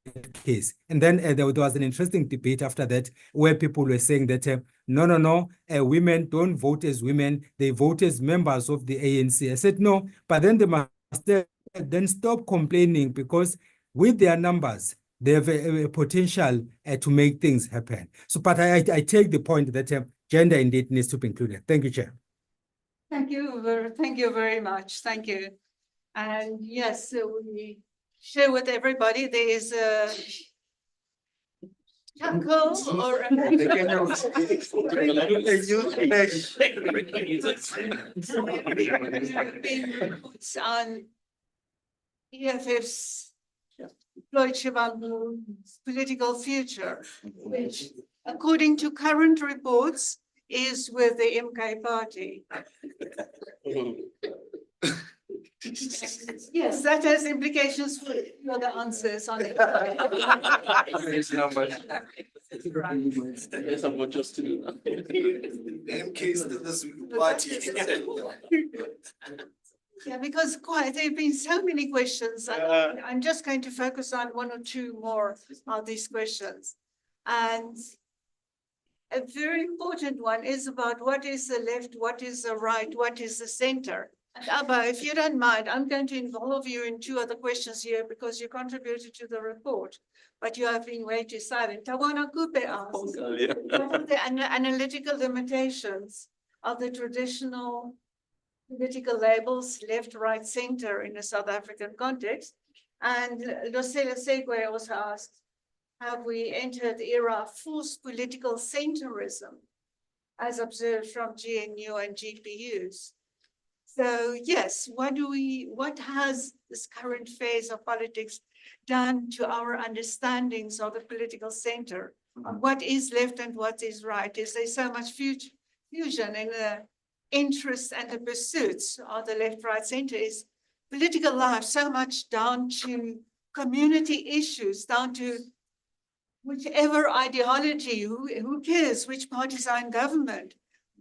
case? And then there was an interesting debate after that, where people were saying that, no, women don't vote as women, they vote as members of the ANC. I said, no, but then they must then stop complaining, because with their numbers, they have a potential to make things happen. So, but I take the point that gender indeed needs to be included. Thank you, Chair. Thank you very much. Thank you. And yes, so we share with everybody there is a chuckle or a on EFF's Floyd Shivambu's political future, which, according to current reports, is with the MK party. Yes, that has implications for the answers on it. Yeah, because there have been so many questions. I'm just going to focus on one or two more of these questions. And a very important one is about what is the left, what is the right, what is the center. And Abba, if you don't mind, I'm going to involve you in two other questions here because you contributed to the report, but you have been way too silent. Tawana Kupe asked, what are the analytical limitations of the traditional political labels, left, right, center in a South African context? And Losela Segwe also asked, have we entered the era of forced political centrism, as observed from GNU and GPUs? So yes, what has this current phase of politics done to our understandings of the political center? What is left and what is right? Is there so much fusion in the interests and the pursuits of the left, right, center? Is political life so much down to community issues, down to whichever ideology, who cares which parties are in government?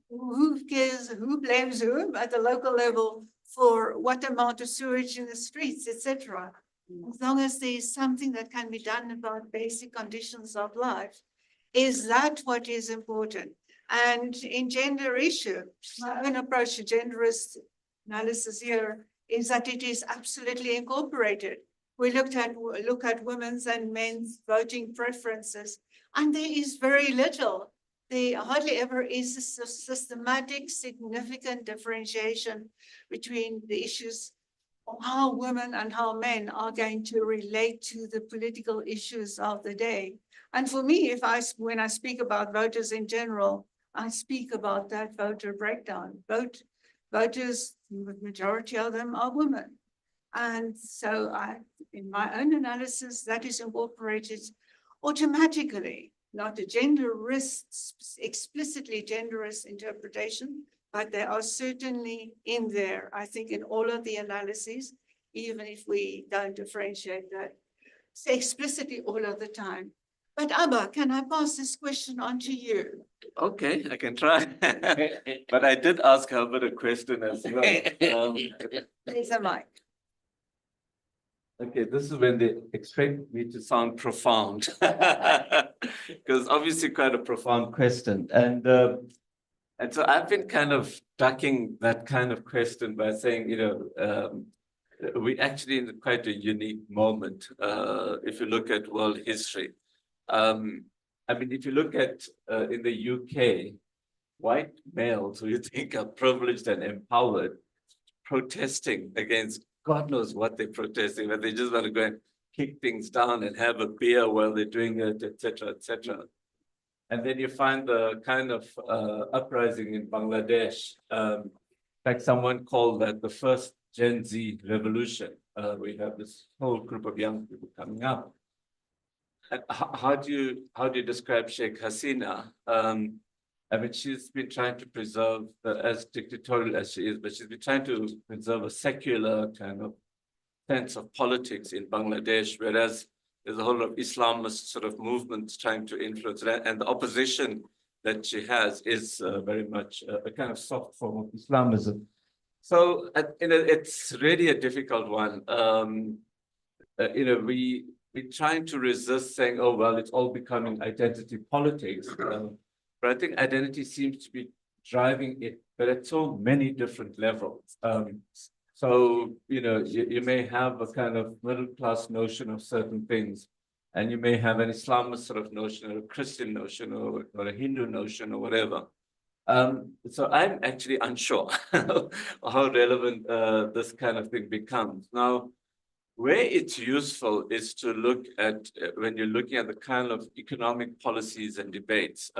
Who cares, who blames whom at the local level for what amount of sewage in the streets, etc. As long as there is something that can be done about basic conditions of life, is that what is important? And in gender issue, my own approach to genderist analysis here is that it is absolutely incorporated. We look at women's and men's voting preferences, and there is very little. There hardly ever is a systematic, significant differentiation between the issues of how women and how men are going to relate to the political issues of the day. And for me, when I speak about voters in general, I speak about that voter breakdown. Voters, the majority of them are women. And so in my own analysis, that is incorporated automatically, not a genderist, explicitly genderist interpretation, but they are certainly in there, I think, in all of the analyses, even if we don't differentiate that explicitly all of the time. But Abba, can I pass this question on to you? Okay, I can try. But I did ask Albert a question as well. There's a mic. Okay, this is when they expect me to sound profound. Because obviously quite a profound question. And so I've been kind of ducking that kind of question by saying, we're actually in quite a unique moment if you look at world history. I mean, if you look at in the UK, white males who you think are privileged and empowered, protesting against God knows what they're protesting, but they just want to go and kick things down and have a beer while they're doing it, etc., etc. And then you find the kind of uprising in Bangladesh. Like someone called that the first Gen Z revolution. We have this whole group of young people coming up. And how do you describe Sheikh Hasina? I mean, she's been trying to preserve, as dictatorial as she is, but she's been trying to preserve a secular kind of sense of politics in Bangladesh, whereas there's a whole lot of Islamist sort of movements trying to influence that. And the opposition that she has is very much a kind of soft form of Islamism. So, it's really a difficult one. We're trying to resist saying, oh, well, it's all becoming identity politics. But I think identity seems to be driving it, but at so many different levels. So, you may have a kind of middle-class notion of certain things, and you may have an Islamist sort of notion, or a Christian notion, or a Hindu notion, or whatever. So I'm actually unsure how relevant this kind of thing becomes. Now, where it's useful is to look at, when you're looking at the kind of economic policies and debates,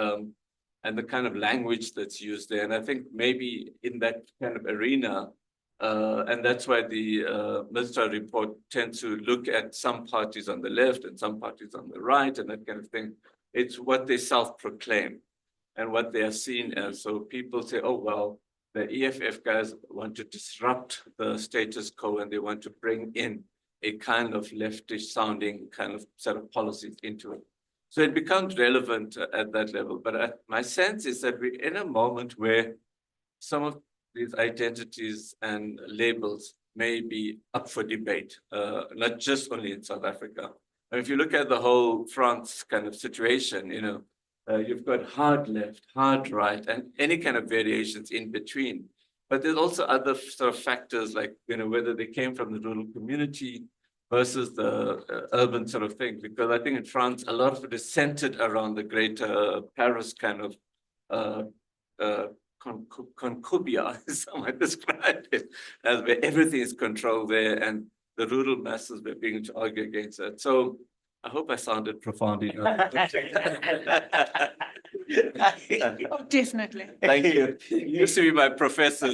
and the kind of language that's used there. And I think maybe in that kind of arena, and that's why the Mr. report tends to look at some parties on the left and some parties on the right and that kind of thing. It's what they self-proclaim and what they are seen as. So people say, oh, well, the EFF guys want to disrupt the status quo and they want to bring in a kind of leftish sounding kind of set of policies into it. So it becomes relevant at that level. But my sense is that we're in a moment where some of these identities and labels may be up for debate, not just only in South Africa. And if you look at the whole France kind of situation, you've got hard left, hard right, and any kind of variations in between. But there's also other sort of factors like, whether they came from the rural community versus the urban sort of thing. Because I think in France, a lot of it is centered around the greater Paris kind of concubia, as I might describe it, as where everything is controlled there and the rural masses were beginning to argue against that. So I hope I sounded profound enough. Oh, definitely. Thank you. You used to be my professor.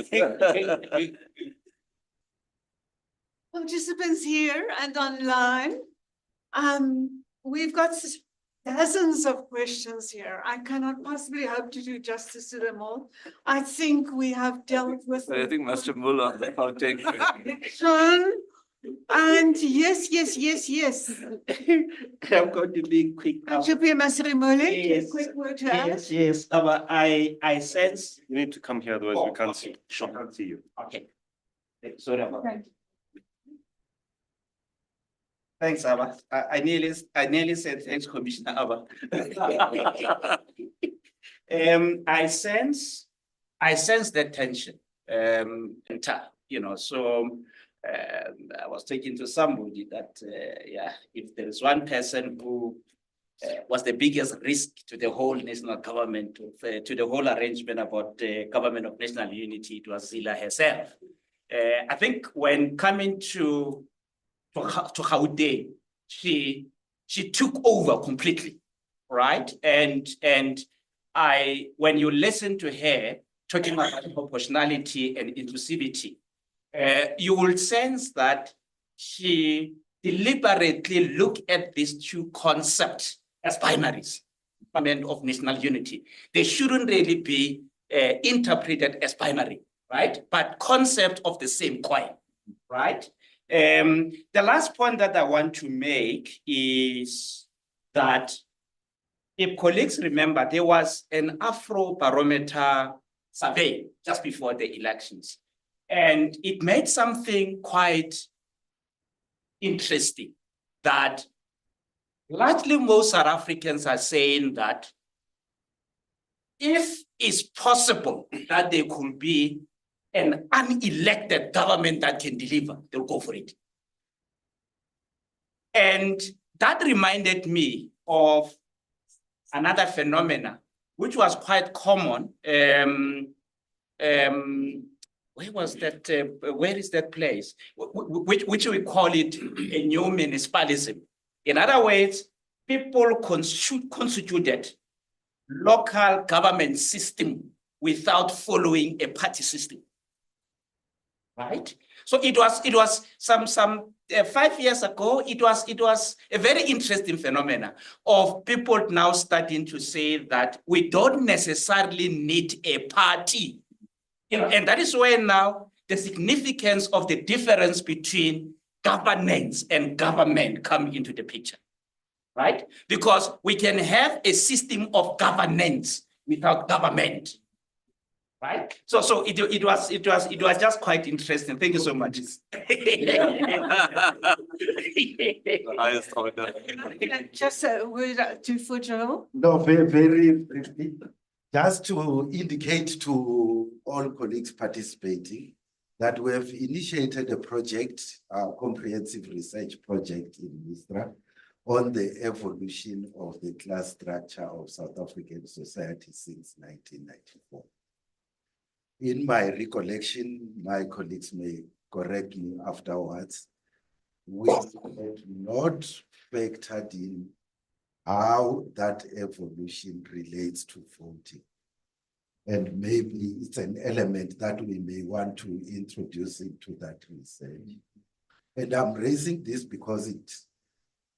Participants here and online. We've got dozens of questions here. I cannot possibly hope to do justice to them all. I think we have dealt with. I think Mr. Muller, I'll take Sean, and yes. I'm going to be quick. Councillor Masrimole, Yes. quick word to add. Yes, I sense. You need to come here, otherwise we can't see. Sure. We can't see you. Okay. Sorry about that. Thank you. Thanks, Abba. I nearly said thanks, Commissioner Abba. I sense that tension. So I was talking to somebody that, if there is one person who was the biggest risk to the whole national government, to the whole arrangement about the government of national unity, it was Zila herself. I think when coming to Gauteng, she took over completely, right? And when you listen to her talking about proportionality and inclusivity, you will sense that she deliberately looked at these two concepts as binaries, government of national unity. They shouldn't really be interpreted as binary, right? But concept of the same coin, right? The last point that I want to make is that if colleagues remember, there was an Afrobarometer survey just before the elections, and it made something quite interesting that largely most South Africans are saying that if it's possible that there could be an unelected government that can deliver, they'll go for it. And that reminded me of another phenomena, which was quite common. Where was that? Where is that place? Which we call it a new municipalism. In other words, people constituted local government system without following a party system. Right? So it was some 5 years ago, it was a very interesting phenomena of people now starting to say that we don't necessarily need a party. And that is where now the significance of the difference between governance and government come into the picture, right? Because we can have a system of governance without government. Right. So it was just quite interesting. Thank you so much. Just a word to Fujo. No, very briefly, just to indicate to all colleagues participating that we have initiated a project, a comprehensive research project in Mistra on the evolution of the class structure of South African society since 1994. In my recollection, my colleagues may correct me afterwards, we had not factored in how that evolution relates to voting. And maybe it's an element that we may want to introduce into that research. And I'm raising this because it,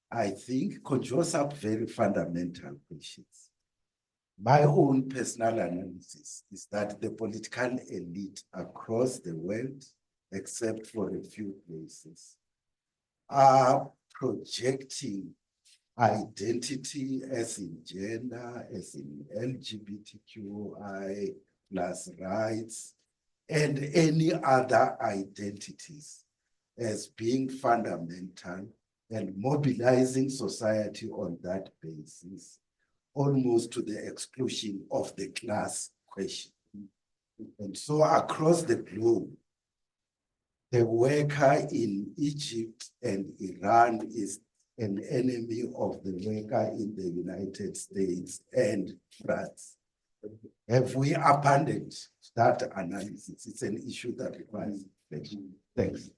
I think, conjures up very fundamental questions. My own personal analysis is that the political elite across the world, except for a few places, are projecting identity as in gender, as in LGBTQI plus rights, and any other identities as being fundamental and mobilizing society on that basis, almost to the exclusion of the class question. And so across the globe, the worker in Egypt and Iran is an enemy of the worker in the United States and France. Have we abandoned that analysis? It's an issue that requires reflection. Thanks.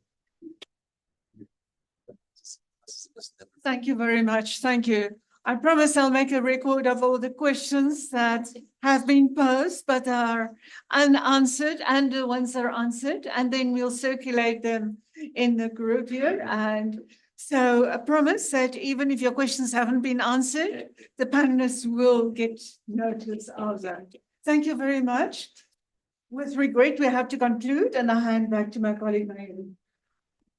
Thank you very much. Thank you. I promise I'll make a record of all the questions that have been posed but are unanswered and the ones that are answered, and then we'll circulate them in the group here. And so I promise that even if your questions haven't been answered, the panelists will get notice of that. Thank you very much. With regret, we have to conclude, and I hand back to my colleague, Naomi.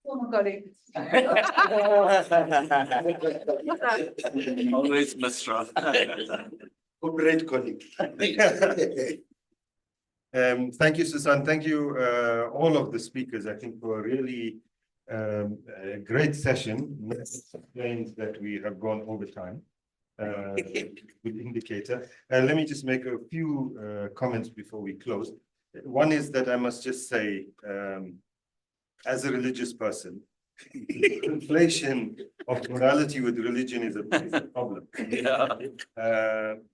Former colleague. Always Mr. Great colleague. Thank you, Susan. Thank you, all of the speakers, I think, for a really a great session. Explains that we have gone over time. Good indicator. Let me just make a few comments before we close. One is that I must just say, as a religious person, conflation of morality with religion is a problem.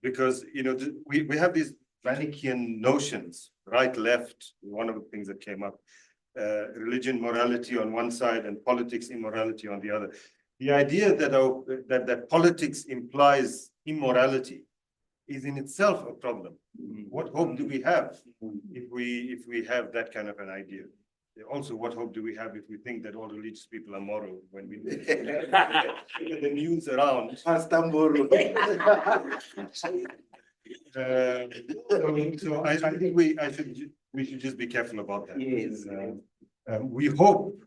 Because, you know, we have these Manichaean notions, right, left, one of the things that came up, religion, morality on one side and politics, immorality on the other. The idea that, that politics implies immorality is in itself a problem. What hope do we have if we have that kind of an idea? Also, what hope do we have if we think that all religious people are moral when we look at the news around? So I think we should just be careful about that. Yes. We hope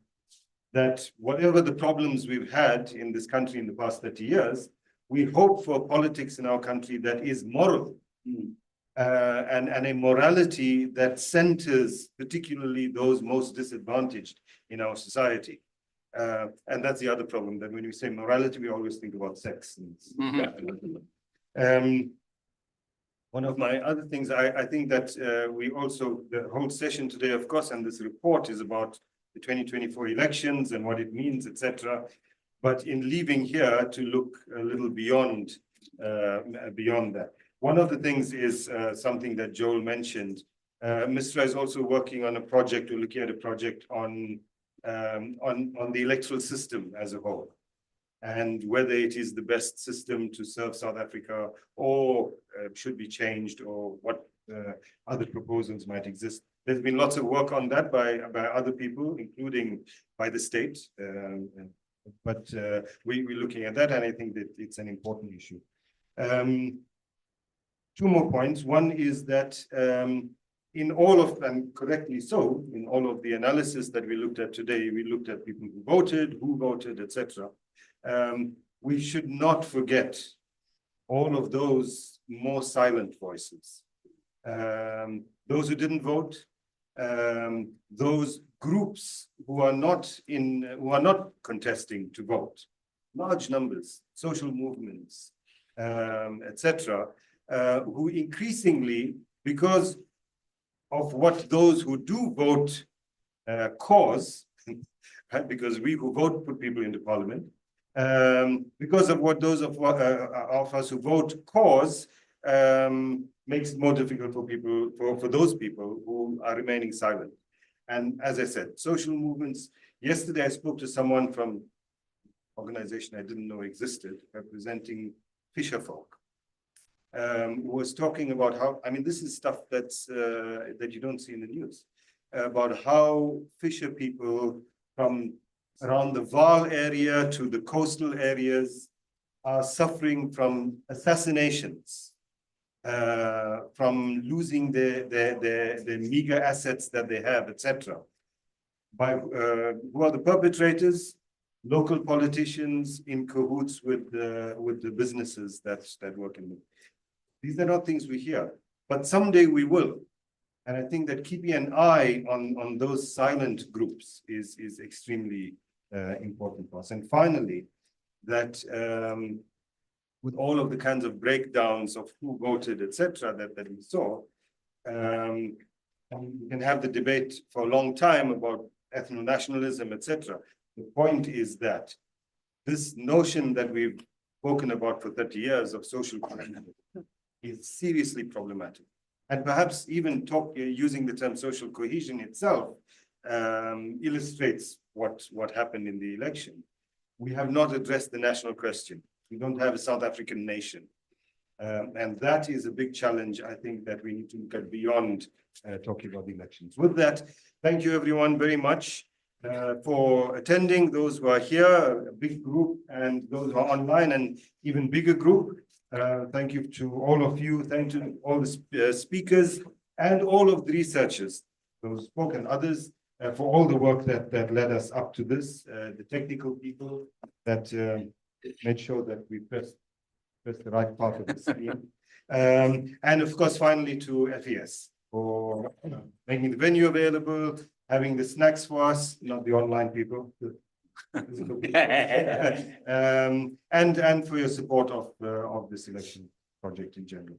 that whatever the problems we've had in this country in the past 30 years, we hope for politics in our country that is moral. And a morality that centers particularly those most disadvantaged in our society. And that's the other problem, that when we say morality, we always think about sex. One of my other things, I think that we also, the whole session today, of course, and this report is about the 2024 elections and what it means, etc. But in leaving here to look a little beyond that. One of the things is something that Joel mentioned. Misra is also working on a project, or looking at a project on the electoral system as a whole, and whether it is the best system to serve South Africa, or should be changed, or what other proposals might exist. There's been lots of work on that by other people, including by the state. But we're looking at that, and I think that it's an important issue. Two more points. One is that in all of, and correctly so, in all of the analysis that we looked at today, we looked at people who voted, etc. We should not forget all of those more silent voices. Those who didn't vote, those groups who are not contesting to vote, large numbers, social movements, etc. Who increasingly, because of what those who do vote cause, because we who vote put people into parliament, because of what those of us who vote cause, makes it more difficult for people, for those people who are remaining silent. And as I said, social movements. Yesterday, I spoke to someone from an organization I didn't know existed, representing fisher folk. Was talking about how, I mean, this is stuff that's that you don't see in the news, about how fisher people from around the Vaal area to the coastal areas are suffering from assassinations, from losing the meager assets that they have, etc. By who are the perpetrators? Local politicians in cahoots with the businesses that work in them. These are not things we hear, but someday we will. And I think that keeping an eye on those silent groups is extremely important for us. And finally, that with all of the kinds of breakdowns of who voted, etc., that we saw, and we can have the debate for a long time about ethno-nationalism, etc. The point is that this notion that we've spoken about for 30 years of social cohesion is seriously problematic. And perhaps even using the term social cohesion itself illustrates what happened in the election. we have not addressed the national question. We don't have a South African nation. And that is a big challenge, I think, that we need to look at beyond talking about the elections. With that, thank you everyone very much for attending, those who are here, a big group, and those who are online, and even bigger group. Thank you to all of you. Thank you to all the speakers and all of the researchers, those spoke and others, for all the work that led us up to this, the technical people that made sure that we pressed the right part of the screen. And of course, finally to FES for making the venue available, having the snacks for us, not the online people. And for your support of this election project in general.